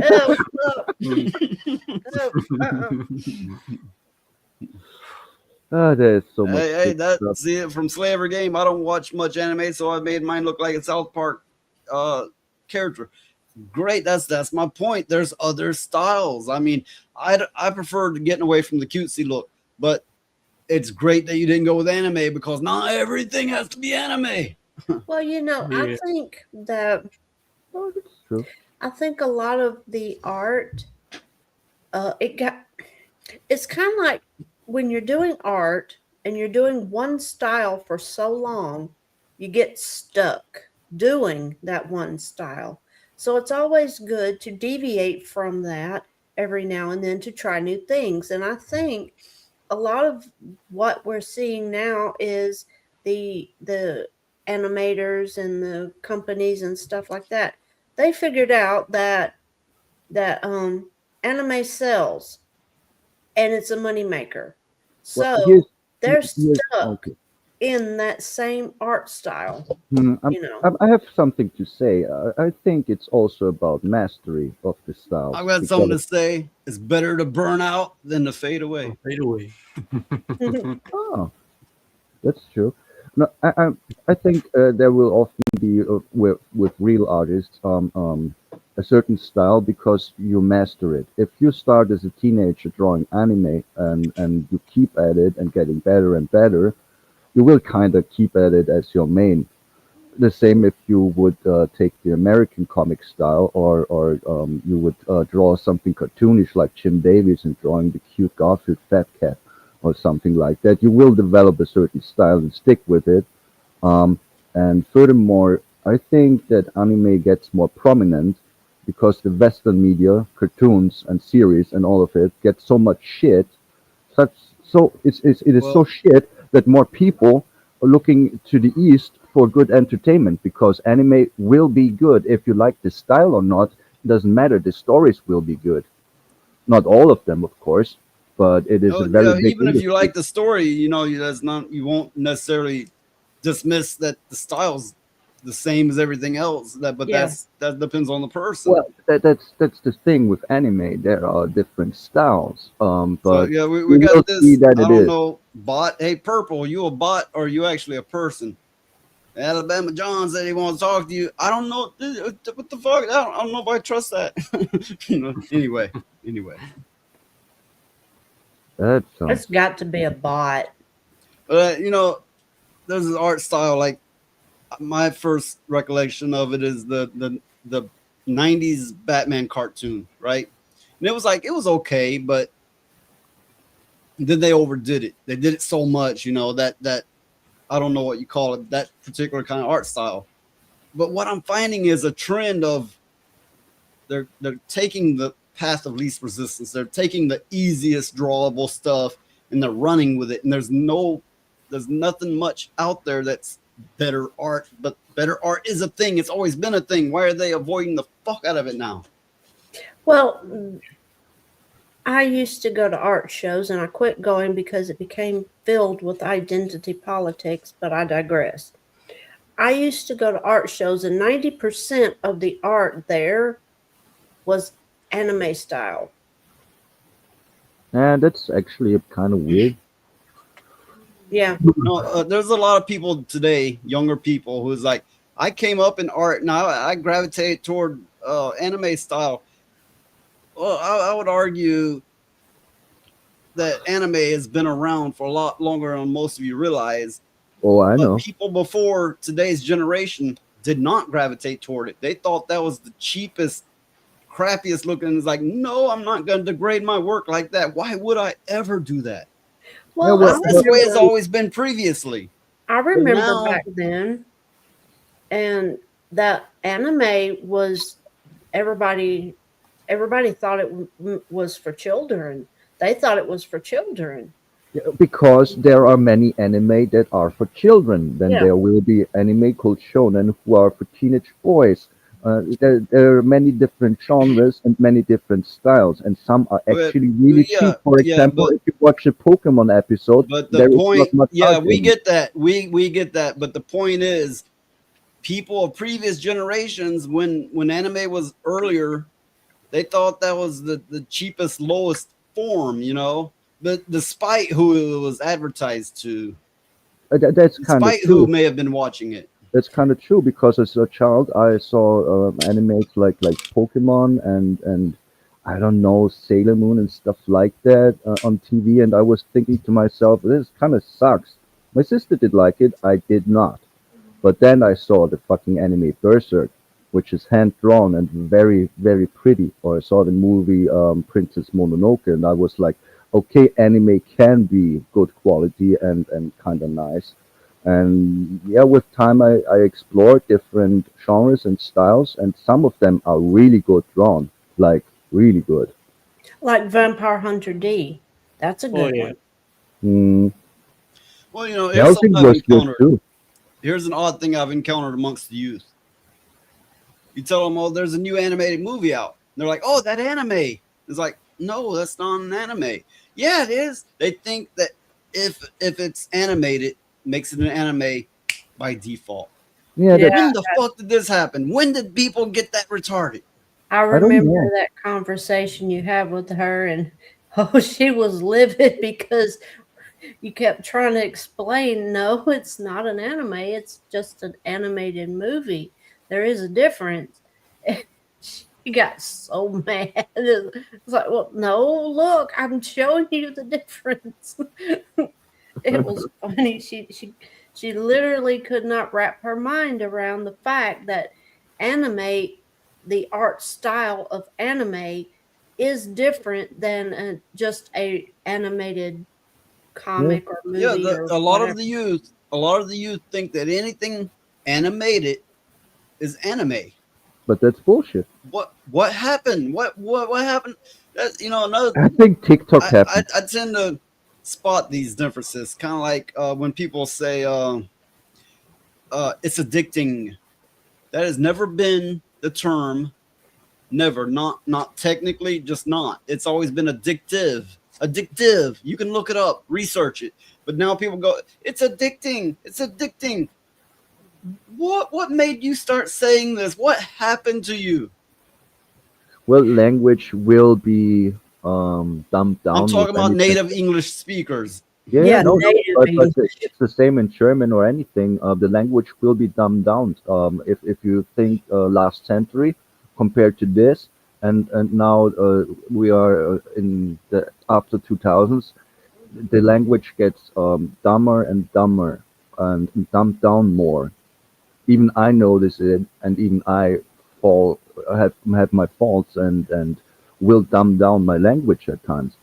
S2: Oh, uh-uh.
S4: Ah, there's so much
S5: Hey,
S4: good
S5: that
S4: stuff.
S5: see it from Slaver Game. I don't watch much anime, so I made mine look like a South Park uh character. Great, that's my point. There's other styles. I mean, I prefer getting away from the cutesy look, but it's great that you didn't go with anime because not everything has to be anime.
S2: Well,
S3: Yeah.
S4: Oh, that's true.
S2: I think a lot of the art, it's kind of like when you're doing art and you're doing one style for so long, you get stuck doing that one style. So it's always good to deviate from that every now and then to try new things. And I think a lot of what we're seeing now is the animators and the companies and stuff like that. They figured out that anime sells and it's a moneymaker.
S4: Well,
S2: So they're
S4: here's
S2: stuck
S4: okay.
S2: in that same art style. You know,
S4: I have something to say. I think it's also about mastery of the style.
S5: I've got something to say. It's better to burn out than to fade away.
S7: Fade away.
S4: Oh, that's true. No, I think there will often be with real artists a certain style because you master it. If you start as a teenager drawing anime and you keep at it and getting better and better, you will kind of keep at it as your main. The same if you would take the American comic style, or you would draw something cartoonish like Jim Davies and drawing the cute Garfield Fat Cat or something like that. You will develop a certain style and stick with it. And furthermore, I think that anime gets more prominent because the Western media, cartoons and series and all of it get so much shit. Such so it is so
S5: Well,
S4: shit that more people are looking to the East for good entertainment because anime will be good if you like the style or not. It doesn't matter. The stories will be good. Not all of them, of course, but it is
S5: no,
S4: a very
S5: yeah,
S4: big
S5: even if you
S4: industry.
S5: like the story, that's not, you won't necessarily dismiss that the style's the same as everything else. But
S2: Yeah.
S5: that depends on the person.
S4: Well, that's the thing with anime. There are different styles,
S5: So
S4: but
S5: yeah, we
S4: you will
S5: got this.
S4: see that
S5: I
S4: it
S5: don't
S4: is.
S5: know, bot. Hey, Purple, you a bot or you actually a person? Alabama John said he wants to talk to you. I don't know what the fuck. I don't know if I trust that. Anyway.
S4: That's
S2: it's got to be a bot.
S5: There's an art style like my first recollection of it is the 90s Batman cartoon, right? And it was okay, but then they overdid it. They did it so much, that I don't know what you call it, that particular kind of art style. But what I'm finding is a trend of they're taking the path of least resistance. They're taking the easiest drawable stuff and they're running with it. And there's nothing much out there that's better art, but better art is a thing. It's always been a thing. Why are they avoiding the fuck out of it now?
S2: Well, I used to go to art shows and I quit going because it became filled with identity politics, but I digress. I used to go to art shows and 90% of the art there was anime style.
S4: and that's actually kind of weird.
S2: Yeah.
S5: No, there's a lot of people today, younger people, who's like, I came up in art and I gravitate toward anime style. Well, I would argue that anime has been around for a lot longer than most of you realize.
S4: Oh, I know.
S5: But people before today's generation did not gravitate toward it. They thought that was the cheapest, crappiest looking. It's like, no, I'm not going to degrade my work like that. Why would I ever do that?
S2: Well,
S4: well,
S5: That's the way it's always been previously.
S2: I remember
S5: now-
S2: back then, and that anime was everybody thought it was for children. They thought it was for children.
S4: Yeah, because there are many anime that are for children. Then
S2: Yeah.
S4: there will be anime called shonen who are for teenage boys. There are many different genres and many different styles, and some are
S5: But-
S4: actually really
S5: yeah,
S4: cheap. For
S5: yeah,
S4: example,
S5: but-
S4: if you watch a Pokemon episode,
S5: But the
S4: there is
S5: point,
S4: not much
S5: yeah,
S4: art
S5: we
S4: in it.
S5: get that. We get that. But the point is, people of previous generations, when anime was earlier, they thought that was the cheapest, lowest form, But despite who it was advertised to,
S4: That's kind of
S5: despite who
S4: true.
S5: may have been watching it.
S4: That's kind of true because as a child, I saw animes like Pokemon and I don't know, Sailor Moon and stuff like that on TV, and I was thinking to myself, this kind of sucks. My sister did like it, I did not. But then I saw the fucking anime Berserk, which is hand drawn and very, very pretty. Or I saw the movie Princess Mononoke, and I was like, okay, anime can be good quality and kind of nice. And yeah, with time, I explored different genres and styles, and some of them are really good drawn, like really good.
S2: Like Vampire Hunter D. That's a
S3: Oh,
S2: good
S3: yeah.
S2: one.
S4: Mm,
S5: Well, here's
S4: Helsing
S5: something I've
S4: was good
S5: encountered.
S4: too.
S5: Here's an odd thing I've encountered amongst the youth. You tell them, oh, there's a new animated movie out. And they're like, oh, that anime. It's like, no, that's not an anime. Yeah, it is. They think that if it's animated, makes it an anime by default.
S4: Yeah,
S2: Yeah.
S5: When the fuck did this happen? When did people get that retarded?
S2: I
S4: don't
S2: remember
S4: know.
S2: that conversation you had with her, and oh, she was livid because you kept trying to explain, no, it's not an anime, it's just an animated movie. There is a difference. And she got so mad. It's like, well, no, look, I'm showing you the difference. It was funny. She literally could not wrap her mind around the fact that anime, the art style of anime, is different than just a animated comic or movie
S5: Yeah,
S2: or
S5: a lot
S2: whatever.
S5: of the youth think that anything animated is anime.
S4: But that's bullshit.
S5: What happened? What happened? That, another.
S4: I think TikTok
S5: I
S4: happened.
S5: tend to spot these differences, kind of like when people say it's addicting. That has never been the term. Never, not technically, just not. It's always been addictive. Addictive. You can look it up, research it. But now people go, it's addicting. It's addicting. What made you start saying this? What happened to you?
S4: Well, language will be dumbed down.
S5: I'm talking
S4: with
S5: about
S4: anything.
S5: native English speakers.
S2: Yeah,
S4: No,
S2: native
S4: but
S2: English.
S4: it's the same in German or anything. The language will be dumbed down. If you think last century compared to this, and now we are in the after 2000s, the language gets dumber and dumber and dumbed down more. Even I notice it, and even I have my faults and will dumb down my language at times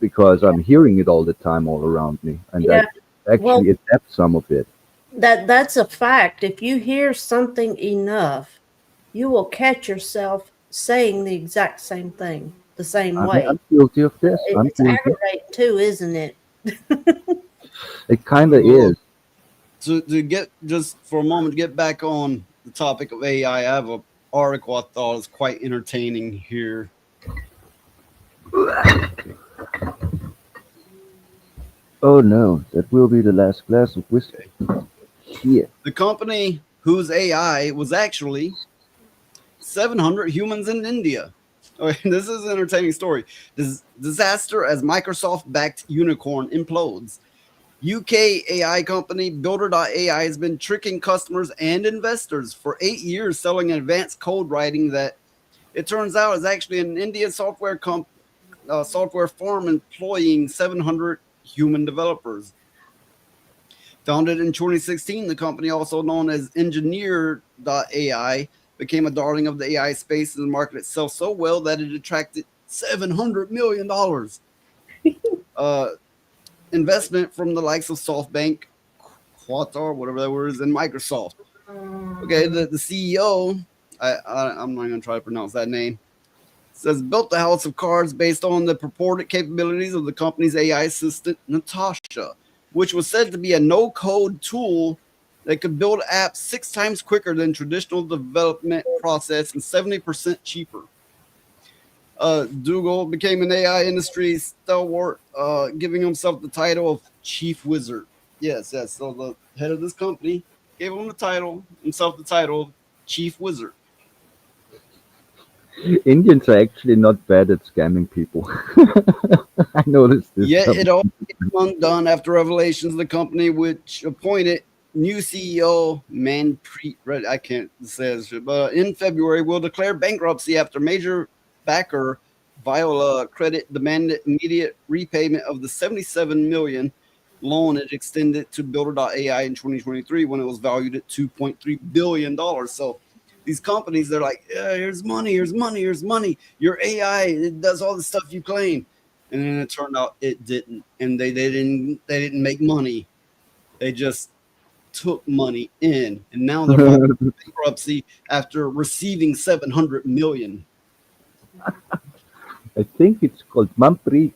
S4: because I'm hearing it all the time all around me, and
S2: Yeah.
S4: I actually adapt some of it.
S2: That's a fact. If you hear something enough, you will catch yourself saying the exact same thing the same way.
S4: I'm guilty of this. I'm
S2: It's
S4: guilty.
S2: aggravating too, isn't it?
S4: It kind of
S5: Well,
S4: is.
S5: To get just for a moment to get back on the topic of AI, I have an article I thought was quite entertaining here.
S4: Oh no, that will be the last glass of whiskey. Shit.
S5: The company whose AI was actually 700 humans in India. Okay, this is an entertaining story. Disaster as Microsoft-backed unicorn implodes. UK AI company Builder.ai has been tricking customers and investors for 8 years, selling advanced code writing that it turns out is actually an Indian software farm employing 700 human developers. Founded in 2016, the company, also known as Engineer.ai, became a darling of the AI space and marketed itself so well that it attracted $700 million investment from the likes of SoftBank, Qatar, whatever that word is, and Microsoft. Okay, the CEO, I'm not going to try to pronounce that name, says built the house of cards based on the purported capabilities of the company's AI assistant, Natasha, which was said to be a no-code tool that could build apps 6 times quicker than traditional development process and 70% cheaper. Dougal became an AI industry stalwart, giving himself the title of Chief Wizard. Yes. So the head of this company gave himself the title of Chief Wizard.
S4: Indians are actually not bad at scamming people. I noticed this.
S5: Yet it all came undone after revelations of the company, which appointed new CEO Manpreet. I can't say this, but in February will declare bankruptcy after major backer Viola Credit demanded immediate repayment of the $77 million loan it extended to Builder.ai in 2023 when it was valued at $2.3 billion. So these companies, they're like, yeah, here's money. Your AI, it does all the stuff you claim. And then it turned out it didn't. And they didn't make money. They just took money in. And now they're filing bankruptcy after receiving $700 million.
S4: I think it's called Manpreet.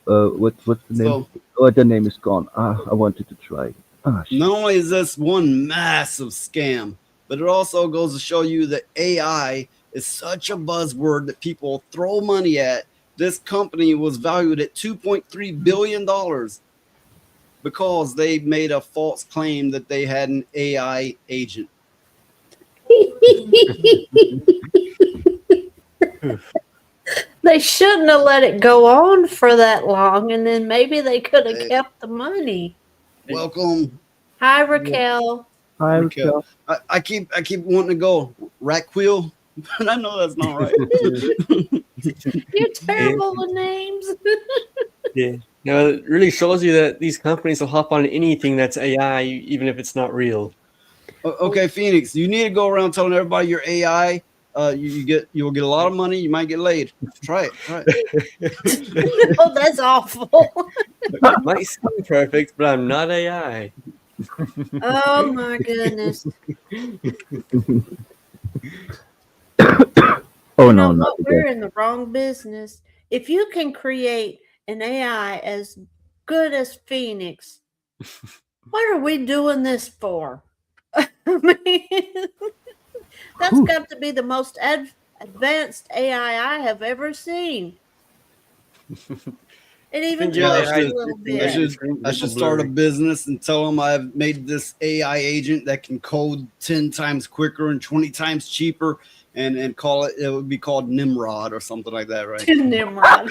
S4: What's the name? The name is gone. I wanted to try it.
S5: Not only is this one massive scam, but it also goes to show you that AI is such a buzzword that people throw money at. This company was valued at $2.3 billion. because they made a false claim that they had an AI agent.
S2: They shouldn't have let it go on for that long, and then maybe they could have kept the money.
S5: Welcome.
S2: Hi, Raquel.
S4: Hi,
S5: Raquel.
S4: Raquel.
S5: I keep wanting to go Raquel, but I know that's not right.
S2: You're terrible with names.
S3: Yeah. Now it really shows you that these companies will hop on anything that's AI, even if it's not real.
S5: Okay, Phoenix, you need to go around telling everybody you're AI. You'll get a lot of money. You might get laid. Try it.
S2: Oh, that's awful.
S3: It might seem perfect, but I'm not AI.
S2: Oh my goodness.
S4: Oh
S2: You
S4: no,
S2: know
S4: not
S2: what? We're
S4: again.
S2: in the wrong business. If you can create an AI as good as Phoenix, what are we doing this for? I mean, that's
S4: Whew.
S2: got to be the most advanced AI I have ever seen. It even
S3: think your
S5: Yeah, I
S2: talks
S3: AI
S2: a
S5: should-
S2: little
S3: is-
S5: I
S2: bit.
S5: should I should start a business and tell them I've made this AI agent that can code 10 times quicker and 20 times cheaper, and call it would be called Nimrod or something like that, right?
S2: Nimrod.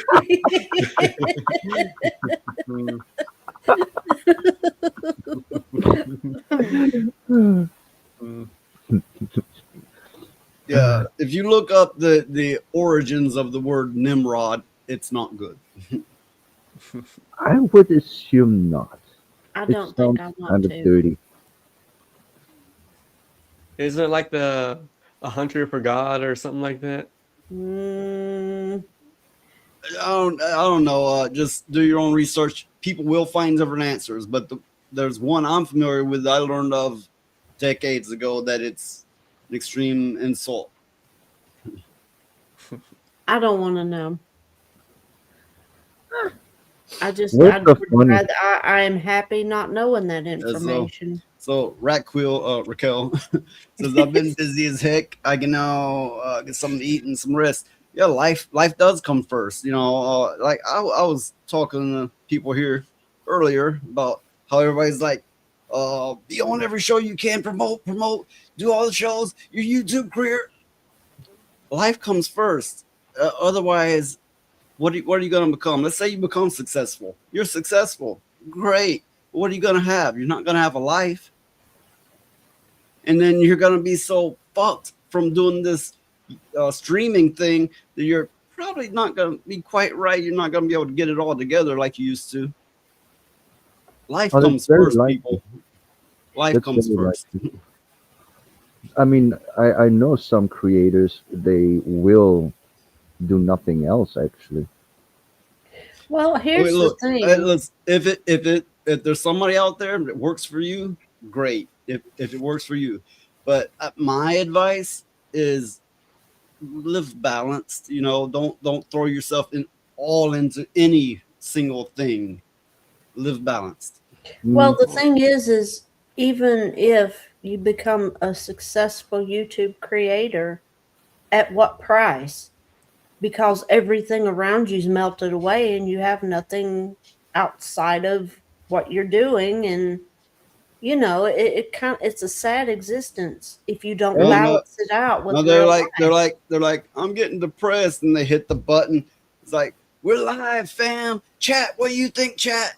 S5: Yeah, if you look up the origins of the word Nimrod, it's not good.
S4: I would assume not.
S2: I
S4: It
S2: don't think
S4: sounds
S2: I want
S4: kind of
S2: to.
S4: dirty.
S3: Isn't it like a hunter for God or something like that?
S2: Mm,
S5: I don't know. Just do your own research. People will find different answers, but there's one I'm familiar with that I learned of decades ago that it's an extreme insult.
S2: I don't want to know. I just,
S4: What's
S2: I'd
S4: the funny?
S2: rather, I am happy not knowing that information.
S5: So Raquel says, I've been busy as heck. I can now get something to eat and some rest. Yeah, life does come first. You know, like I was talking to people here earlier about how everybody's like, be on every show you can, promote, do all the shows, your YouTube career. Life comes first. Otherwise, what are you going to become? Let's say you become successful. You're successful. Great. What are you going to have? You're not going to have a life. And then you're going to be so fucked from doing this streaming thing that you're probably not going to be quite right. You're not going to be able to get it all together like you used to. Life
S4: Oh, that's
S5: comes
S4: very
S5: first,
S4: likely.
S5: people. Life
S4: That's
S5: comes
S4: very
S5: first.
S4: likely. I mean, I know some creators, they will do nothing else actually.
S2: Well, here's
S5: Wait, look,
S2: the thing.
S5: if there's somebody out there that works for you, great. If it works for you, but my advice is live balanced. You know, don't throw yourself into any single thing. Live balanced.
S2: Well, the thing is even if you become a successful YouTube creator, at what price? Because everything around you's melted away and you have nothing outside of what you're doing, and you know it's a sad existence if you don't
S5: Well, no-
S2: balance it out with
S5: No,
S2: real
S5: they're
S2: life.
S5: like, I'm getting depressed, and they hit the button. It's like, we're live, fam. Chat. What do you think, chat?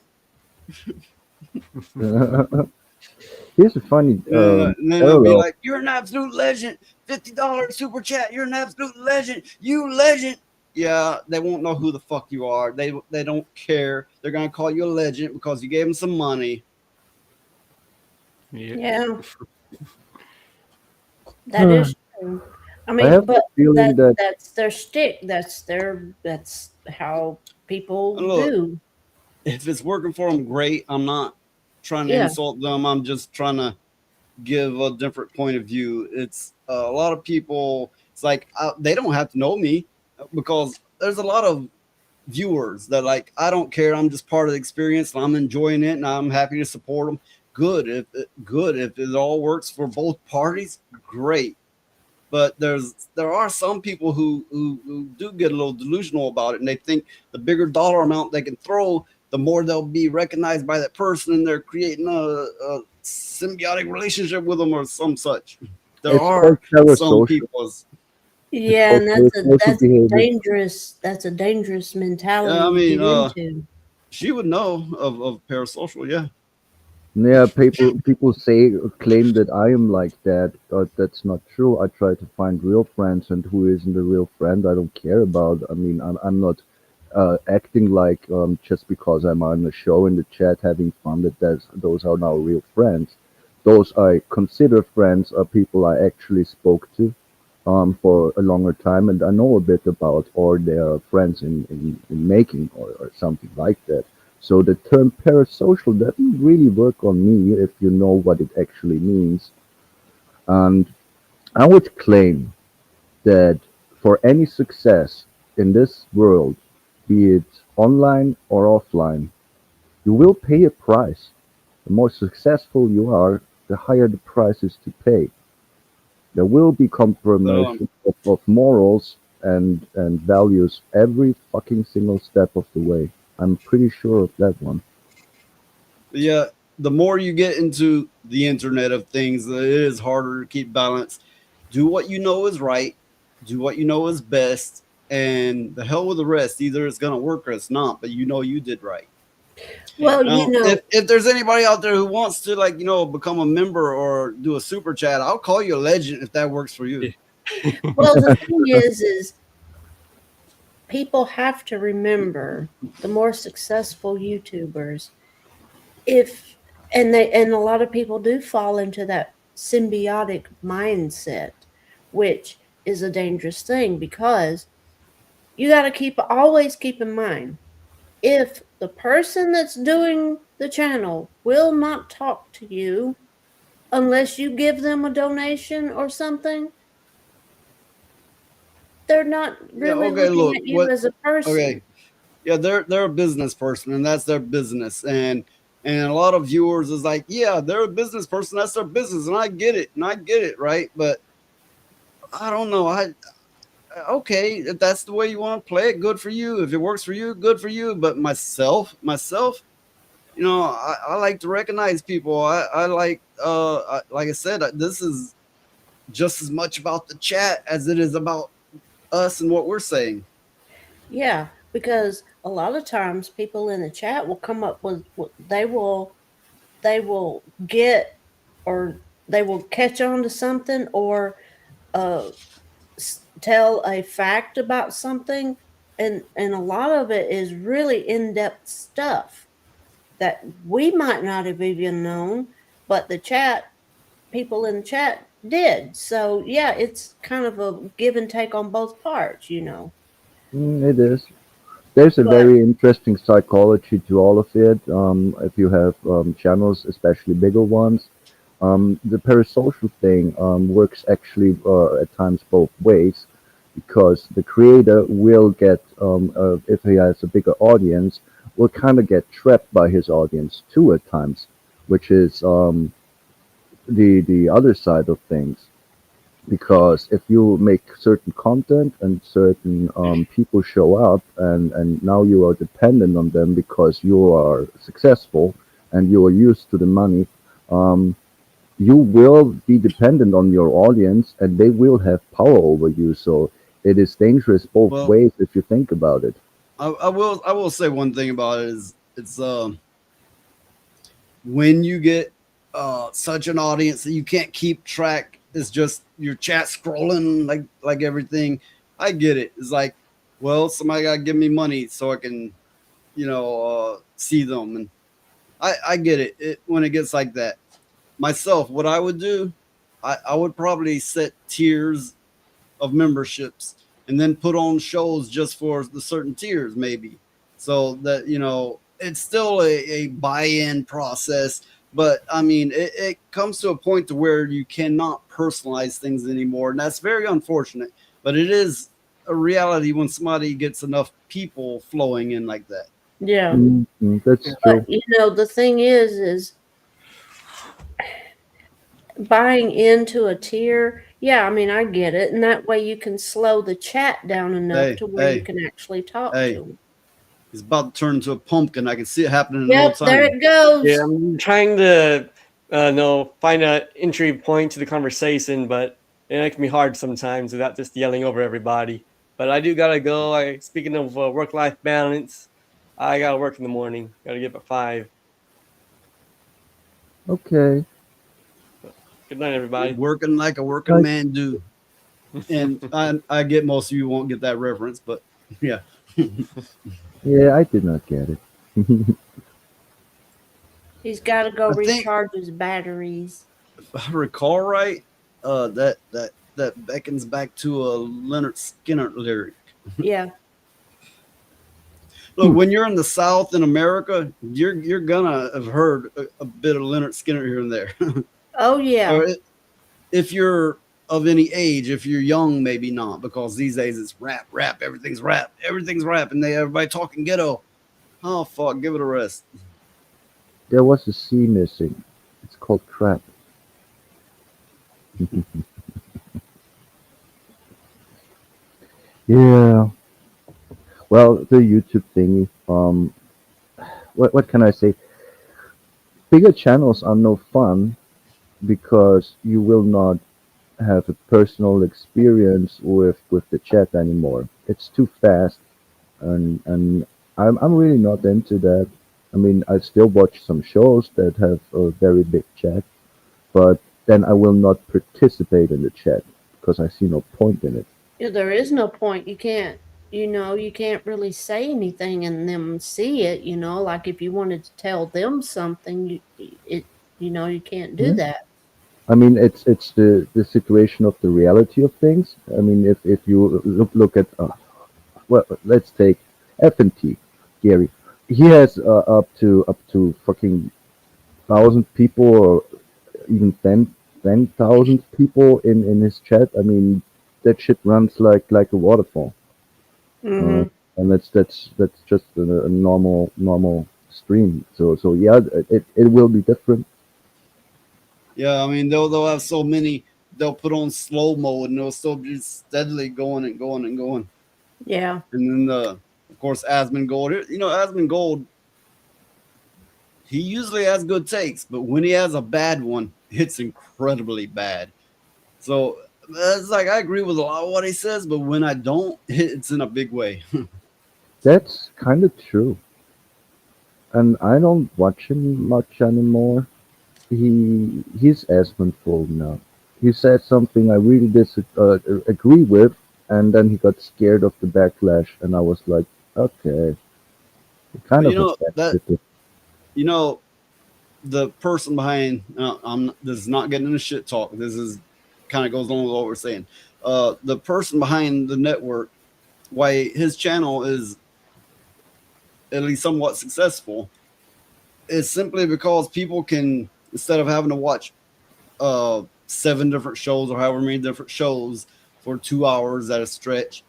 S4: Here's a funny
S5: And then they'll be
S4: parallel.
S5: like, you're an absolute legend. $50 super chat. You're an absolute legend. You legend. Yeah, they won't know who the fuck you are. They don't care. They're gonna call you a legend because you gave them some money.
S2: Yeah, that is true. I mean,
S4: have
S2: but
S4: the feeling that
S2: that's their stick. That's how people
S5: Look,
S2: do.
S5: If it's working for them, great. I'm not trying to
S2: Yeah.
S5: insult them. I'm just trying to give a different point of view. It's a lot of people. It's like they don't have to know me because there's a lot of viewers that like, I don't care. I'm just part of the experience and I'm enjoying it and I'm happy to support them. Good. If it all works for both parties, great. But there are some people who do get a little delusional about it, and they think the bigger dollar amount they can throw, the more they'll be recognized by that person, and they're creating a symbiotic relationship with them or some such. There
S4: It's
S5: are
S4: called
S5: some
S4: parasocial.
S5: people.
S2: Yeah,
S4: called
S2: and
S4: parasocial
S2: that's
S4: behavior.
S2: a dangerous mentality
S5: Yeah, I
S2: to
S5: mean,
S2: get into.
S5: she would know of parasocial. Yeah.
S4: Yeah, people claim that I am like that, but that's not true. I try to find real friends, and who isn't a real friend, I don't care about. I mean, I'm not acting like just because I'm on the show in the chat having fun that those are now real friends. Those I consider friends are people I actually spoke to for a longer time, and I know a bit about, or they are friends in making, or something like that. So the term parasocial doesn't really work on me if you know what it actually means. And I would claim that for any success in this world, be it online or offline, you will pay a price. The more successful you are, the higher the price is to pay. There will be
S5: But
S4: compromise of morals and values every fucking single step of the way. I'm pretty sure of that one.
S5: yeah, the more you get into the internet of things, it is harder to keep balance. Do what you know is right, do what you know is best, and the hell with the rest. Either it's gonna work or it's not, but you know you did right.
S2: Well,
S5: Now, if there's anybody out there who wants to, like, become a member or do a super chat, I'll call you a legend if that works for you.
S2: well, the thing is people have to remember the more successful YouTubers, if and a lot of people do fall into that symbiotic mindset, which is a dangerous thing because you got to always keep in mind if the person that's doing the channel will not talk to you unless you give them a donation or something, they're not
S5: Yeah,
S2: really
S5: okay,
S2: looking
S5: look,
S2: at you as a person.
S5: okay. Yeah, they're a business person and that's their business. And a lot of viewers is like, yeah, they're a business person, that's their business, and I get it, right? But I don't know. Okay, if that's the way you want to play it, good for you. If it works for you, good for you. But myself, I like to recognize people. I like like I said, this is just as much about the chat as it is about us and what we're saying.
S2: Yeah, because a lot of times people in the chat will come up with they will get or they will catch on to something or uh, tell a fact about something, and a lot of it is really in-depth stuff that we might not have even known, but the chat people in the chat did. So yeah, it's kind of a give and take on both parts, you know.
S4: It is. There's a
S2: But
S4: very interesting psychology to all of it. If you have channels, especially bigger ones, the parasocial thing works actually at times both ways, because the creator will get, if he has a bigger audience, will kind of get trapped by his audience too at times, which is the other side of things. Because if you make certain content and certain people show up, and now you are dependent on them because you are successful and you are used to the money, um, you will be dependent on your audience and they will have power over you. So it is dangerous both
S5: Well,
S4: ways if you think about it.
S5: I will say one thing about it is it's when you get such an audience that you can't keep track, it's just your chat scrolling like everything. I get it. It's like, well, somebody gotta give me money so I can, see them. And I get it when it gets like that. Myself, what I would do, I would probably set tiers of memberships and then put on shows just for the certain tiers, maybe. So that, it's still a buy-in process, but I mean, it comes to a point to where you cannot personalize things anymore. And that's very unfortunate, but it is a reality when somebody gets enough people flowing in like that.
S2: yeah,
S4: That's
S2: but
S4: true.
S2: the thing is buying into a tier. Yeah, I mean, I get it, and that way you can slow the chat down enough
S5: Hey,
S2: to where you
S5: hey,
S2: can actually talk to
S5: hey,
S2: them.
S5: He's about to turn into a pumpkin. I can see it happening in real
S2: Yep,
S5: time.
S2: there it goes.
S3: Yeah, I'm trying to find an entry point to the conversation, but it can be hard sometimes without just yelling over everybody. But I do gotta go. Speaking of work-life balance, I gotta work in the morning. Gotta get up at 5.
S4: Okay.
S3: Good night, everybody.
S5: Working like a working
S4: Right.
S5: man do. And I get most of you won't get that reference, but yeah.
S4: Yeah, I did not get it.
S2: He's got to go
S5: I think-
S2: recharge his batteries.
S5: If I recall right, that beckons back to a Leonard Skinner lyric.
S2: Yeah.
S5: Look, when you're in the South in America, you're gonna have heard a bit of Leonard Skinner here and there.
S2: Oh, yeah.
S5: Or if you're of any age, if you're young, maybe not, because these days it's rap, everything's rap, and everybody talking ghetto. Oh fuck, give it a rest.
S4: There was a C missing. It's called crap. Yeah. Well, the YouTube thingy. What can I say? Bigger channels are no fun because you will not have a personal experience with the chat anymore. It's too fast, and I'm really not into that. I mean, I still watch some shows that have a very big chat, but then I will not participate in the chat because I see no point in it.
S2: Yeah, there is no point. You can't really say anything and them see it, like if you wanted to tell them something, you can't do
S4: Yeah.
S2: that.
S4: I mean, it's the situation of the reality of things. I mean, if you look at well, let's take FNT, Gary. He has up to fucking 1,000 people or even 10,000 people in his chat. I mean, that shit runs like a waterfall.
S2: Hmm.
S4: And that's just a normal stream. So yeah, it will be different.
S5: Yeah, I mean they'll have so many. They'll put on slow mode and they'll still be steadily going and going and going.
S2: Yeah.
S5: And then of course Asmongold. Asmongold. He usually has good takes, but when he has a bad one, it's incredibly bad. So it's like I agree with a lot of what he says, but when I don't, it's in a big way.
S4: That's kind of true. And I don't watch him much anymore. He's Asmongold now. He said something I really agree with, and then he got scared of the backlash, and I was like, okay, kind
S5: But
S4: of accepted it.
S5: The person behind this is not getting into shit talk. This is kind of goes along with what we're saying. The person behind the network, why his channel is at least somewhat successful, is simply because people can, instead of having to watch 7 different shows or however many different shows for 2 hours at a stretch,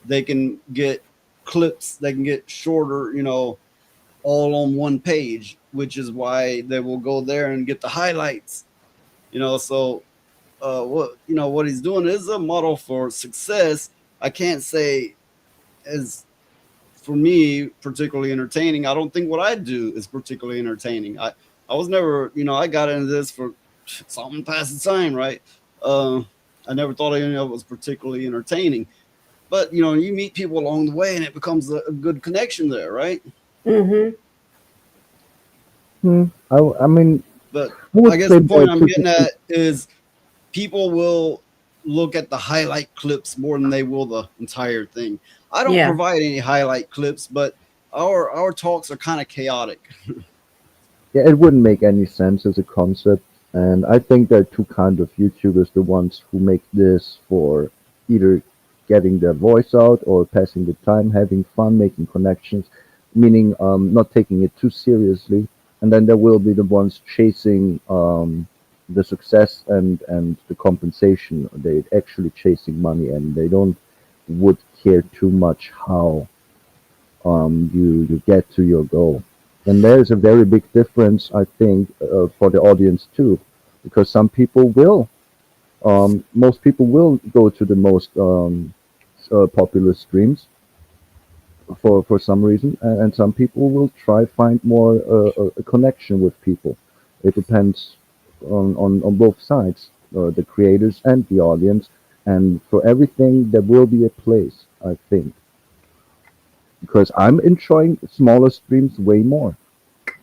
S5: they can get clips, they can get shorter, all on one page, which is why they will go there and get the highlights. So what he's doing is a model for success. I can't say as for me particularly entertaining. I don't think what I do is particularly entertaining. I was never, I got into this for something past the time, right? I never thought any of it was particularly entertaining. But you meet people along the way and it becomes a good connection there, right?
S2: Mm-hmm.
S4: I mean,
S5: But
S4: would
S5: I guess
S4: say
S5: the point
S4: that
S5: I'm
S4: too.
S5: getting at is people will look at the highlight clips more than they will the entire thing. I don't
S2: Yeah.
S5: provide any highlight clips, but our talks are kind of chaotic.
S4: Yeah, it wouldn't make any sense as a concept. And I think there are two kind of YouTubers: the ones who make this for either getting their voice out or passing the time, having fun, making connections, meaning not taking it too seriously. And then there will be the ones chasing the success and the compensation. They're actually chasing money, and they don't would care too much how you get to your goal. And there's a very big difference, I think, for the audience too, because some people will, most people will go to the most popular streams, for some reason, and some people will try find more a connection with people. It depends on both sides, the creators and the audience, and for everything there will be a place, I think, because I'm enjoying smaller streams way more,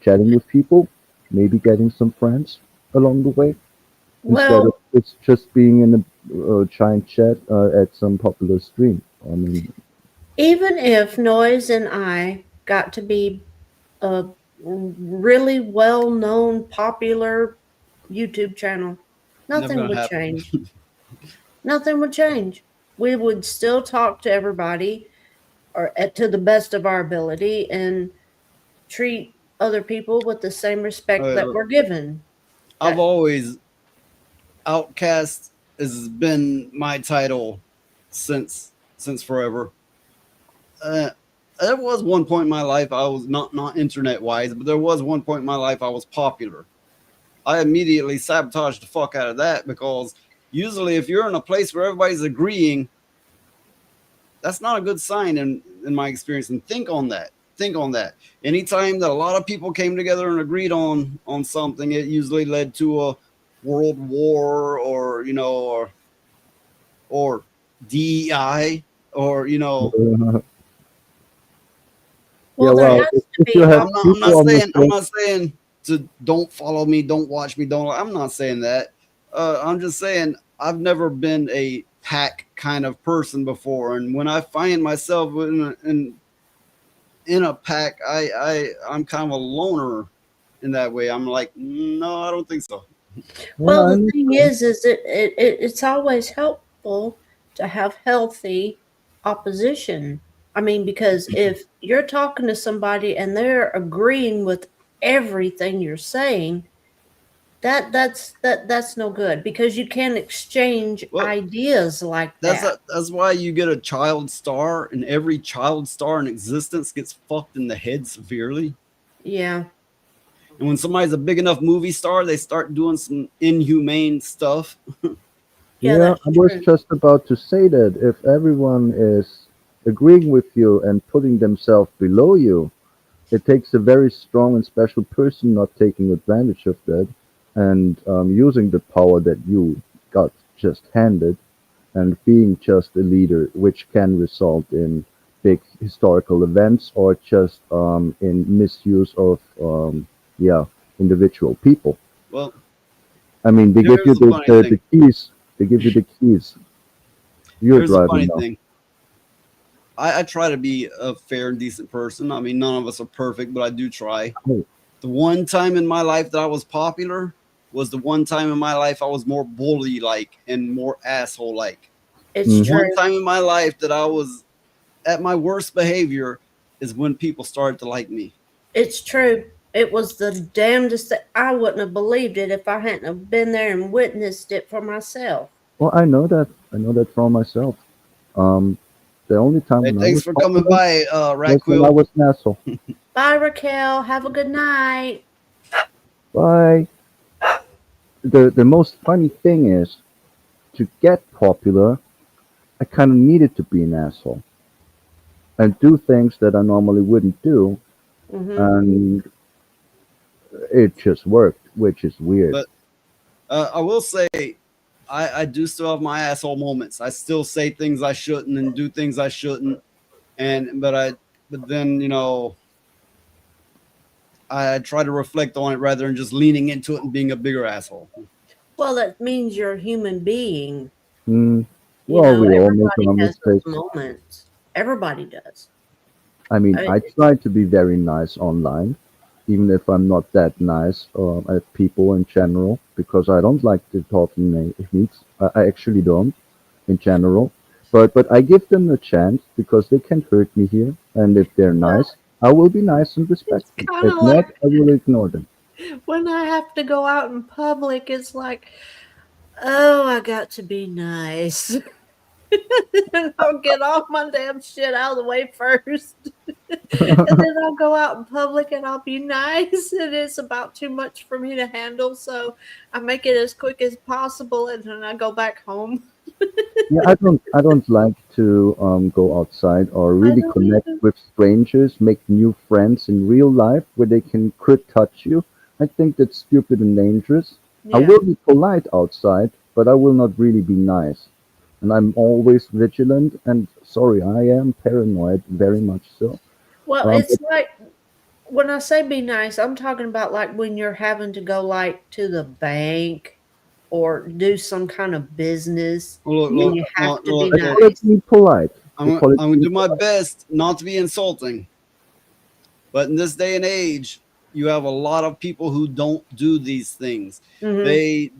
S4: chatting with people, maybe getting some friends along the way, instead of
S2: Well,
S4: it's just being in a giant chat at some popular stream. I mean,
S2: even if Noise and I got to be a really well known, popular YouTube channel,
S5: Never
S2: nothing
S5: gonna
S2: would
S5: happen.
S2: change. Nothing would change. We would still talk to everybody to the best of our ability and treat other people with the same respect that
S5: Uh,
S2: we're given.
S5: I've
S2: That
S5: always Outcast has been my title since forever. Uh, there was one point in my life I was not internet wise, but there was one point in my life I was popular. I immediately sabotaged the fuck out of that because usually if you're in a place where everybody's agreeing, that's not a good sign in my experience. And think on that. Think on that. Anytime that a lot of people came together and agreed on something, it usually led to a world war or or DEI or
S4: yeah,
S2: well, there
S4: well,
S2: has to
S4: if you
S2: be
S4: have
S5: I'm not
S4: people on the
S5: saying
S4: same,
S5: to don't follow me, don't watch me, don't. I'm not saying that. I'm just saying I've never been a pack kind of person before, and when I find myself in a pack, I'm kind of a loner in that way. I'm like, no, I don't think so.
S4: yeah,
S2: Well,
S4: I
S2: the thing
S4: understand.
S2: is it's always helpful to have healthy opposition. I mean, because if you're talking to somebody and they're agreeing with everything you're saying, that's no good because you can't exchange
S5: Well,
S2: ideas like that.
S5: that's why you get a child star, and every child star in existence gets fucked in the head severely.
S2: Yeah.
S5: And when somebody's a big enough movie star, they start doing some inhumane stuff.
S2: Yeah,
S4: Yeah,
S2: that's
S4: I was
S2: true.
S4: just about to say that if everyone is agreeing with you and putting themselves below you, it takes a very strong and special person not taking advantage of that and using the power that you got just handed and being just a leader, which can result in big historical events or just in misuse of yeah, individual people.
S5: Well,
S4: I mean, they give you
S5: here's the funny
S4: the
S5: thing.
S4: keys. They give you the keys. You're
S5: Here's the
S4: driving
S5: funny
S4: now.
S5: thing. I try to be a fair and decent person. I mean, none of us are perfect, but I do try.
S4: Oh,
S5: The one time in my life that I was popular was the one time in my life I was more bully like and more asshole like.
S2: It's
S5: The
S4: mhm.
S5: one
S2: true.
S5: time in my life that I was at my worst behavior is when people started to like me.
S2: It's true. It was the damnedest thing. I wouldn't have believed it if I hadn't have been there and witnessed it for myself.
S4: Well, I know that. I know that from myself. Um, the only time
S5: Hey,
S4: when I
S5: thanks
S4: was
S5: for coming
S4: popular
S5: by,
S4: was when I
S5: Ratquill.
S4: was an asshole.
S2: Bye, Raquel. Have a good night.
S4: Bye. The most funny thing is to get popular, I kind of needed to be an asshole and do things that I normally wouldn't do,
S2: Hmm.
S4: and it just worked, which is weird.
S5: But I will say, I do still have my asshole moments. I still say things I shouldn't and do things I shouldn't. But then I try to reflect on it rather than just leaning into it and being a bigger asshole.
S2: Well, that means you're a human being.
S4: Mm,
S2: You
S4: well,
S2: know,
S4: we all make
S2: everybody
S4: our
S2: has those
S4: mistakes.
S2: moments. Everybody does.
S4: I mean,
S2: I,
S4: I try to be very nice online, even if I'm not that nice at people in general, because I don't like the talking techniques. I actually don't in general. But I give them a chance because they can't hurt me here. And if they're
S2: well,
S4: nice, I will be nice and
S2: it's
S4: respect them.
S2: kind
S4: If
S2: of
S4: not,
S2: like
S4: I will ignore them.
S2: when I have to go out in public, it's like, oh, I got to be nice. And I'll get all my damn shit out of the way first. And then I'll go out in public and I'll be nice. And it's about too much for me to handle. So I make it as quick as possible and then I go back home.
S4: Yeah, I don't like to go outside or
S2: I
S4: really
S2: don't
S4: connect
S2: either.
S4: with strangers, make new friends in real life where they could touch you. I think that's stupid and dangerous. I
S2: Yeah.
S4: will be polite outside, but I will not really be nice. And I'm always vigilant and sorry, I am paranoid, very much so.
S2: Well,
S4: But
S2: it's like when I say be nice, I'm talking about like when you're having to go like to the bank or do some kind of business
S5: Look,
S2: and
S5: look,
S2: you have
S5: look,
S2: to be
S5: look,
S4: they
S5: look.
S4: call it
S2: nice.
S4: being polite. They
S5: I'm
S4: call it
S5: I'm gonna
S4: being
S5: do my
S4: polite.
S5: best not to be insulting, but in this day and age, you have a lot of people who don't do these things.
S2: Hmm.
S5: They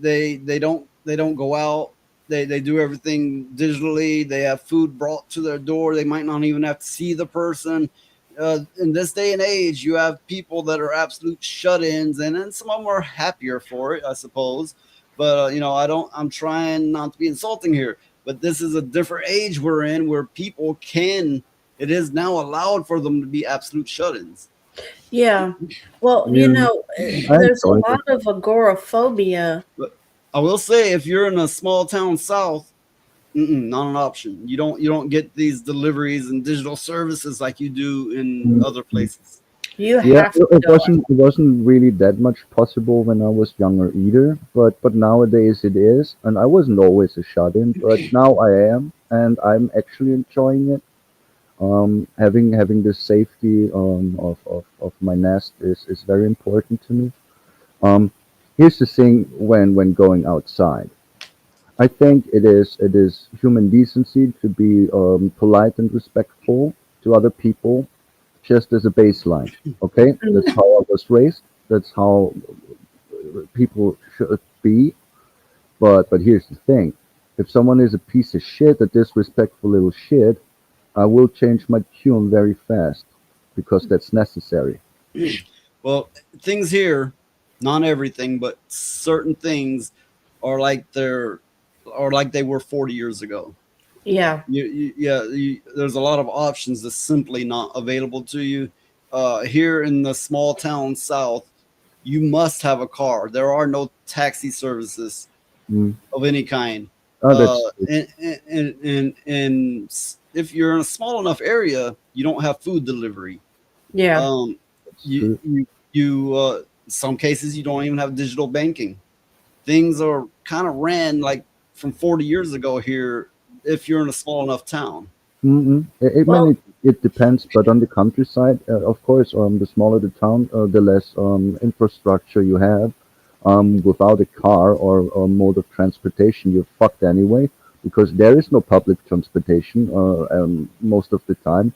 S5: don't go out. They do everything digitally. They have food brought to their door. They might not even have to see the person. In this day and age, you have people that are absolute shut-ins, and then some of them are happier for it, I suppose. But I don't. I'm trying not to be insulting here, but this is a different age we're in, where people can. It is now allowed for them to be absolute shut-ins.
S2: Yeah. Well,
S4: Yeah, I
S2: there's a
S4: enjoy
S2: lot
S4: it.
S2: of agoraphobia.
S5: But I will say, if you're in a small town south, not an option. You don't get these deliveries and digital services like you do in other
S4: Mm.
S5: places.
S2: You
S4: Yeah,
S2: have
S4: it
S2: to
S4: it
S2: go out.
S4: wasn't really that much possible when I was younger either, but nowadays it is, and I wasn't always a shut-in, but now I am, and I'm actually enjoying it. Having the safety of my nest is very important to me. Um, Here's the thing when going outside. I think it is human decency to be polite and respectful to other people, just as a baseline. Okay, that's
S2: Mhm.
S4: how I was raised. That's how people should be. But here's the thing: if someone is a piece of shit, a disrespectful little shit, I will change my tune very fast because that's necessary.
S5: Well, things here, not everything, but certain things are like they were 40 years ago.
S2: Yeah.
S5: There's a lot of options that's simply not available to you. Here in the small town south, you must have a car. There are no taxi services
S4: Mm.
S5: of any kind.
S4: Oh,
S5: Uh,
S4: that's
S5: and if you're in a small enough area, you don't have food delivery.
S2: Yeah.
S5: Um, you
S4: true.
S5: you you some cases you don't even have digital banking. Things are kind of ran like from 40 years ago here. If you're in a small enough town,
S4: Mm-mm. It, man,
S2: Well,
S4: it depends, but on the countryside, of course, the smaller the town, the less infrastructure you have. Without a car or mode of transportation, you're fucked anyway, because there is no public transportation most of the time.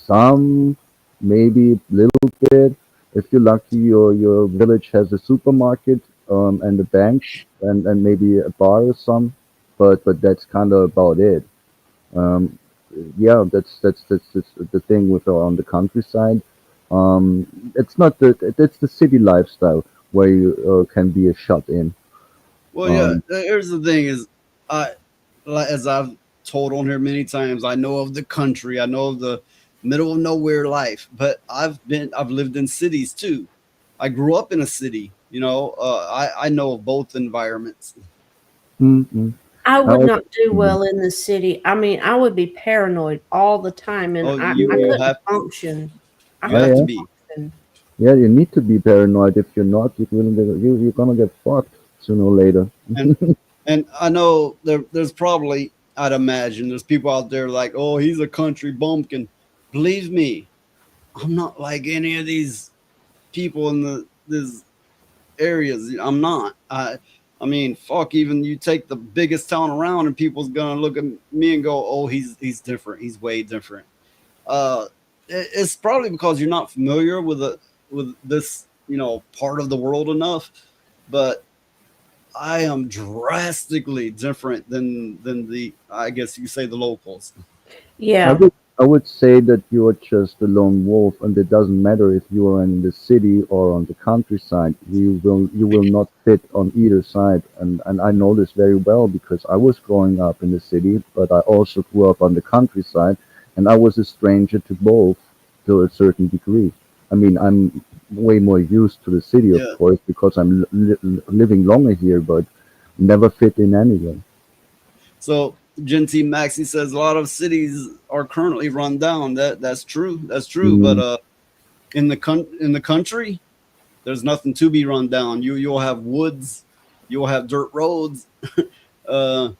S4: Some, maybe a little bit. If you're lucky, your village has a supermarket and a bank and maybe a bar or some, but that's kind of about it. Um, yeah, that's the thing with on the countryside. It's not it's the city lifestyle where you can be a shut in.
S5: well, yeah.
S4: Um,
S5: Here's the thing: is I, as I've told on here many times, I know of the country, I know of the middle of nowhere life, but I've lived in cities too. I grew up in a city. I know of both environments.
S4: mm-mm.
S2: I
S4: I
S2: would
S4: also,
S2: not do well in the city. I mean, I would be paranoid all the time and
S5: Oh,
S2: I
S5: you
S2: couldn't
S5: have to.
S2: function. I
S5: You
S4: oh
S5: have to
S4: yeah,
S2: couldn't
S5: be.
S2: function.
S4: yeah. You need to be paranoid. If you're not, you're gonna get fucked sooner or later.
S5: And and I know there's probably, I'd imagine there's people out there like, oh, he's a country bumpkin. Believe me, I'm not like any of these people in these areas. I'm not. I mean, fuck. Even you take the biggest town around, and people's gonna look at me and go, "Oh, he's different. He's way different." Uh, it's probably because you're not familiar with this, part of the world enough. But I am drastically different than the, I guess you say, the locals.
S4: I
S2: Yeah.
S4: would I would say that you are just a lone wolf, and it doesn't matter if you are in the city or on the countryside. You will not fit on either side, and I know this very well because I was growing up in the city, but I also grew up on the countryside, and I was a stranger to both to a certain degree. I mean, I'm way more used to the city, of
S5: Yeah.
S4: course, because I'm living longer here, but never fit in anyway.
S5: So Genty Maxi says a lot of cities are currently run down. That's true. That's true.
S4: Mhm.
S5: But in the country, there's nothing to be run down. You'll have woods, you'll have dirt roads. uh,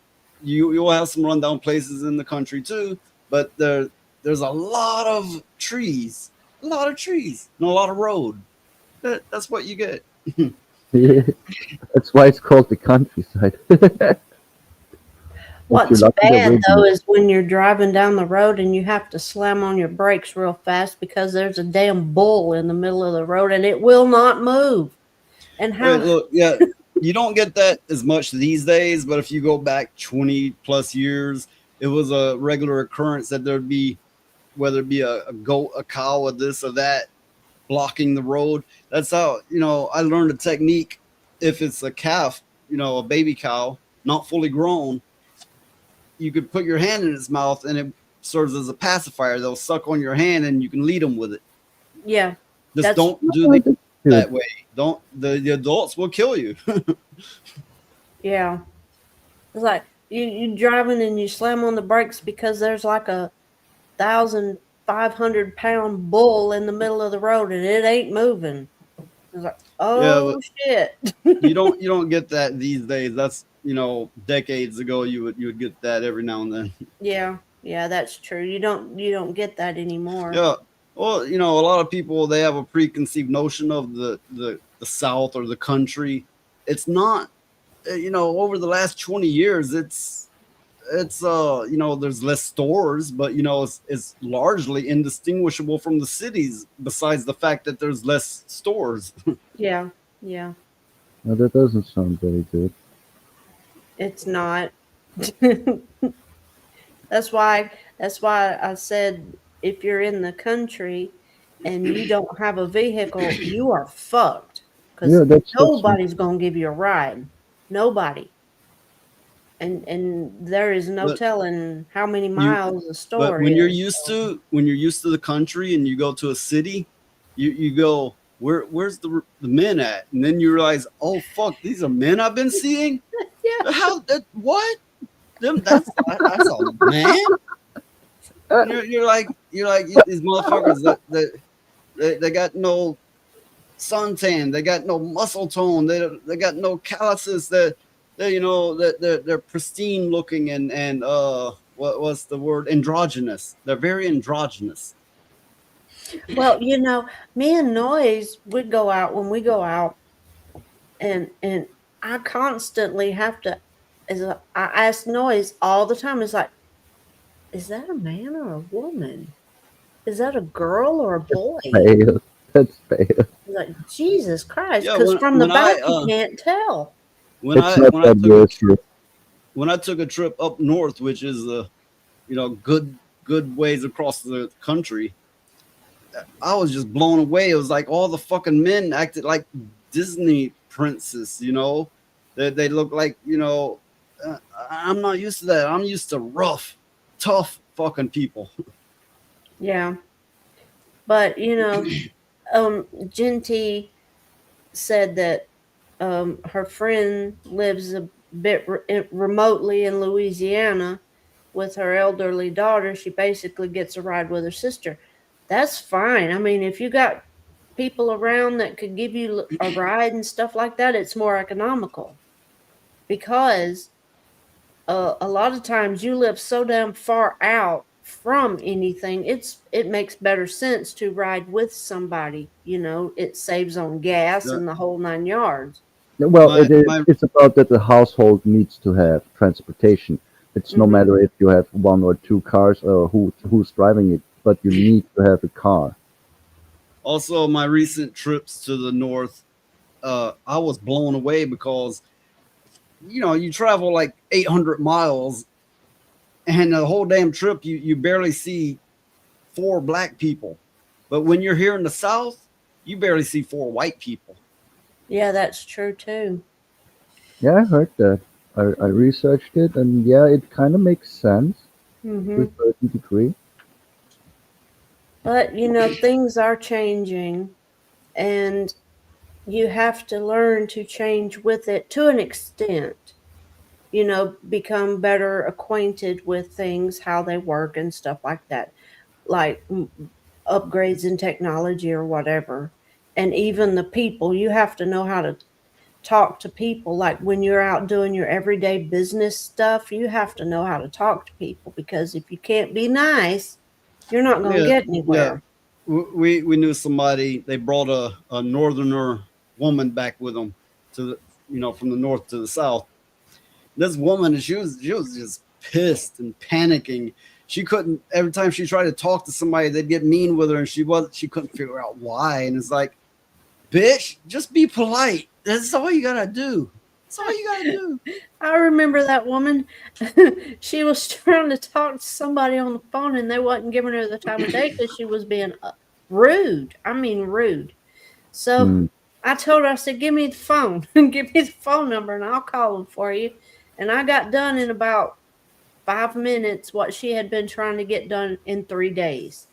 S5: you'll have some rundown places in the country too. But there's a lot of trees, and a lot of road. That's what you get.
S4: That's why it's called the countryside.
S2: What's
S4: lucky, there
S2: bad
S4: will
S2: though
S4: be.
S2: is when you're driving down the road and you have to slam on your brakes real fast because there's a damn bull in the middle of the road and it will not move. And how
S5: Wait, look, yeah, you don't get that as much these days, but if you go back 20 plus years, it was a regular occurrence that there'd be, whether it be a goat, a cow, or this or that, blocking the road. That's how, I learned a technique. If it's a calf, a baby cow, not fully grown, you could put your hand in its mouth and it serves as a pacifier. They'll suck on your hand and you can lead them with it.
S2: yeah,
S5: Just
S2: That's-
S5: don't do
S4: Oh,
S5: it
S4: that's
S5: that
S4: good.
S5: way. Don't, the adults will kill you.
S2: yeah. It's like you driving and you slam on the brakes because there's like a 1,500-pound bull in the middle of the road and it ain't moving. It's like, oh shit.
S5: you don't get that these days. That's decades ago you would get that every now and then.
S2: Yeah, that's true. You don't get that anymore.
S5: Yeah. Well, a lot of people, they have a preconceived notion of the South or the country. It's not. Over the last 20 years, it's there's less stores, but it's largely indistinguishable from the cities. Besides the fact that there's less stores.
S2: Yeah.
S4: No, that doesn't sound very good.
S2: It's not. That's why I said if you're in the country and you don't have a vehicle, you are fucked. Because
S4: Yeah, that's
S2: nobody's gonna give you a ride. Nobody. And there is no
S5: But-
S2: telling how many miles a store
S5: But when
S2: is.
S5: you're used to the country and you go to a city, you go, where's the men at? And then you realize, oh fuck, these are men I've been seeing.
S2: Yeah.
S5: How that what? That's a man. You're like these motherfuckers that they got no suntan, they got no muscle tone, they got no calluses, they're pristine looking and what's the word, androgynous. They're very androgynous.
S2: Well, me and Noise would go out when we go out, and I constantly have to. I ask Noise all the time. It's like, is that a man or a woman? Is that a girl or a boy?
S4: Fail. That's fail.
S2: It's like, Jesus Christ!
S5: Yeah,
S2: Because
S5: when-
S2: from the
S5: when
S2: back
S5: I,
S2: you can't tell.
S5: When
S4: It's
S5: I
S4: not
S5: when I
S4: that
S5: took
S4: good. Here.
S5: when I took a trip up north, which is good ways across the country, I was just blown away. It was like all the fucking men acted like Disney princes, They look like, I'm not used to that. I'm used to rough, tough fucking people.
S2: Yeah, but Genty said that her friend lives a bit remotely in Louisiana with her elderly daughter. She basically gets a ride with her sister. That's fine. I mean, if you got people around that could give you a ride and stuff like that, it's more economical. Because a lot of times you live so damn far out from anything, it makes better sense to ride with somebody. It saves on gas
S5: Yeah.
S2: and the whole 9 yards.
S4: Well,
S5: My-
S4: it's about that the household needs to have transportation. It's no
S2: Mhm.
S4: matter if you have one or two cars or who's driving it, but you need to have a car.
S5: Also, my recent trips to the north, I was blown away because, you travel like 800 miles, and the whole damn trip, you barely see 4 black people. But when you're here in the South, you barely see 4 white people.
S2: Yeah, that's true too.
S4: Yeah, I heard that. I researched it, and yeah, it kind of makes sense
S2: Hmm.
S4: to a certain degree.
S2: But things are changing, and you have to learn to change with it to an extent. become better acquainted with things, how they work, and stuff like that, like upgrades in technology or whatever. And even the people, you have to know how to talk to people. Like when you're out doing your everyday business stuff, you have to know how to talk to people, because if you can't be nice, you're not going to
S5: Yeah,
S2: get
S5: yeah.
S2: anywhere.
S5: We knew somebody. They brought a northerner woman back with them to the, from the north to the south. This woman, she was just pissed and panicking. She couldn't. Every time she tried to talk to somebody, they'd get mean with her, and she couldn't figure out why. And it's like, bitch, just be polite. That's all you gotta do. That's all you gotta do.
S2: I remember that woman. She was trying to talk to somebody on the phone, and they wasn't giving her the time of day because she was being rude. I mean, rude. So
S4: Mm.
S2: I told her, I said, give me the phone. Give me the phone number, and I'll call them for you. And I got done in about 5 minutes what she had been trying to get done in 3 days.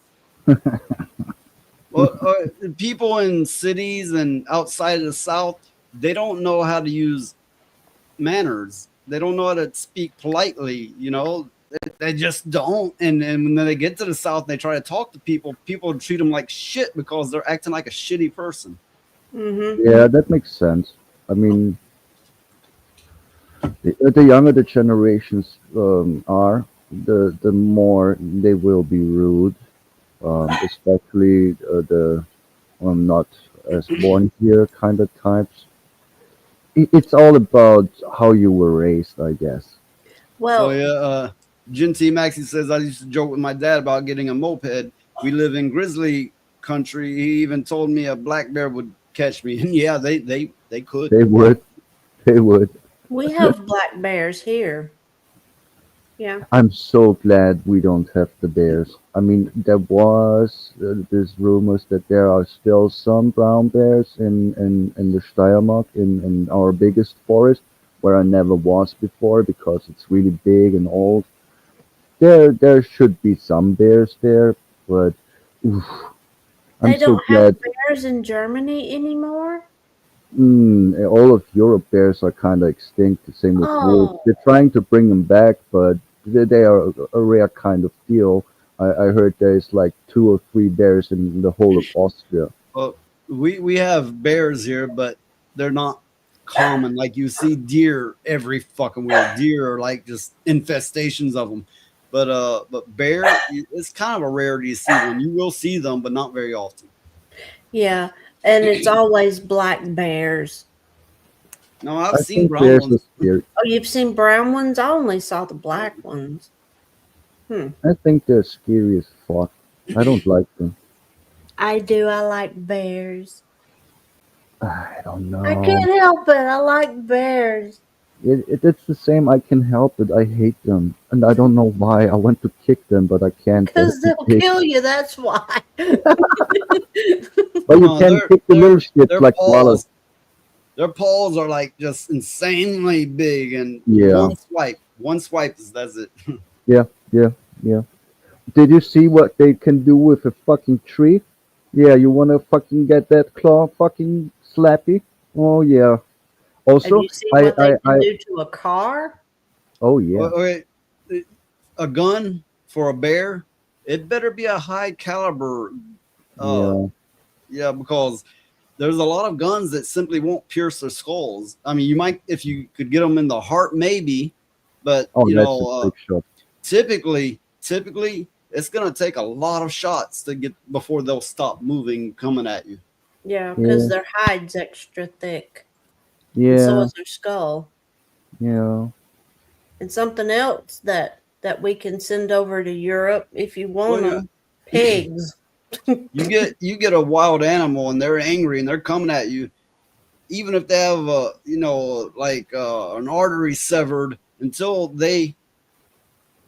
S5: Well, people in cities and outside of the South, they don't know how to use manners. They don't know how to speak politely. They just don't. And when they get to the South, they try to talk to people. People treat them like shit because they're acting like a shitty person.
S2: Mm-hmm.
S4: Yeah, that makes sense. I mean, the younger the generations are, the more they will be rude, especially the not as born here kind of types. It's all about how you were raised, I guess.
S2: Well,
S5: So yeah, Jin T Maxie says I used to joke with my dad about getting a moped. We live in grizzly country. He even told me a black bear would catch me. And yeah, they could.
S4: They would. They would.
S2: we have black bears here. Yeah.
S4: I'm so glad we don't have the bears. I mean, there was there's rumors that there are still some brown bears in the Steiermark, in our biggest forest, where I never was before because it's really big and old. There should be some bears there, but oof, I'm
S2: They
S4: so
S2: don't
S4: glad.
S2: have bears in Germany anymore?
S4: All of Europe bears are kind of extinct. The same with wolves.
S2: Oh,
S4: They're trying to bring them back, but they are a rare kind of deal. I heard there's like 2 or 3 bears in the whole of Austria.
S5: Well, we have bears here, but they're not common. Like you see deer every fucking week. Deer are like just infestations of them. But bear, it's kind of a rarity to see one. You will see them, but not very often.
S2: yeah. And it's always black bears.
S5: No,
S4: I
S5: I've seen
S4: think
S5: brown
S4: bears are
S5: ones.
S4: scary.
S2: Oh, you've seen brown ones? I only saw the black ones.
S4: I think they're scary as fuck. I don't like them.
S2: I do. I like bears.
S4: I don't
S2: I
S4: know.
S2: can't help it. I like bears.
S4: It's the same. I can help it. I hate them, and I don't know why. I want to kick them, but I can't. I have
S2: Because
S4: to
S2: they'll
S4: kick.
S2: kill you. That's why.
S4: But you
S5: No,
S4: can kick the little shit
S5: their
S4: like koalas.
S5: their paws are like just insanely big, and
S4: Yeah.
S5: one swipe does it.
S4: Yeah. Did you see what they can do with a fucking tree? Yeah, you wanna fucking get that claw fucking slappy? Oh yeah.
S2: Have
S4: Also,
S2: you seen what they can
S4: I
S2: do to a car?
S4: oh yeah.
S5: Wait, a gun for a bear, it better be a high caliber.
S4: Yeah.
S5: Yeah, because there's a lot of guns that simply won't pierce their skulls. I mean, you might, if you could get them in the heart, maybe, but
S4: Oh, that's a big shot.
S5: typically, it's gonna take a lot of shots to get before they'll stop moving, coming at you.
S2: Yeah, because
S4: Yeah.
S2: their hide's extra thick. And so
S4: Yeah.
S2: is their skull.
S4: Yeah.
S2: And something else that we can send over to Europe if you want
S5: Well,
S2: them. Pigs.
S5: You get a wild animal and they're angry and they're coming at you, even if they have an artery severed, until they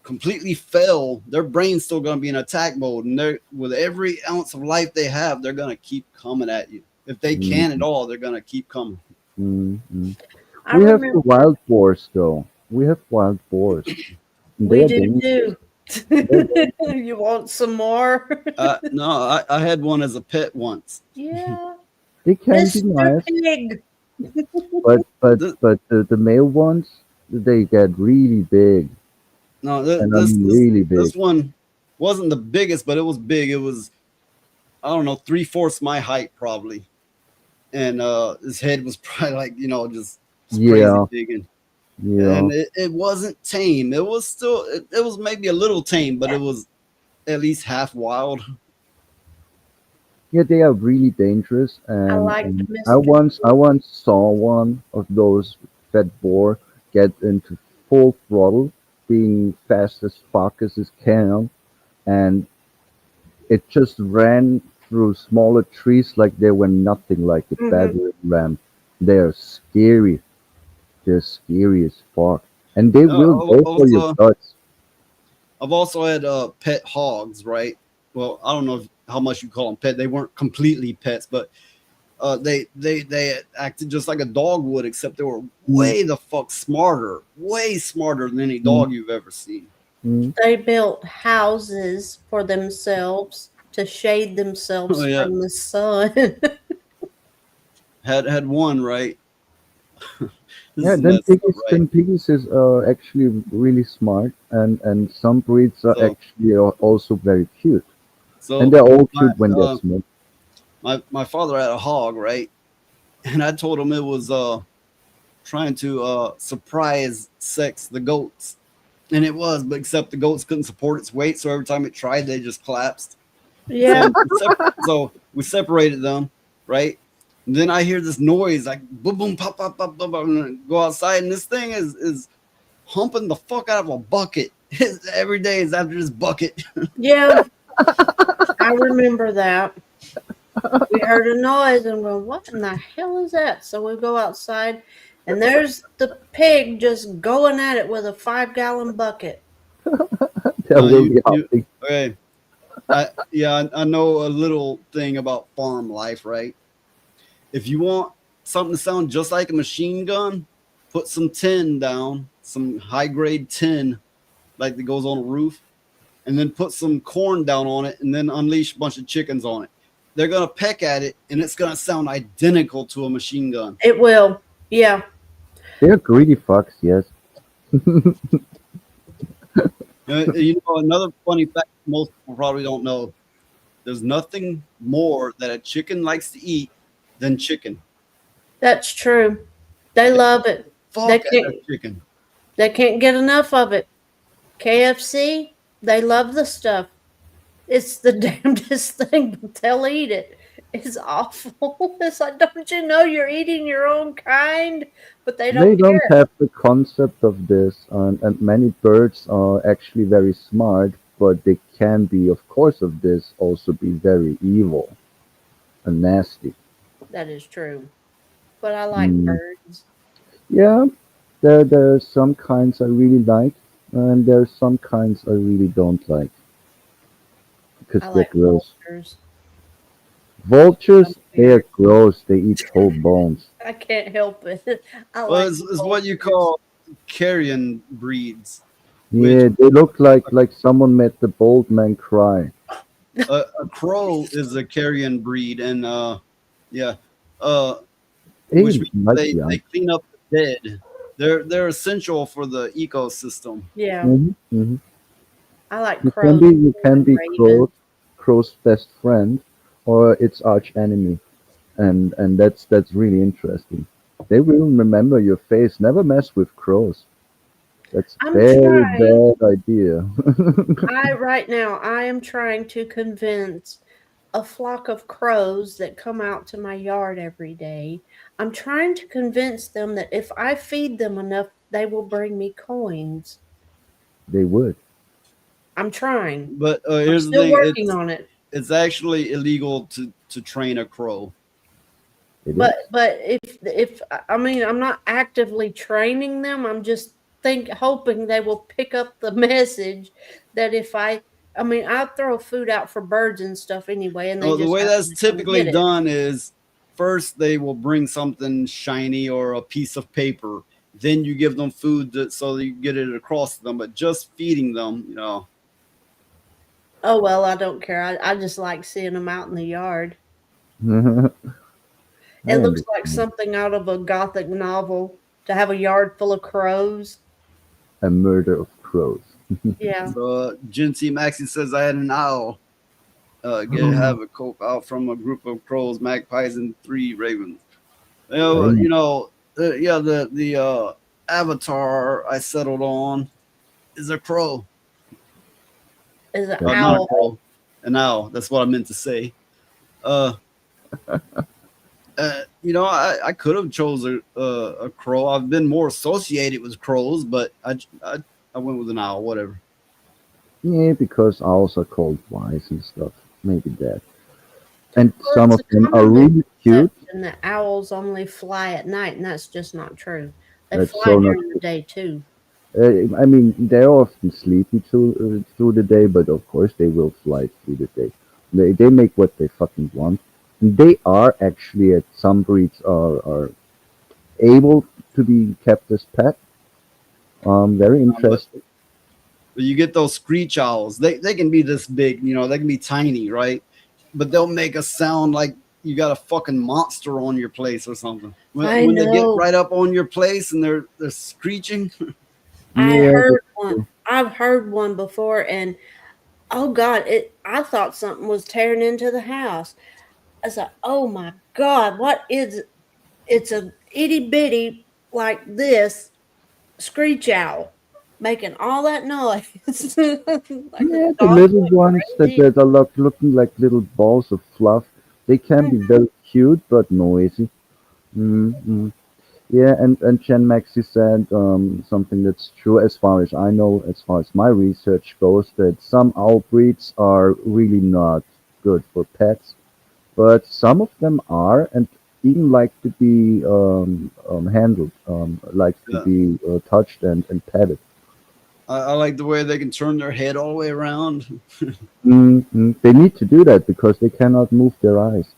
S5: completely fail, their brain's still going to be in attack mode, and they're, with every ounce of life they have, they're going to keep coming at you. If they can at all, they're going to keep coming.
S4: Mm-hmm.
S2: I
S4: We have the
S2: remember
S4: wild boars though. We have wild boars. And
S2: we
S4: they are
S2: do
S4: dangerous.
S2: too. You want some more?
S5: No, I had one as a pet once.
S2: Yeah.
S4: They can be
S2: Mr.
S4: nice,
S2: Pig.
S4: but the male ones, they get really big,
S5: No,
S4: and I mean really
S5: this
S4: big.
S5: one wasn't the biggest, but it was big. It was, I don't know, 3/4 my height probably, and his head was probably like, just crazy
S4: Yeah,
S5: big,
S4: yeah,
S5: and it wasn't tame. It was still, it was maybe a little tame, but it was at least half wild.
S4: yeah. They are really dangerous,
S2: I
S4: and,
S2: like
S4: and
S2: Mr.
S4: I once saw one of those fat boar get into full throttle, being fast as fuck as it can, and it just ran through smaller trees like they were nothing, like a
S2: Mhm.
S4: battering ram. They are scary. They're scary as fuck, and they will go for your guts.
S5: I've also had pet hogs, right? Well, I don't know how much you call them pet. They weren't completely pets, but they acted just like a dog would, except they were way the fuck smarter, way smarter than any
S4: Mm,
S5: dog you've ever seen.
S4: mm.
S2: They built houses for themselves to shade
S5: Oh
S2: themselves
S5: yeah,
S2: from the sun.
S5: had one right. This
S4: Yeah,
S5: is messed up, right?
S4: then piggies is actually really smart, and some breeds are
S5: So
S4: actually also very cute, and
S5: so
S4: they're all
S5: my
S4: cute when they're small.
S5: my father had a hog, right? And I told him it was trying to surprise sex the goats. And it was, but except the goats couldn't support its weight, so every time it tried, they just collapsed.
S2: Yeah.
S5: So we separated them, right? And then I hear this noise like boom, boom, pop, pop, pop, pop, pop, and I go outside, and this thing is humping the fuck out of a bucket. Every day is after this bucket.
S2: Yeah. I remember that. We heard a noise and we're, what in the hell is that? So we go outside and there's the pig just going at it with a 5-gallon bucket.
S4: They will be happy.
S5: Okay. I know a little thing about farm life, right? If you want something to sound just like a machine gun, put some tin down, some high grade tin, like that goes on a roof, and then put some corn down on it, and then unleash a bunch of chickens on it. They're gonna peck at it, and it's gonna sound identical to a machine gun.
S2: It will. Yeah.
S4: They're greedy fucks, yes.
S5: Another funny fact most people probably don't know: there's nothing more that a chicken likes to eat than chicken.
S2: That's true. They love it.
S5: Fuck that chicken.
S2: They can't get enough of it. KFC, they love the stuff. It's the damnedest thing, but they'll eat it. It's awful. It's like, don't you know you're eating your own kind? But they
S4: They
S2: don't
S4: don't
S2: care.
S4: have the concept of this, and many birds are actually very smart, but they can be, of course, of this also be very evil and nasty.
S2: That is true. But I like
S4: Mm.
S2: birds.
S4: Yeah, there are some kinds I really like, and there are some kinds I really don't like because
S2: I
S4: they're
S2: like
S4: gross.
S2: vultures. I'm
S4: Vultures, they're
S2: weird.
S4: gross. They eat whole bones.
S2: I can't help it. I
S5: Well,
S2: like
S5: it's what you
S2: vultures.
S5: call carrion breeds, which
S4: Yeah, they look like someone made the bold man cry.
S5: a crow is a carrion breed, and yeah, uh,
S4: Hey,
S5: which means
S4: like
S5: they clean up the dead. They're essential for the ecosystem.
S2: Yeah,
S4: hmm
S2: I like
S4: You
S2: crows
S4: can
S2: and
S4: be
S2: ravens.
S4: crow's best friend, or its arch enemy, and that's really interesting. They will remember your face. Never mess with crows. That's
S2: I'm
S4: very
S2: trying.
S4: bad idea.
S2: Right now I am trying to convince a flock of crows that come out to my yard every day. I'm trying to convince them that if I feed them enough, they will bring me coins.
S4: They would.
S2: I'm trying.
S5: But
S2: I'm
S5: here's the
S2: still
S5: thing:
S2: working on it.
S5: it's actually illegal to train a crow.
S4: It is.
S2: But if I mean I'm not actively training them, I'm just hoping they will pick up the message that if I mean I throw food out for birds and stuff anyway, and they
S5: Oh, the
S2: just
S5: way
S2: happen
S5: that's
S2: to come
S5: typically
S2: get it.
S5: done is first they will bring something shiny or a piece of paper. Then you give them food so that you get it across to them. But just feeding them,
S2: Oh well, I don't care. I just like seeing them out in the yard.
S4: I
S2: It looks like
S4: understand.
S2: something out of a gothic novel. to have a yard full of crows.
S4: A murder of crows.
S2: Yeah.
S5: So Gen T Maxi says I had an owl. Have a cope out from a group of crows, magpies, and 3 ravens. The avatar I settled on is a crow.
S2: Is an
S5: Not a
S2: owl.
S5: crow, an owl. That's what I meant to say. I could have chose a crow. I've been more associated with crows, but I went with an owl. Whatever.
S4: Yeah, because owls are called wise and stuff. Maybe that. And
S2: Well,
S4: some
S2: it's
S4: of
S2: a
S4: them are
S2: common
S4: really cute.
S2: And the owls only fly at night, and that's just not true. They
S4: That's
S2: fly
S4: so not
S2: during the day too.
S4: I mean, they're often sleepy through the day, but of course they will fly through the day. They make what they fucking want. And they are actually, at some breeds, are able to be kept as pet. Very interesting.
S5: But you get those screech owls. They can be this big, they can be tiny, right? But they'll make a sound like you got a fucking monster on your place or something.
S2: I
S5: When they get
S2: know.
S5: right up on your place and they're screeching.
S2: I
S4: Yeah,
S2: heard
S4: that's
S2: one. I've heard one before, and oh god, I thought something was tearing into the house. I was like, oh my god, what is it? It's a itty bitty like this screech owl making all that noise. Like
S4: Yeah,
S2: a
S4: the
S2: dog
S4: little
S2: going
S4: ones
S2: crazy.
S4: that are looking like little balls of fluff. They can be very cute but noisy. Mm-hmm. Yeah, and Chen Maxi said something that's true as far as I know, as far as my research goes, that some owl breeds are really not good for pets, but some of them are, and even like to be handled, like to
S5: Yeah.
S4: be touched and petted.
S5: I like the way they can turn their head all the way around.
S4: They need to do that because they cannot move their eyes,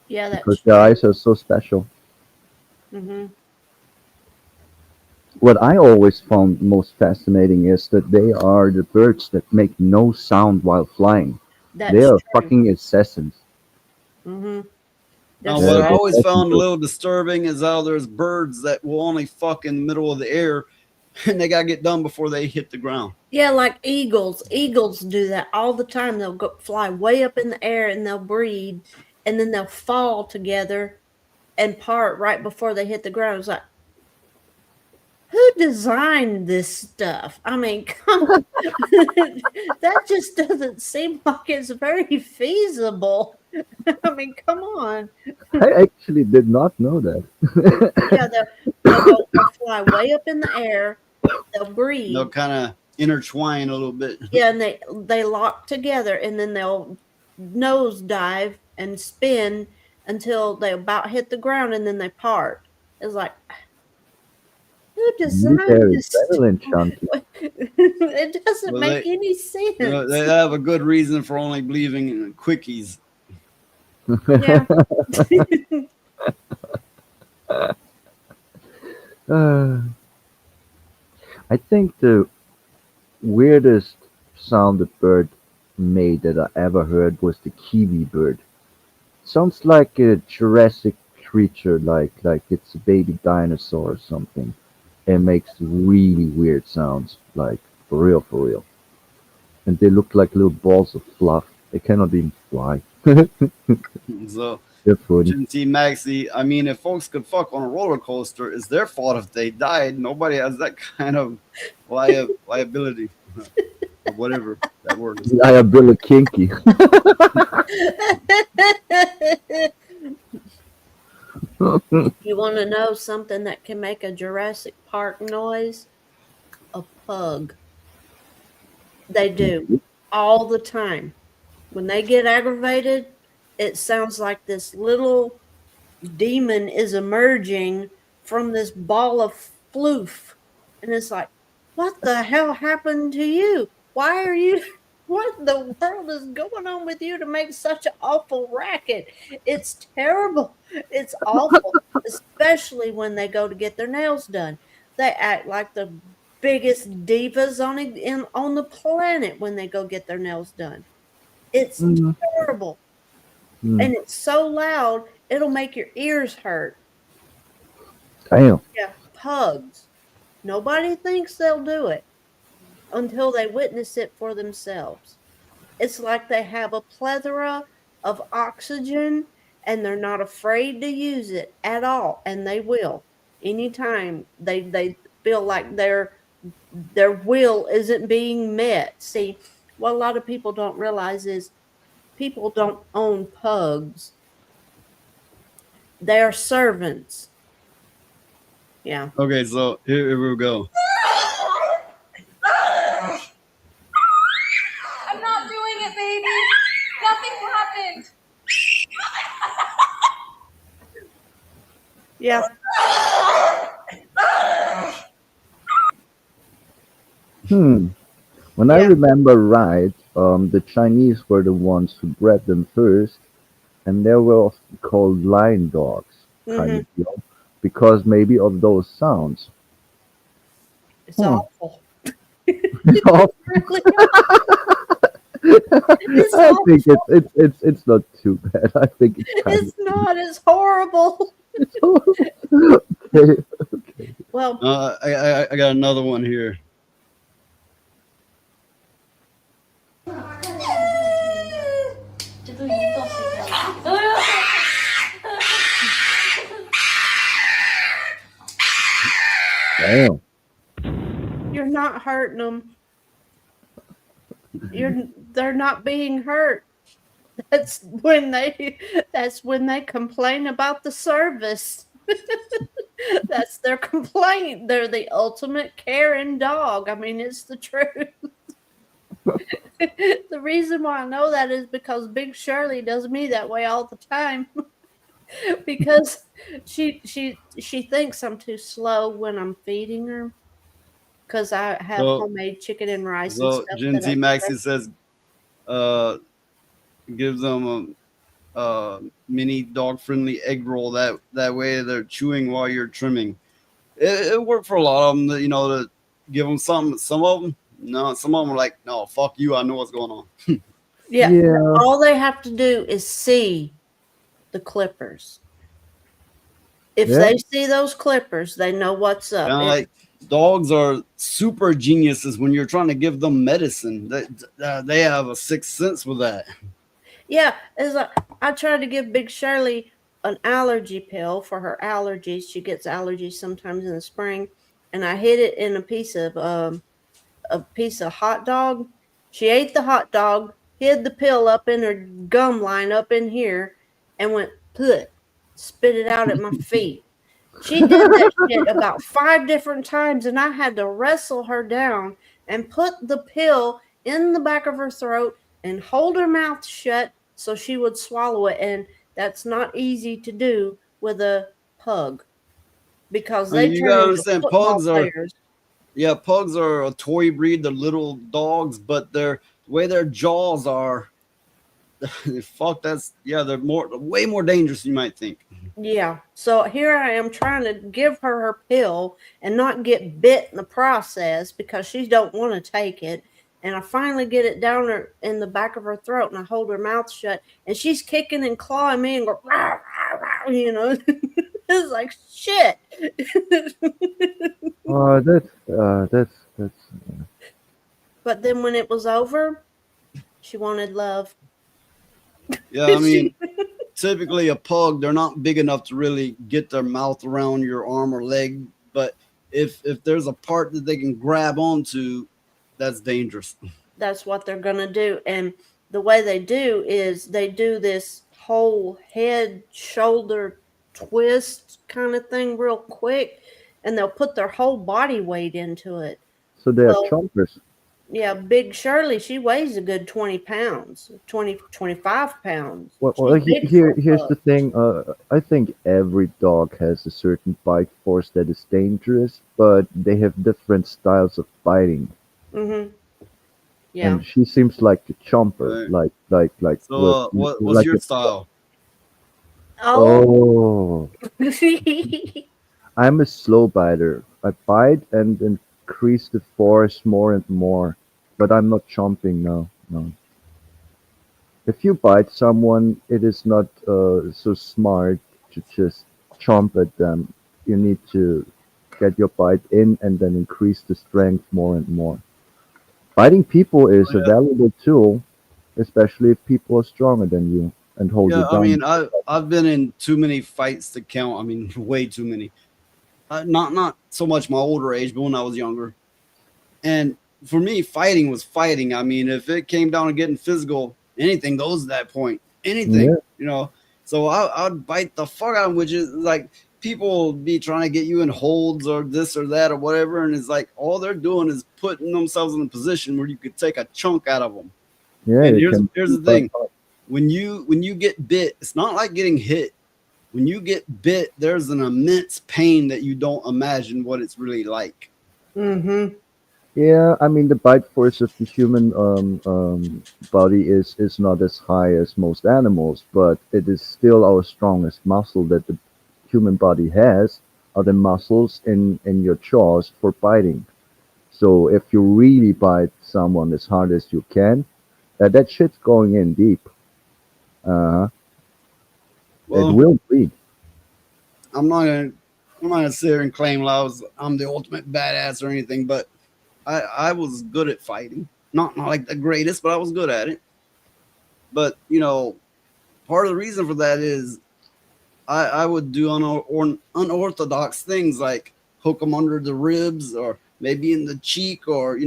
S2: Yeah,
S4: because
S2: that's
S4: their eyes are so special.
S2: hmm
S4: What I always found most fascinating is that they are the birds that make no sound while flying.
S2: that's
S4: They are
S2: true.
S4: fucking assassins.
S2: hmm
S5: Now,
S2: There's
S5: what
S4: They're,
S5: I
S4: they're
S5: always
S4: fucking
S5: found a
S4: good.
S5: little disturbing is how there's birds that will only fuck in the middle of the air, and they gotta get done before they hit the ground.
S2: Yeah, like eagles. Eagles do that all the time. They'll go fly way up in the air and they'll breed, and then they'll fall together and part right before they hit the ground. It's like, who designed this stuff? I mean, come on. That just doesn't seem like it's very feasible. I mean, come on.
S4: I actually did not know that.
S2: Yeah, they'll fly way up in the air. They'll breed.
S5: They'll kind of intertwine a little bit.
S2: Yeah, and they lock together, and then they'll nose dive and spin until they about hit the ground, and then they part. It's like, who
S4: You
S2: designed
S4: there
S2: this?
S4: is Marilyn Chunky.
S2: It doesn't
S5: Well,
S2: make any sense.
S5: They have a good reason for only believing in quickies.
S2: Yeah.
S4: Uh, I think the weirdest sound a bird made that I ever heard was the kiwi bird. Sounds like a Jurassic creature, like it's a baby dinosaur or something. It makes really weird sounds, like for real, for real. And they look like little balls of fluff. They cannot even fly.
S5: So,
S4: They're funny.
S5: Gen T Maxi, I mean, if folks could fuck on a roller coaster, it's their fault if they died. Nobody has that kind of liability. Or whatever that word is.
S4: Liability kinky.
S2: You want to know something that can make a Jurassic Park noise? A pug. They do all the time. When they get aggravated, it sounds like this little demon is emerging from this ball of floof. And it's like, what the hell happened to you? Why are you, what in the world is going on with you to make such an awful racket? It's terrible. It's awful, especially when they go to get their nails done. They act like the biggest divas on the planet when they go get their nails done. It's
S4: Mm,
S2: terrible.
S4: mm.
S2: And it's so loud, it'll make your ears hurt.
S4: Damn.
S2: Yeah, pugs. Nobody thinks they'll do it until they witness it for themselves. It's like they have a plethora of oxygen and they're not afraid to use it at all, and they will anytime they feel like their will isn't being met. See, what a lot of people don't realize is people don't own pugs. They are servants. Yeah.
S5: Okay, so here we go.
S8: I'm not doing it, baby. Nothing happened.
S2: Yeah.
S4: When I
S2: Yeah.
S4: remember right, the Chinese were the ones who bred them first, and they were often called lion dogs, kind
S2: Mhm.
S4: of deal, because maybe of those sounds.
S2: It's
S4: Hmm.
S2: awful.
S4: I
S2: Really It's
S4: think it's not too bad. I think it's kind
S2: It's not. It's horrible.
S4: of okay.
S2: Well,
S5: I got another one here.
S4: Damn.
S2: you're not hurting them. They're not being hurt. That's when they complain about the service. That's their complaint. They're the ultimate Karen dog. I mean, it's the truth. The reason why I know that is because Big Shirley does me that way all the time. Because she thinks I'm too slow when I'm feeding her. Because I have
S5: So-
S2: homemade chicken and rice and
S5: So
S2: stuff.
S5: Gen
S2: that I
S5: Z
S2: give
S5: Maxi
S2: her.
S5: says, gives them a mini dog friendly egg roll. That way they're chewing while you're trimming. It worked for a lot of them. You know, to give them something. Some of them, no. Some of them are like, no, fuck you. I know what's going on.
S2: Yeah.
S4: Yeah.
S2: All they have to do is see the clippers. If
S4: Yeah.
S2: they see those clippers, they know what's up.
S5: Kind of
S2: And-
S5: like dogs are super geniuses when you're trying to give them medicine. They have a sixth sense with that.
S2: yeah, it's like I tried to give Big Shirley an allergy pill for her allergies. She gets allergies sometimes in the spring, and I hid it in a piece of hot dog. She ate the hot dog, hid the pill up in her gum line up in here, and went put, spit it out at my feet. She did that shit about 5 different times, and I had to wrestle her down and put the pill in the back of her throat and hold her mouth shut so she would swallow it. And that's not easy to do with a pug because
S5: I mean,
S2: they
S5: you
S2: turn
S5: gotta
S2: into
S5: understand,
S2: football
S5: pugs are-
S2: players.
S5: Yeah, pugs are a toy breed. They're little dogs, but the way their jaws are, fuck, they're way more dangerous than you might think.
S2: Yeah. So here I am trying to give her her pill and not get bit in the process because she don't want to take it. And I finally get it down her in the back of her throat and I hold her mouth shut and she's kicking and clawing me and go, rah, rah, rah, you know. It's like shit.
S4: That's
S2: But then when it was over, she wanted love.
S5: Yeah, I mean, typically a pug, they're not big enough to really get their mouth around your arm or leg. But if there's a part that they can grab onto, that's dangerous.
S2: That's what they're going to do. And the way they do is they do this whole head, shoulder twist kind of thing real quick. And they'll put their whole body weight into it.
S4: so they're
S2: Well,
S4: chompers.
S2: Yeah, Big Shirley, she weighs a good 20 pounds, 25 pounds.
S4: Well,
S2: She's big for a
S4: here's
S2: pug.
S4: the thing. I think every dog has a certain bite force that is dangerous, but they have different styles of biting.
S2: Mm-hmm. Yeah.
S4: And she seems like a chomper,
S5: Right.
S4: like.
S5: So,
S4: with-
S5: what's
S4: like
S5: your
S4: a-
S5: style?
S2: Oh.
S4: Oh, I'm a slow biter. I bite and increase the force more and more, but I'm not chomping now. No. If you bite someone, it is not so smart to just chomp at them. You need to get your bite in and then increase the strength more and more. Biting people is a
S5: Yeah,
S4: valuable tool, especially if people are stronger than you and hold you
S5: yeah. I
S4: down.
S5: mean, I've been in too many fights to count. I mean, way too many. Not so much my older age, but when I was younger. And for me, fighting was fighting. I mean, if it came down to getting physical, anything goes at that point.
S4: Yeah.
S5: Anything, you know. So I'd bite the fuck out of them, which is like people will be trying to get you in holds or this or that or whatever, and it's like all they're doing is putting themselves in a position where you could take a chunk out of them.
S4: Yeah,
S5: And
S4: you
S5: here's the
S4: can
S5: thing: when you get bit, it's not like getting hit. When you get bit, there's an immense pain that you don't imagine what it's really like.
S2: Mm-hmm.
S4: yeah, I mean the bite force of the human body is not as high as most animals, but it is still our strongest muscle that the human body has are the muscles in your jaws for biting. So if you really bite someone as hard as you can, that shit's going in deep. Uh, it
S5: Well,
S4: will bleed.
S5: I'm not gonna I'm not gonna sit here and claim like I'm the ultimate badass or anything, but I was good at fighting. Not like the greatest, but I was good at it. But you know, part of the reason for that is I would do unorthodox things like hook them under the ribs or maybe in the cheek or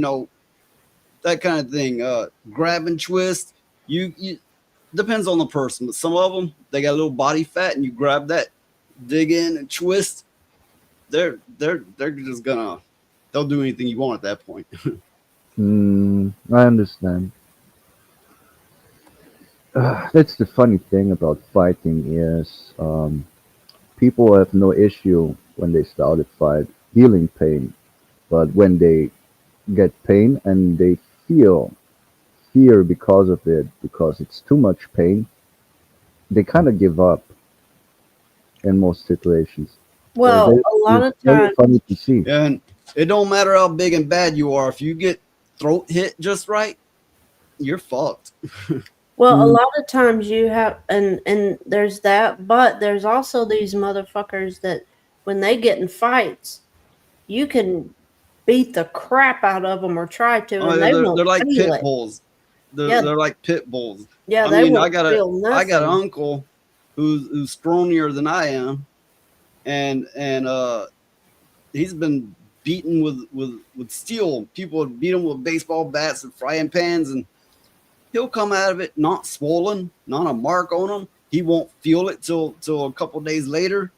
S5: that kind of thing. Grab and twist. You depends on the person, but some of them they got a little body fat, and you grab that, dig in and twist. They're just they'll do anything you want at that point.
S4: I understand. That's the funny thing about fighting is people have no issue when they start a fight feeling pain, but when they get pain and they feel fear because of it, because it's too much pain, they kind of give up in most situations.
S2: Well, a lot
S4: It's
S2: of
S4: very
S2: times,
S4: funny to see.
S5: And it don't matter how big and bad you are. If you get throat hit just right, you're fucked.
S2: well, a
S4: Mm,
S2: lot of times you have, and there's that, but there's also these motherfuckers that when they get in fights, you can beat the crap out of them or try to,
S5: Oh,
S2: and
S5: yeah,
S2: they
S5: they're
S2: won't
S5: like
S2: feel
S5: pit
S2: it.
S5: bulls. They're,
S2: Yeah,
S5: they're like pit bulls.
S2: yeah,
S5: I
S2: they
S5: mean, I
S2: won't
S5: got a
S2: feel
S5: I got an
S2: nothing.
S5: uncle who's scrawnier than I am, and he's been beaten with steel. People would beat him with baseball bats and frying pans, and he'll come out of it not swollen, not a mark on him. He won't feel it till a couple days later,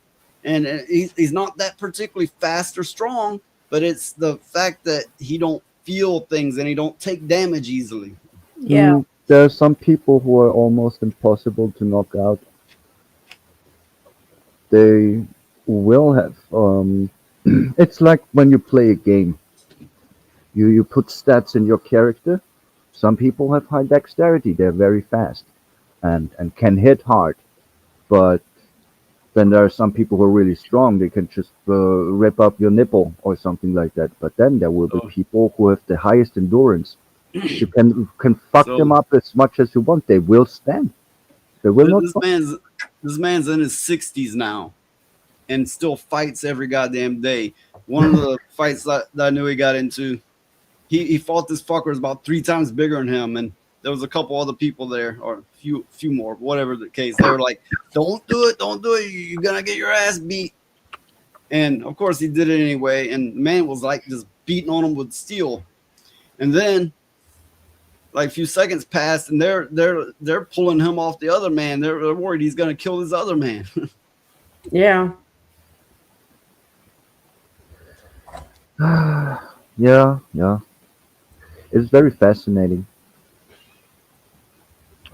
S5: and he's not that particularly fast or strong, but it's the fact that he don't feel things and he don't take damage easily.
S2: Yeah,
S4: there are some people who are almost impossible to knock out. They will have. It's like when you play a game. You put stats in your character. Some people have high dexterity. They're very fast and can hit hard. But then there are some people who are really strong. They can just rip up your nipple or something like that. But then there will be
S5: So,
S4: people who have the highest endurance. You can fuck them
S5: so
S4: up as much as you want. They will stand. They will not
S5: this
S4: fall.
S5: man's in his 60s now and still fights every goddamn day. One of the fights that I knew he got into, he fought this fucker who's about 3 times bigger than him, and there was a couple other people there, or a few more, whatever the case. They were like, "Don't do it, don't do it. You're gonna get your ass beat." And of course, he did it anyway. And the man was like just beating on him with steel. And then, like a few seconds passed, and they're pulling him off the other man. They're worried he's gonna kill this other man.
S2: yeah.
S4: Yeah, yeah. It's very fascinating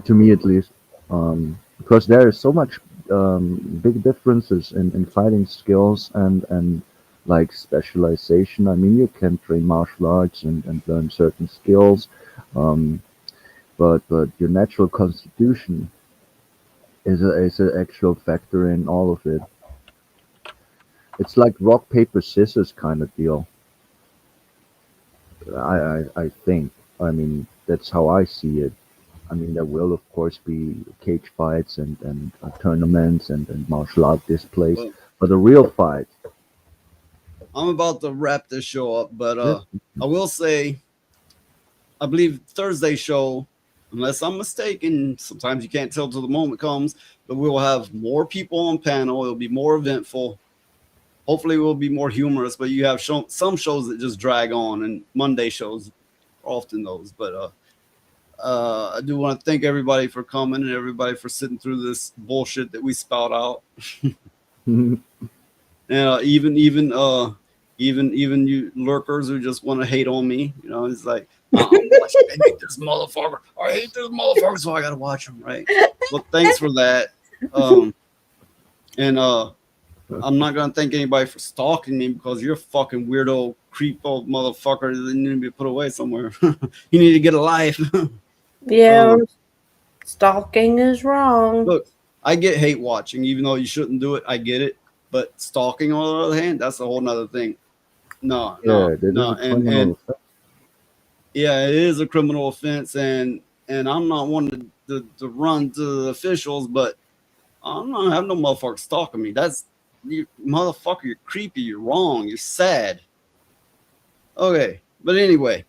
S4: to me, at least, because there is so much big differences in fighting skills and like specialization. I mean, you can train martial arts and learn certain skills, um, but your natural constitution is an actual factor in all of it. It's like rock paper scissors kind of deal. I think. I mean, that's how I see it. I mean, there will of course be cage fights and tournaments and martial art displays,
S5: Well,
S4: but a real fight,
S5: I'm about to wrap this show up, but I will say, I believe Thursday's show, unless I'm mistaken, sometimes you can't tell till the moment comes, but we'll have more people on panel. It'll be more eventful. Hopefully, we'll be more humorous. But you have some shows that just drag on, and Monday shows are often those. But I do want to thank everybody for coming and everybody for sitting through this bullshit that we spout out. Even you lurkers who just want to hate on me, you know, it's like, I hate this motherfucker. I hate this motherfucker, so I gotta watch him, right? Well, thanks for that. I'm not gonna thank anybody for stalking me because you're a fucking weirdo, creepo motherfucker that need to be put away somewhere. You need to get a life.
S2: Yeah, stalking is wrong.
S5: Look, I get hate watching, even though you shouldn't do it. I get it. But stalking, on the other hand, that's a whole nother thing. No. And yeah, it is a criminal offense, and I'm not one to run to the officials, but I'm not having no motherfucker stalking me. That's you, motherfucker. You're creepy. You're wrong. You're sad. Okay, but anyway,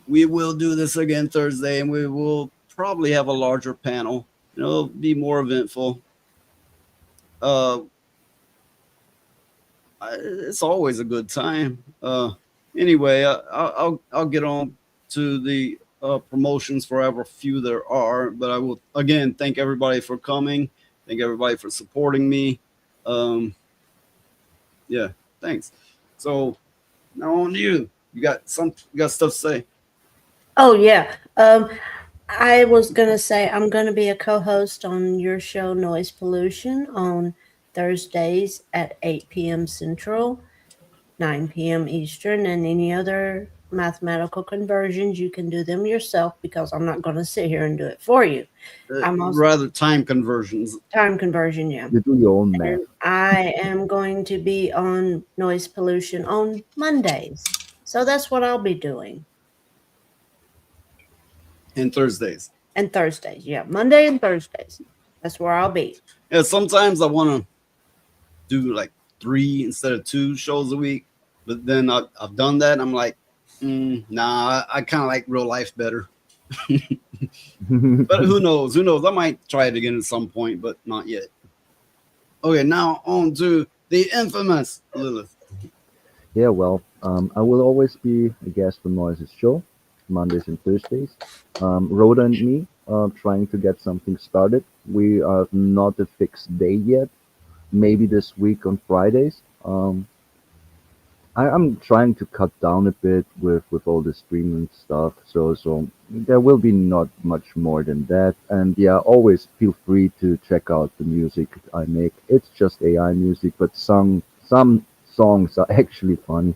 S5: we will do this again Thursday, and we will probably have a larger panel. You know, it'll be more eventful. It's always a good time. Anyway, I'll get on to the promotions for however few there are, but I will again thank everybody for coming. Thank everybody for supporting me. Yeah, thanks. So now on to you. You got stuff to say.
S2: Oh yeah. I was gonna say I'm gonna be a co-host on your show Noise Pollution on Thursdays at 8 p.m. Central, 9 p.m. Eastern, and any other mathematical conversions you can do them yourself because I'm not gonna sit here and do it for you. I'm also
S5: Rather time conversions.
S2: time conversion, yeah.
S4: You do your own math.
S2: And I am going to be on Noise Pollution on Mondays. So that's what I'll be doing.
S5: And Thursdays.
S2: And Thursdays, yeah. Monday and Thursdays. That's where I'll be.
S5: Yeah, sometimes I want to do like 3 instead of 2 shows a week, but then I've done that. And I'm like, nah, I kind of like real life better. But who knows? Who knows? I might try it again at some point, but not yet. Okay, now on to the infamous Lilith.
S4: Yeah, well, I will always be a guest on Noise's show, Mondays and Thursdays. Rhoda and me trying to get something started. We are not a fixed day yet. Maybe this week on Fridays. I'm trying to cut down a bit with all the streaming stuff. So there will be not much more than that. And yeah, always feel free to check out the music I make. It's just AI music, but some songs are actually funny.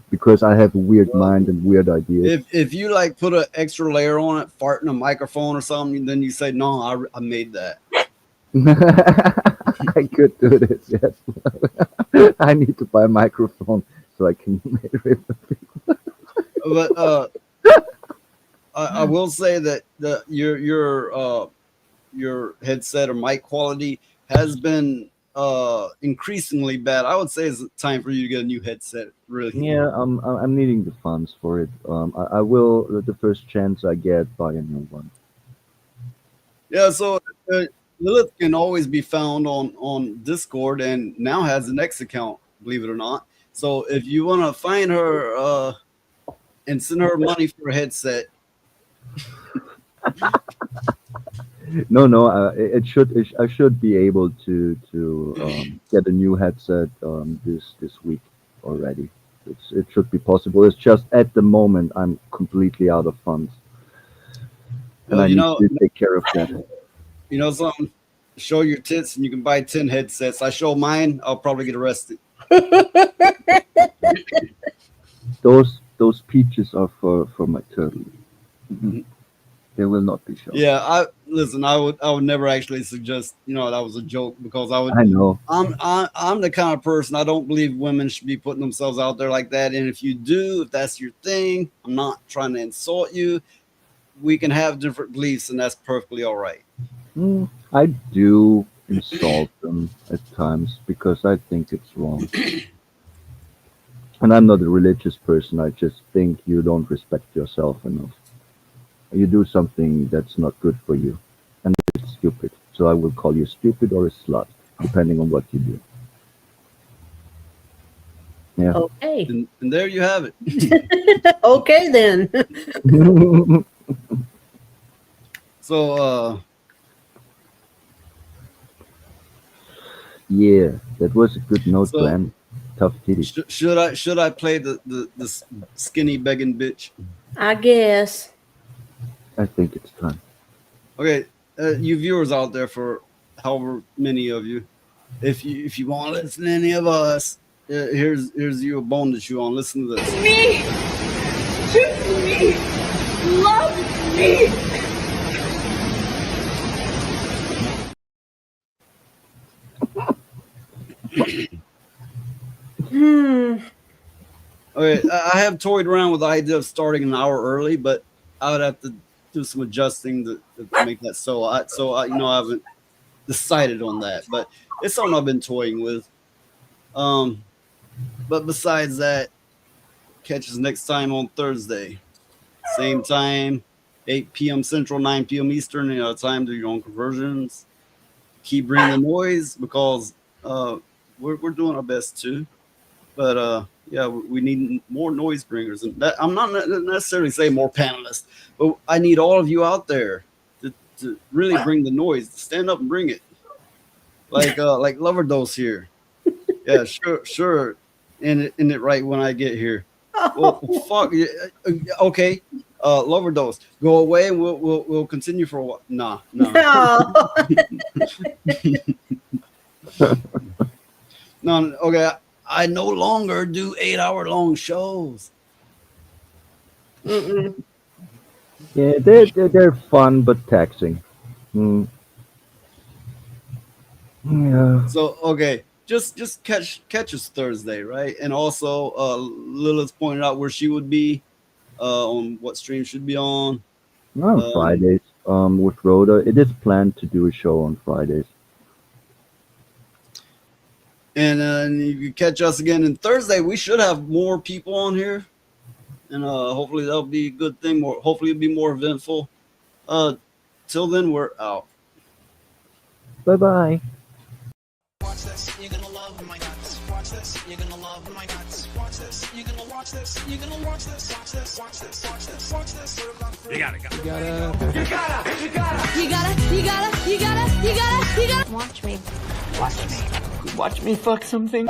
S4: Because I have a weird mind and weird ideas.
S5: If you like put an extra layer on it, fart in a microphone or something, then you say, no, I made that.
S4: I could do this, yes. I need to buy a microphone so I can make it.
S5: But I will say that your headset or mic quality has been increasingly bad. I would say it's time for you to get a new headset. Really.
S4: Yeah, I'm needing the funds for it. I will the first chance I get buy a new one.
S5: Yeah. So Lilith can always be found on Discord and now has an X account, believe it or not. So if you want to find her and send her money for a headset.
S4: No. I should be able to get a new headset this week already. It should be possible. It's just at the moment I'm completely out of funds, and
S5: Well,
S4: I
S5: you
S4: need
S5: know,
S4: to take care of that.
S5: you know something. Show your tits and you can buy 10 headsets. I show mine, I'll probably get arrested.
S4: Those peaches are for my turtle. They will not be shown.
S5: Yeah, I would never actually suggest, that was a joke because
S4: I know.
S5: I'm the kind of person, I don't believe women should be putting themselves out there like that. And if you do, if that's your thing, I'm not trying to insult you. We can have different beliefs and that's perfectly all right.
S4: I do insult them at times because I think it's wrong. And I'm not a religious person. I just think you don't respect yourself enough. You do something that's not good for you, and it's stupid. So I will call you stupid or a slut, depending on what you do. Yeah.
S2: Okay.
S5: And there you have it.
S2: Okay then.
S5: So
S4: Yeah, that was a good note
S5: So-
S4: to end. Tough titties.
S5: should I play the skinny begging bitch?
S2: I guess.
S4: I think it's time.
S5: Okay, you viewers out there, for however many of you, if you want to listen to any of us, here's you a bone to chew on. Listen to this.
S8: Me. Choose me. Love me.
S2: Hmm.
S5: Okay, I have toyed around with the idea of starting an hour early, but I would have to do some adjusting to make that so. I haven't decided on that, but it's something I've been toying with. But besides that, catch us next time on Thursday, same time, 8 p.m. Central, 9 p.m. Eastern. You know, time to do your own conversions. Keep bringing the noise because we're doing our best too. But yeah, we need more noise bringers, and that, I'm not necessarily saying more panelists, but I need all of you out there to really bring the noise. Stand up and bring it, like Lover Dose here. Yeah, sure. End it right when I get here. Well, fuck. Yeah, okay, Lover Dose, go away, and we'll continue for a while. Nah.
S2: Oh.
S5: No, okay. I no longer do 8-hour-long shows.
S2: Mm-mm.
S4: Yeah, they're fun but taxing. Mm. Yeah.
S5: So okay, just catch us Thursday, right? And also, Lilith pointed out where she would be, on what stream should be on.
S4: On Fridays, with Rhoda, it is planned to do a show on Fridays.
S5: And you can catch us again. And Thursday, we should have more people on here, and hopefully that'll be a good thing. Hopefully it'll be more eventful. Till then, we're out.
S4: Bye bye.
S1: Watch this, you're gonna love my nuts. Watch this, you're gonna love my nuts. Watch this, you're gonna watch this. You're gonna watch this. Watch this, watch this, watch this, watch this. You gotta.
S8: Watch me.
S9: Watch me fuck something.